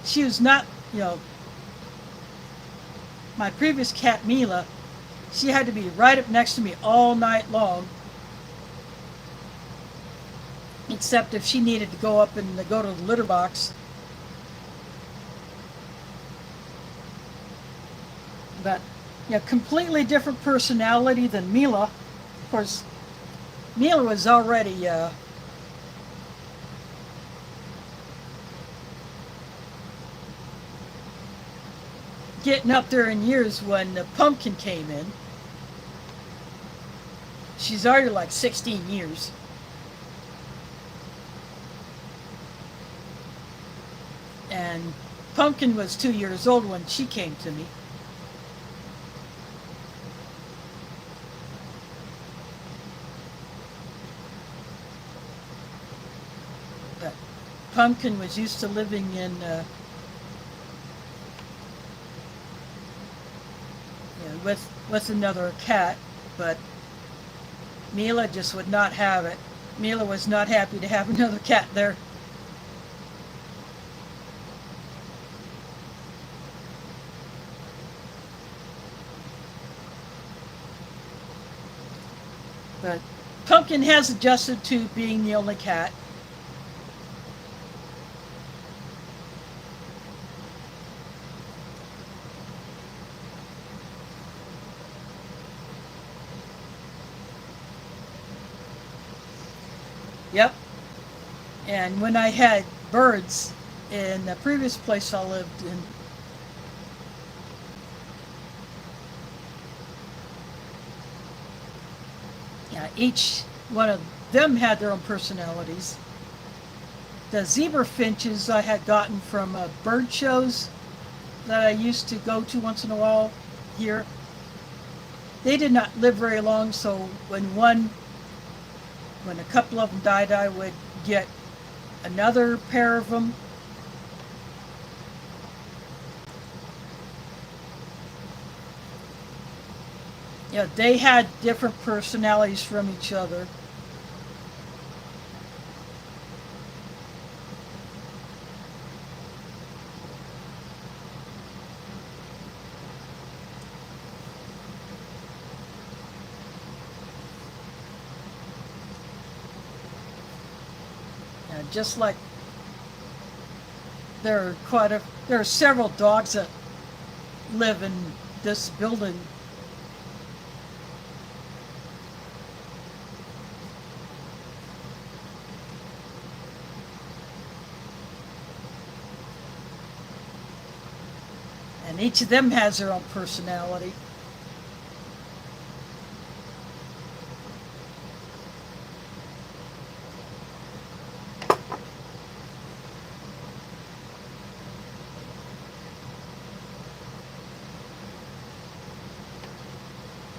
She was not, you know, my previous cat, Mila, she had to be right up next to me all night long, except if she needed to go up and go to the litter box. But yeah, completely different personality than Mila. Of course, Mila was already getting up there in years when the Pumpkin came in. She's already like 16 years. And Pumpkin was 2 years old when she came to me. Pumpkin was used to living in with another cat, but Mila just would not have it. Mila was not happy to have another cat there. But Pumpkin has adjusted to being the only cat. Yep. And when I had birds in the previous place I lived in, yeah, each one of them had their own personalities. The zebra finches I had gotten from bird shows that I used to go to once in a while here. They did not live very long, so when a couple of them died, I would get another pair of them. Yeah, they had different personalities from each other. Just like there are several dogs that live in this building. And each of them has their own personality.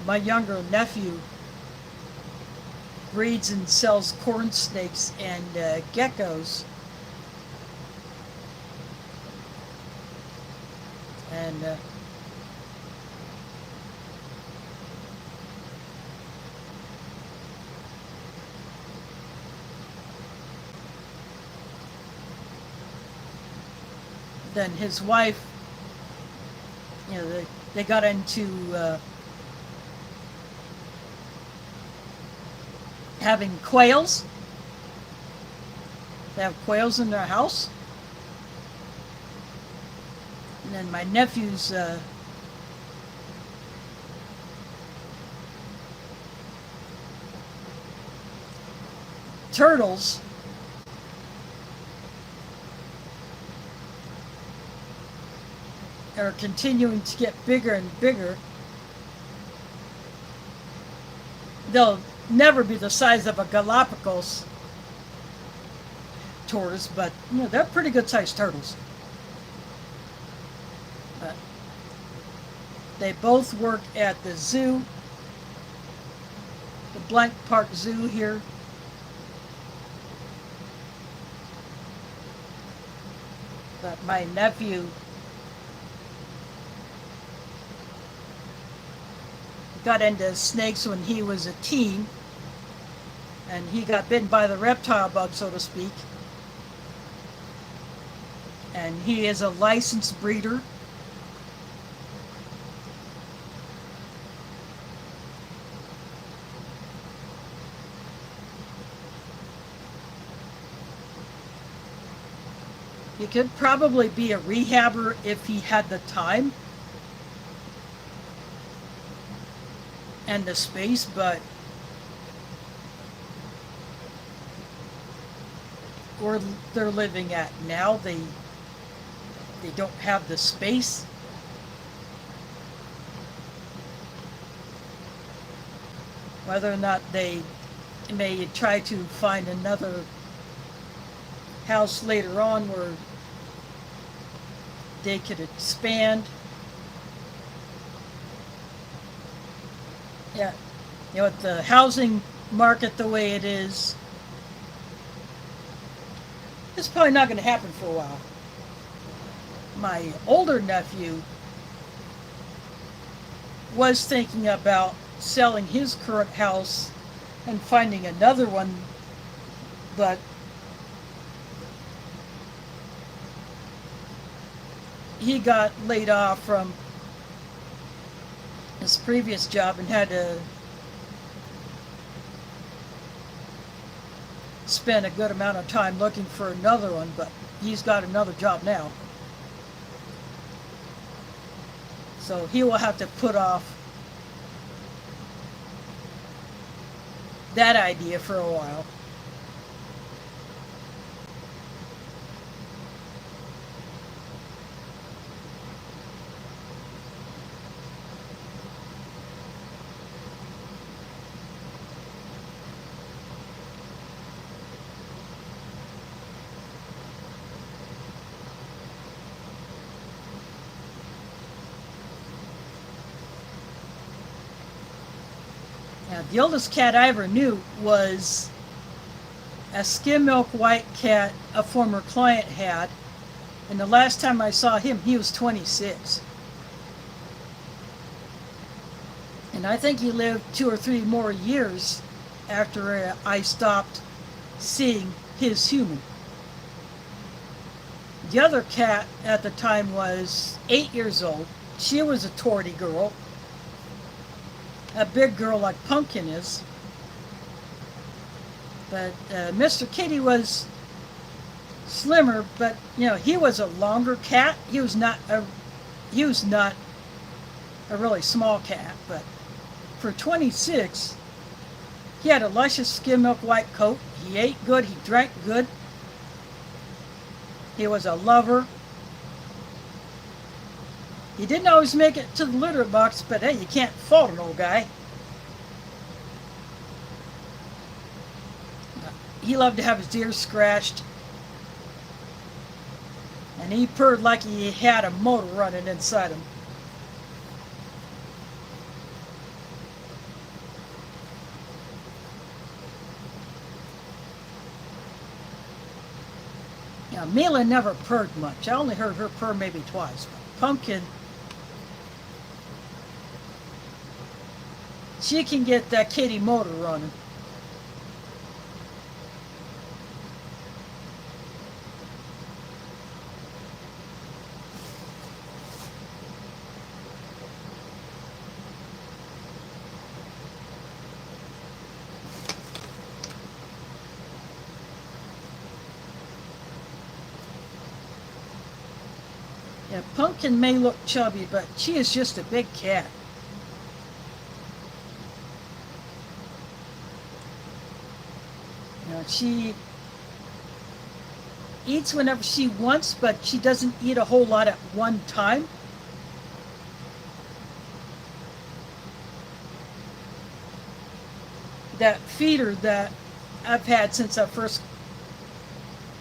My younger nephew breeds and sells corn snakes and geckos. And then his wife, they got into having quails. They have quails in their house. And then my nephew's turtles are continuing to get bigger and bigger. They'll never be the size of a Galapagos tortoise, but they're pretty good sized turtles. They both work at the zoo, the Blank Park Zoo here. But my nephew got into snakes when he was a teen, and he got bitten by the reptile bug, so to speak. And he is a licensed breeder. He could probably be a rehabber if he had the time and the space, but where they're living at now, they don't have the space. Whether or not they may try to find another house later on where they could expand. Yeah, with the housing market the way it is, it's probably not going to happen for a while. My older nephew was thinking about selling his current house and finding another one, but he got laid off from his previous job and had to spend a good amount of time looking for another one, but he's got another job now. So he will have to put off that idea for a while. Now, the oldest cat I ever knew was a skim milk white cat a former client had, and the last time I saw him, he was 26. And I think he lived 2 or 3 more years after I stopped seeing his human. The other cat at the time was 8 years old. She was a torty girl, a big girl like Pumpkin is. But Mr. Kitty was slimmer, but he was a longer cat. He was not a really small cat, but for 26, he had a luscious skim milk white coat. He ate good. He drank good. He was a lover. He didn't always make it to the litter box, but hey, you can't fault an old guy. He loved to have his ears scratched. And he purred like he had a motor running inside him. Now, Mila never purred much. I only heard her purr maybe twice. But Pumpkin, she can get that kitty motor running. Yeah, Pumpkin may look chubby, but she is just a big cat. She eats whenever she wants, but she doesn't eat a whole lot at one time. That feeder that I've had since I first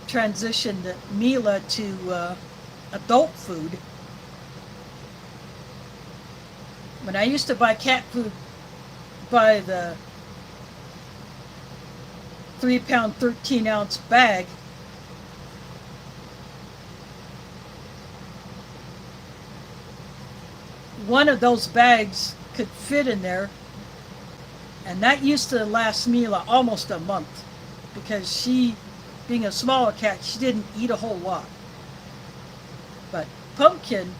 transitioned Mila to adult food. When I used to buy cat food by the 3-pound, 13-ounce bag, one of those bags could fit in there, and that used to last Mila almost a month, because she, being a smaller cat, she didn't eat a whole lot. But Pumpkin,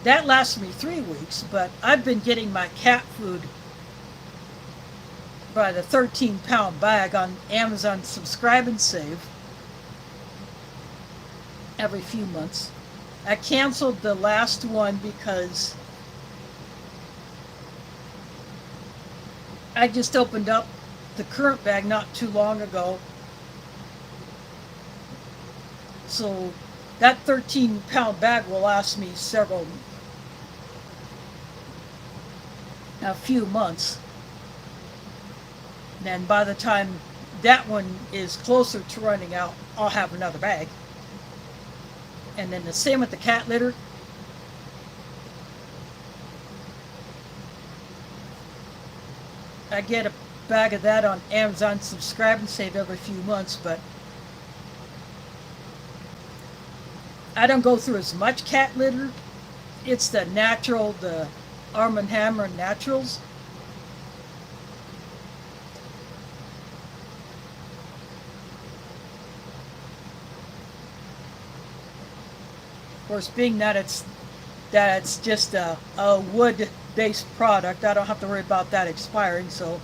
that lasted me 3 weeks, but I've been getting my cat food by the 13-pound bag on Amazon Subscribe and Save every few months. I canceled the last one because I just opened up the current bag not too long ago. So that 13-pound bag will last me a few months. And by the time that one is closer to running out, I'll have another bag. And then the same with the cat litter. I get a bag of that on Amazon Subscribe and Save every few months, but I don't go through as much cat litter. It's the natural, the Arm & Hammer Naturals. Of course, being that it's just a wood-based product, I don't have to worry about that expiring, so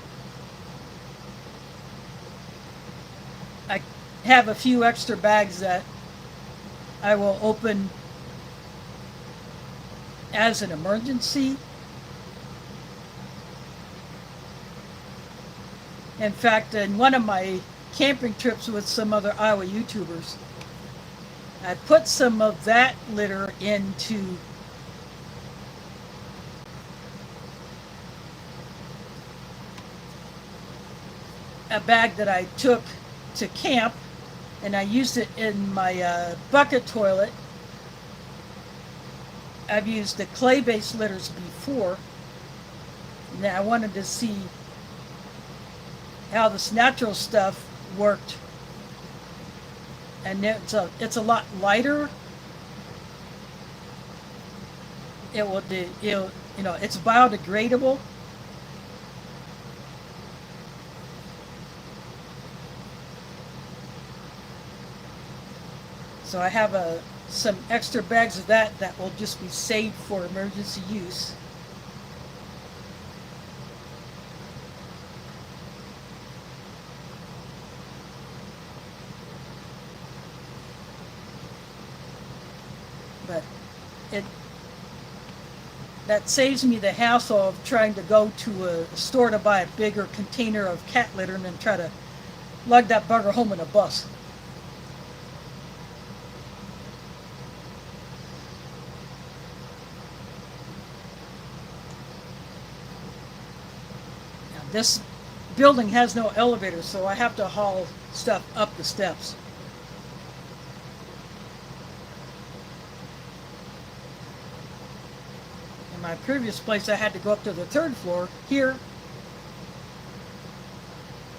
I have a few extra bags that I will open as an emergency. In fact, in one of my camping trips with some other Iowa YouTubers, I put some of that litter into a bag that I took to camp, and I used it in my bucket toilet. I've used the clay-based litters before, and I wanted to see how this natural stuff worked. And it's a lot lighter, it will do, it's biodegradable. So I have some extra bags of that will just be saved for emergency use. But it that saves me the hassle of trying to go to a store to buy a bigger container of cat litter and then try to lug that bugger home in a bus. Now, this building has no elevator, so I have to haul stuff up the steps. In my previous place, I had to go up to the third floor. Here,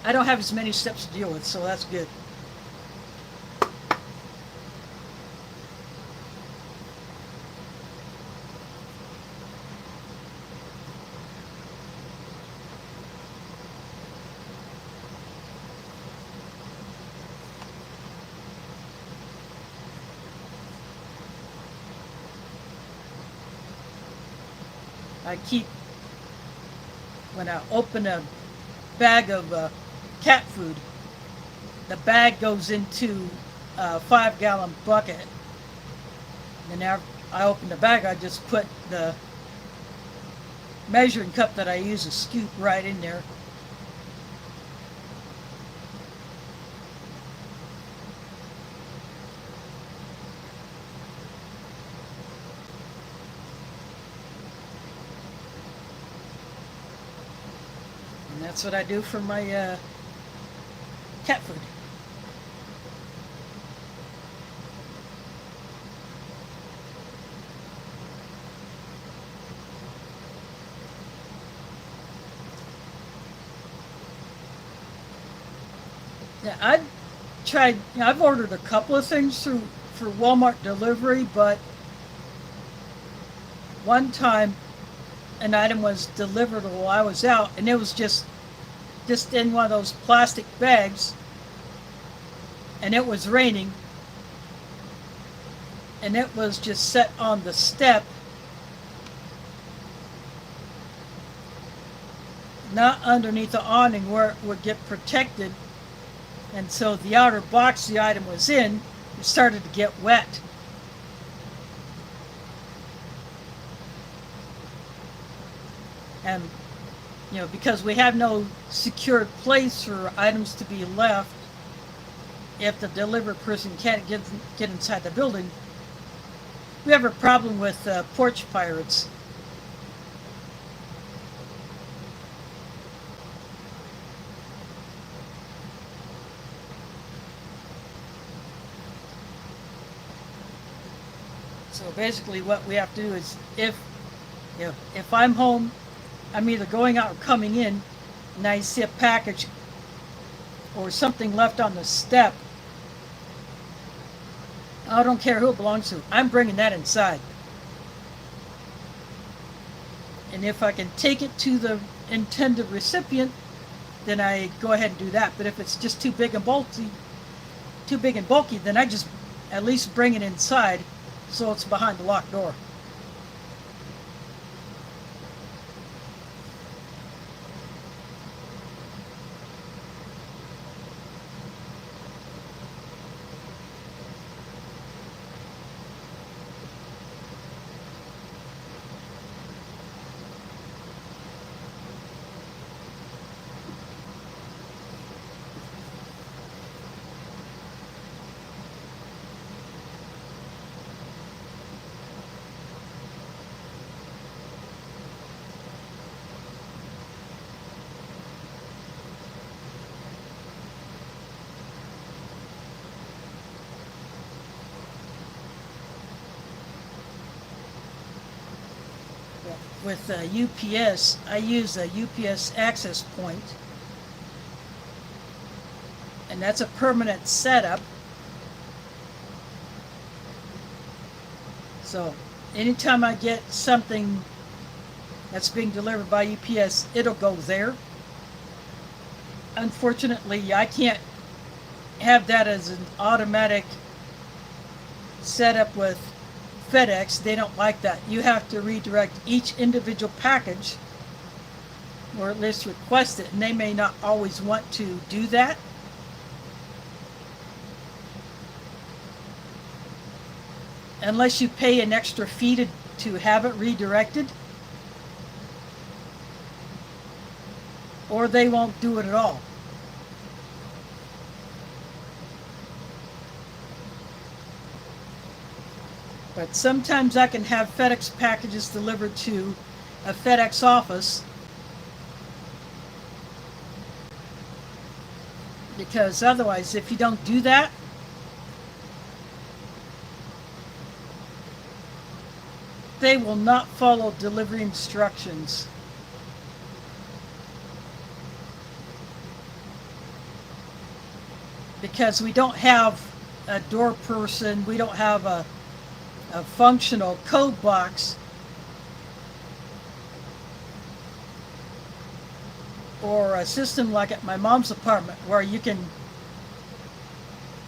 I don't have as many steps to deal with, so that's good. When I open a bag of cat food, the bag goes into a 5-gallon bucket. And then I open the bag, I just put the measuring cup that I use to scoop right in there. And that's what I do for my cat food. Yeah, I've ordered a couple of things for Walmart delivery, but one time an item was delivered while I was out, and it was just in one of those plastic bags, and it was raining, and it was just set on the step, not underneath the awning where it would get protected. And so the outer box the item was in, it started to get wet. And, because we have no secured place for items to be left, if the delivery person can't get inside the building, we have a problem with porch pirates. So basically what we have to do is if I'm home, I'm either going out or coming in, and I see a package or something left on the step, I don't care who it belongs to, I'm bringing that inside. And if I can take it to the intended recipient, then I go ahead and do that. But if it's just too big and bulky, then I just at least bring it inside so it's behind the locked door. With UPS, I use a UPS access point, and that's a permanent setup. So anytime I get something that's being delivered by UPS, it'll go there. Unfortunately, I can't have that as an automatic setup with FedEx. They don't like that. You have to redirect each individual package, or at least request it, and they may not always want to do that. Unless you pay an extra fee to have it redirected, or they won't do it at all. But sometimes I can have FedEx packages delivered to a FedEx office, because otherwise, if you don't do that, they will not follow delivery instructions. Because we don't have a door person, we don't have a functional code box or a system like at my mom's apartment where you can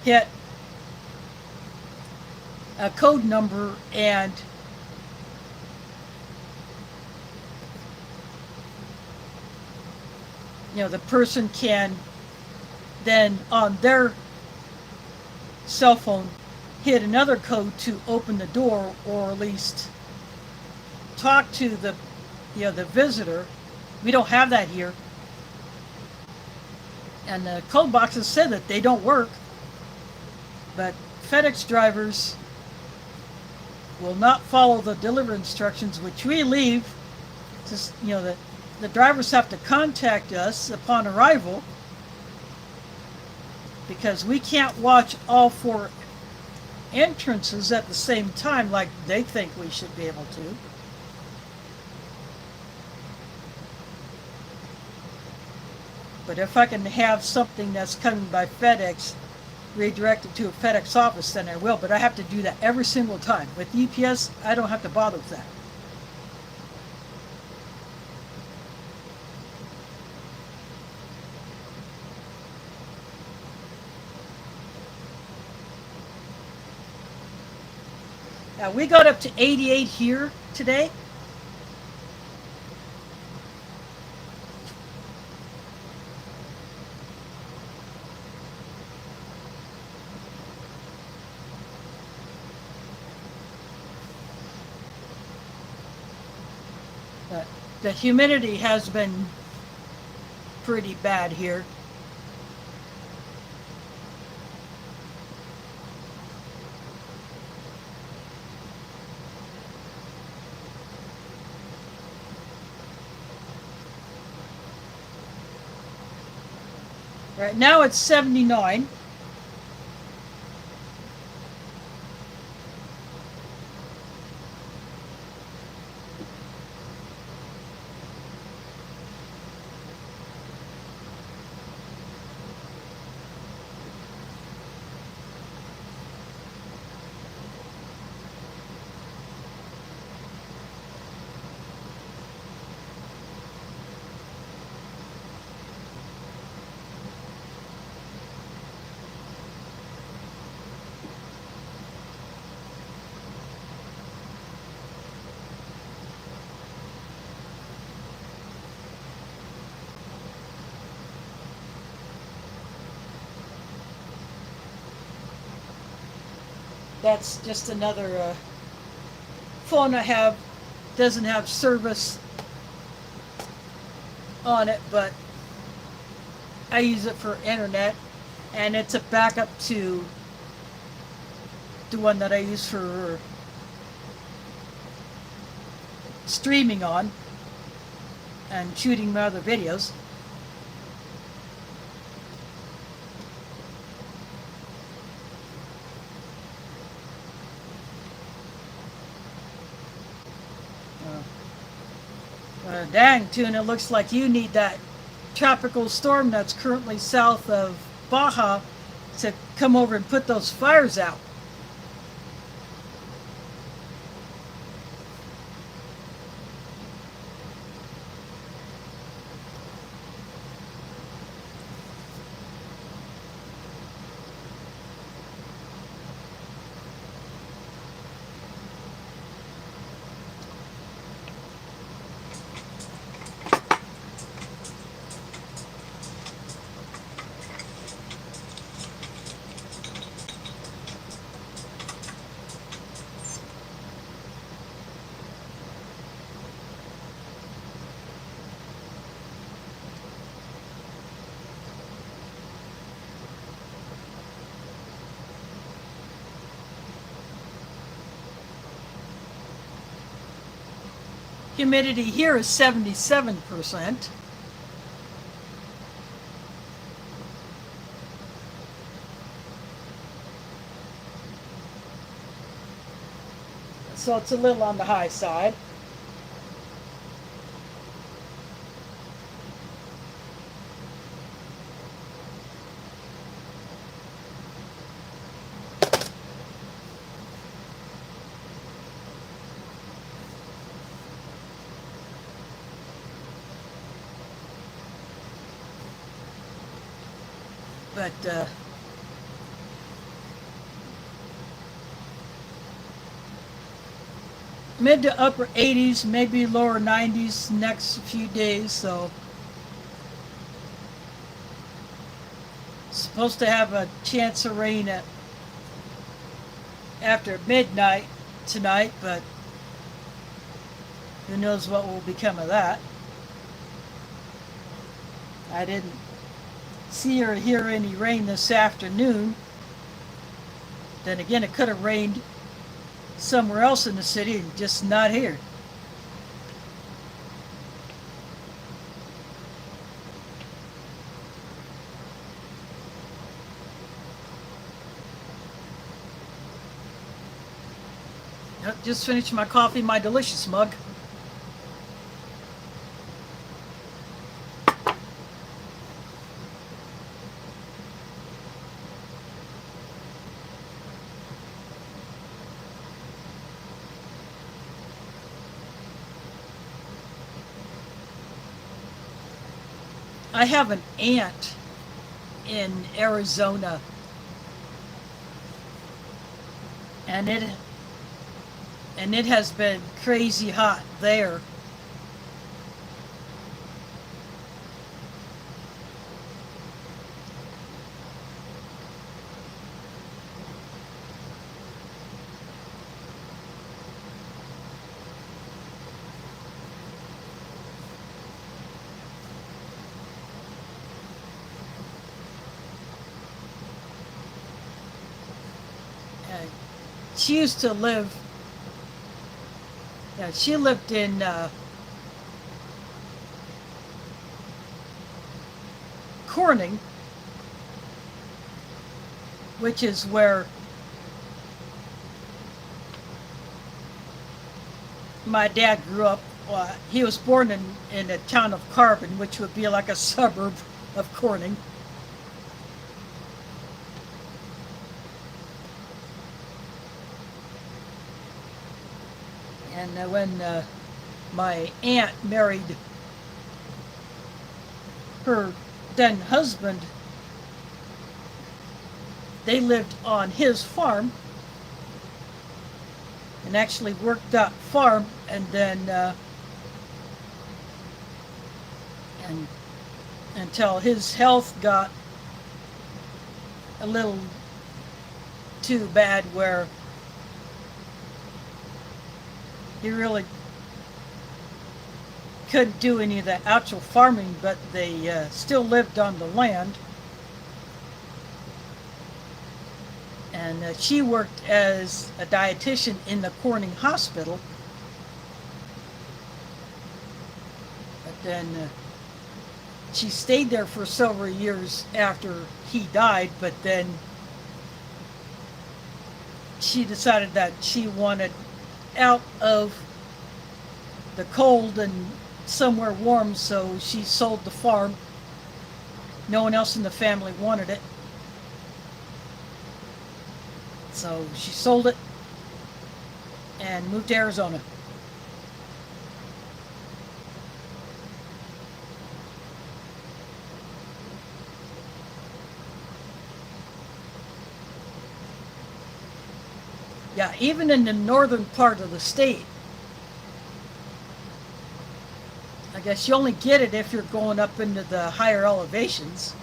hit a code number and the person can then on their cell phone hit another code to open the door, or at least talk to the the visitor. We don't have that here, and the code boxes said that they don't work. But FedEx drivers will not follow the delivery instructions which we leave. Just the drivers have to contact us upon arrival, because we can't watch all 4 entrances at the same time like they think we should be able to. But if I can have something that's coming by FedEx redirected to a FedEx office, then I will. But I have to do that every single time. With UPS, I don't have to bother with that. Now, we got up to 88 here today. But the humidity has been pretty bad here. Right now it's 79. That's just another phone I have. Doesn't have service on it, but I use it for internet, and it's a backup to the one that I use for streaming on and shooting my other videos. Dang, Tuna, looks like you need that tropical storm that's currently south of Baja to come over and put those fires out. Humidity here is 77%. So it's a little on the high side. But mid to upper 80s, maybe lower 90s next few days. So supposed to have a chance of rain after midnight tonight, but who knows what will become of that. I didn't see or hear any rain this afternoon. Then again, it could have rained somewhere else in the city and just not here. Yep, just finished my coffee, my delicious mug. I have an aunt in Arizona, and it has been crazy hot there. She used to live, she lived in Corning, which is where my dad grew up. He was born in the town of Carbon, which would be like a suburb of Corning. And when my aunt married her then husband, they lived on his farm and actually worked that farm, and then and until his health got a little too bad where he really couldn't do any of the actual farming, but they still lived on the land. And she worked as a dietitian in the Corning Hospital. But then she stayed there for several years after he died, but then she decided that she wanted out of the cold and somewhere warm, so she sold the farm. No one else in the family wanted it, so she sold it and moved to Arizona. Yeah, even in the northern part of the state, I guess you only get it if you're going up into the higher elevations.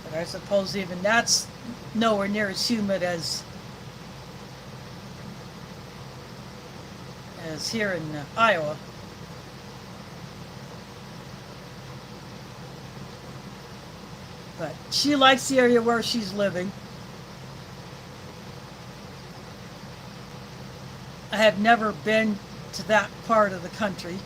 But I suppose even that's nowhere near as humid as here in Iowa. But she likes the area where she's living. I have never been to that part of the country.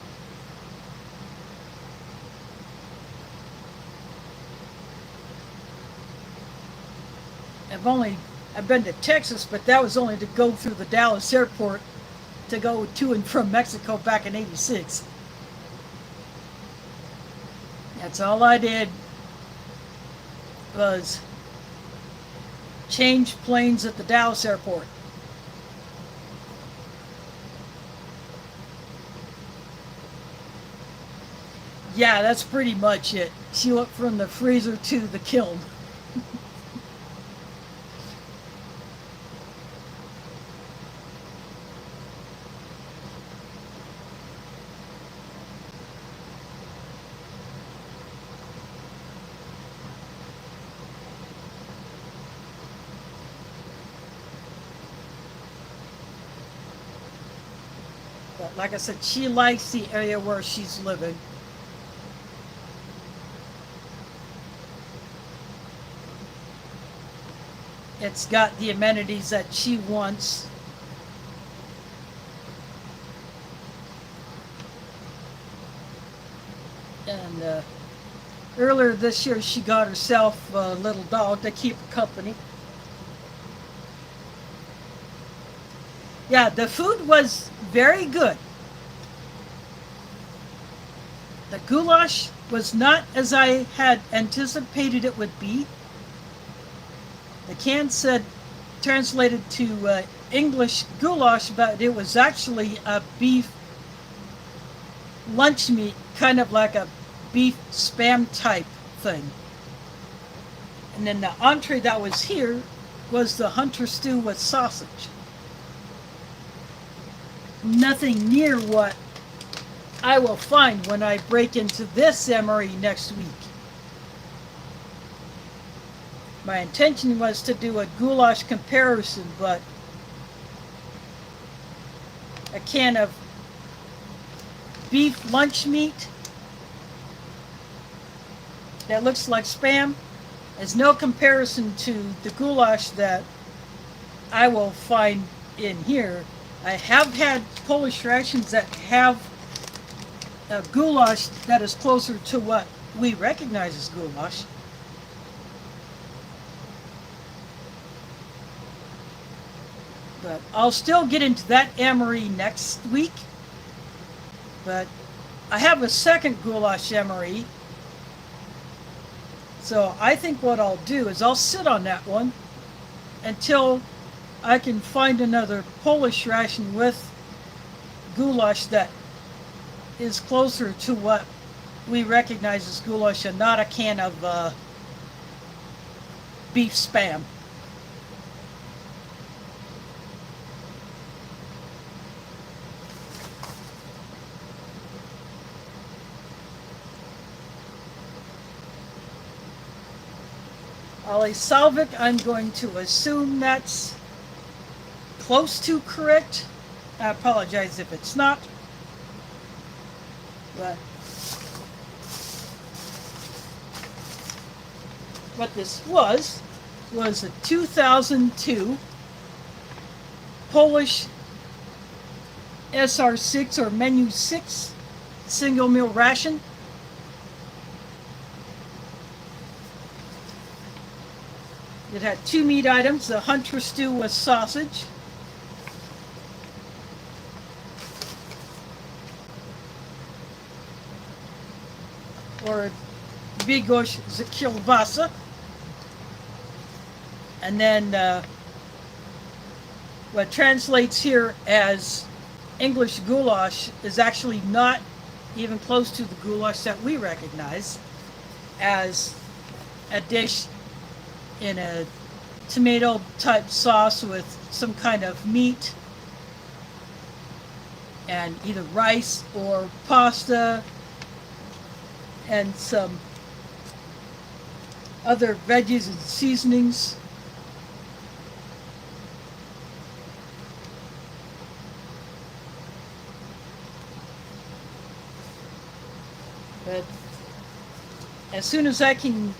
I've been to Texas, but that was only to go through the Dallas airport to go to and from Mexico back in '86. That's all I did, was change planes at the Dallas airport. Yeah, that's pretty much it. She went from the freezer to the kiln. But like I said, she likes the area where she's living. It's got the amenities that she wants. And earlier this year, she got herself a little dog to keep her company. Yeah, the food was very good. The goulash was not as I had anticipated it would be. The can said translated to English goulash, but it was actually a beef lunch meat, kind of like a beef spam type thing. And then the entree that was here was the hunter stew with sausage. Nothing near what I will find when I break into this MRE next week. My intention was to do a goulash comparison, but a can of beef lunch meat that looks like spam is no comparison to the goulash that I will find in here. I have had Polish rations that have a goulash that is closer to what we recognize as goulash. But I'll still get into that MRE next week. But I have a second goulash MRE. So I think what I'll do is I'll sit on that one until I can find another Polish ration with goulash that is closer to what we recognize as goulash and not a can of beef spam. Ali Salvik, I'm going to assume that's close to correct. I apologize if it's not. But what this was a 2002 Polish SR6 or Menu 6 single meal ration. It had two meat items, the hunter stew with sausage, or Bigos z kielbasa, and then what translates here as English goulash is actually not even close to the goulash that we recognize as a dish in a tomato type sauce with some kind of meat and either rice or pasta and some other veggies and seasonings. But as soon as I can,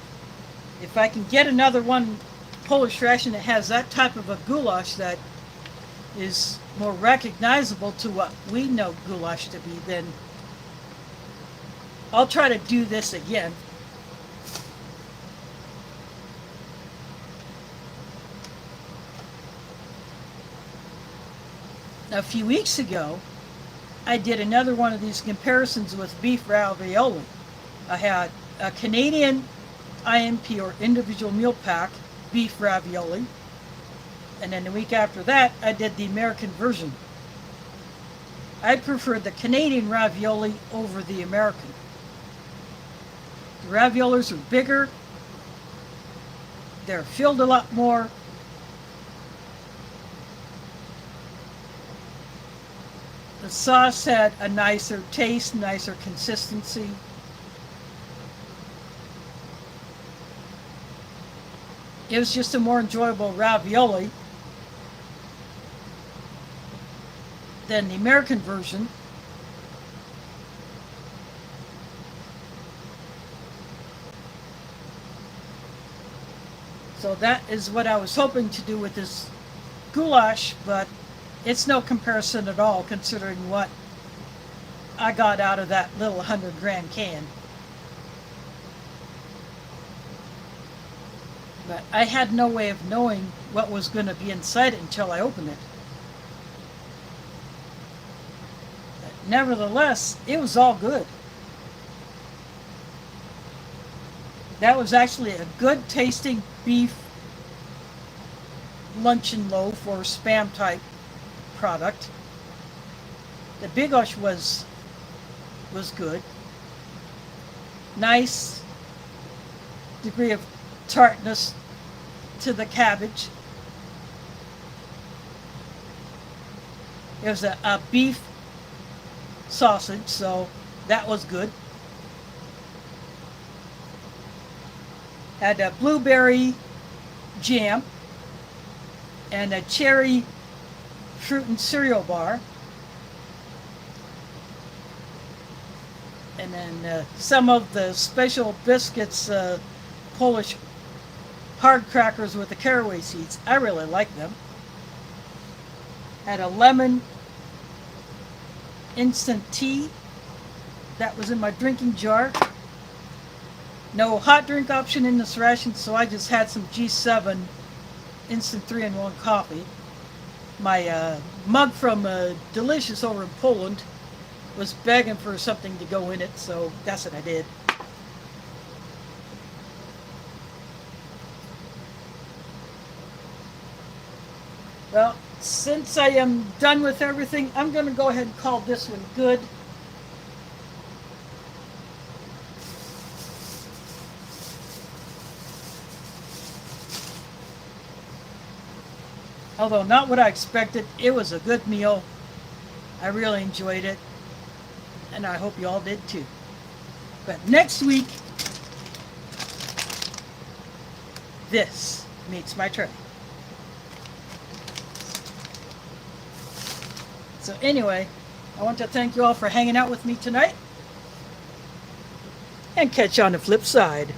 if I can get another one Polish ration that has that type of a goulash that is more recognizable to what we know goulash to be, then I'll try to do this again. A few weeks ago, I did another one of these comparisons with beef ravioli. I had a Canadian IMP, or individual meal pack, beef ravioli. And then the week after that, I did the American version. I preferred the Canadian ravioli over the American. The raviolis are bigger. They're filled a lot more. The sauce had a nicer taste, nicer consistency. It was just a more enjoyable ravioli than the American version. So that is what I was hoping to do with this goulash, but it's no comparison at all considering what I got out of that little 100-gram can. But I had no way of knowing what was going to be inside it until I opened it. But nevertheless, it was all good. That was actually a good tasting beef luncheon loaf or spam type product. The Bigos was good. Nice degree of tartness to the cabbage. It was a beef sausage, so that was good. Had a blueberry jam and a cherry fruit and cereal bar. And then some of the special biscuits, Polish hard crackers with the caraway seeds. I really like them. Had a lemon instant tea that was in my drinking jar. No hot drink option in this ration, so I just had some G7 instant 3-in-1 coffee. My mug from Delicious over in Poland was begging for something to go in it, so that's what I did. Well, since I am done with everything, I'm going to go ahead and call this one good. Although not what I expected, it was a good meal. I really enjoyed it, and I hope you all did too. But next week, this meets my tray. So anyway, I want to thank you all for hanging out with me tonight, and catch you on the flip side.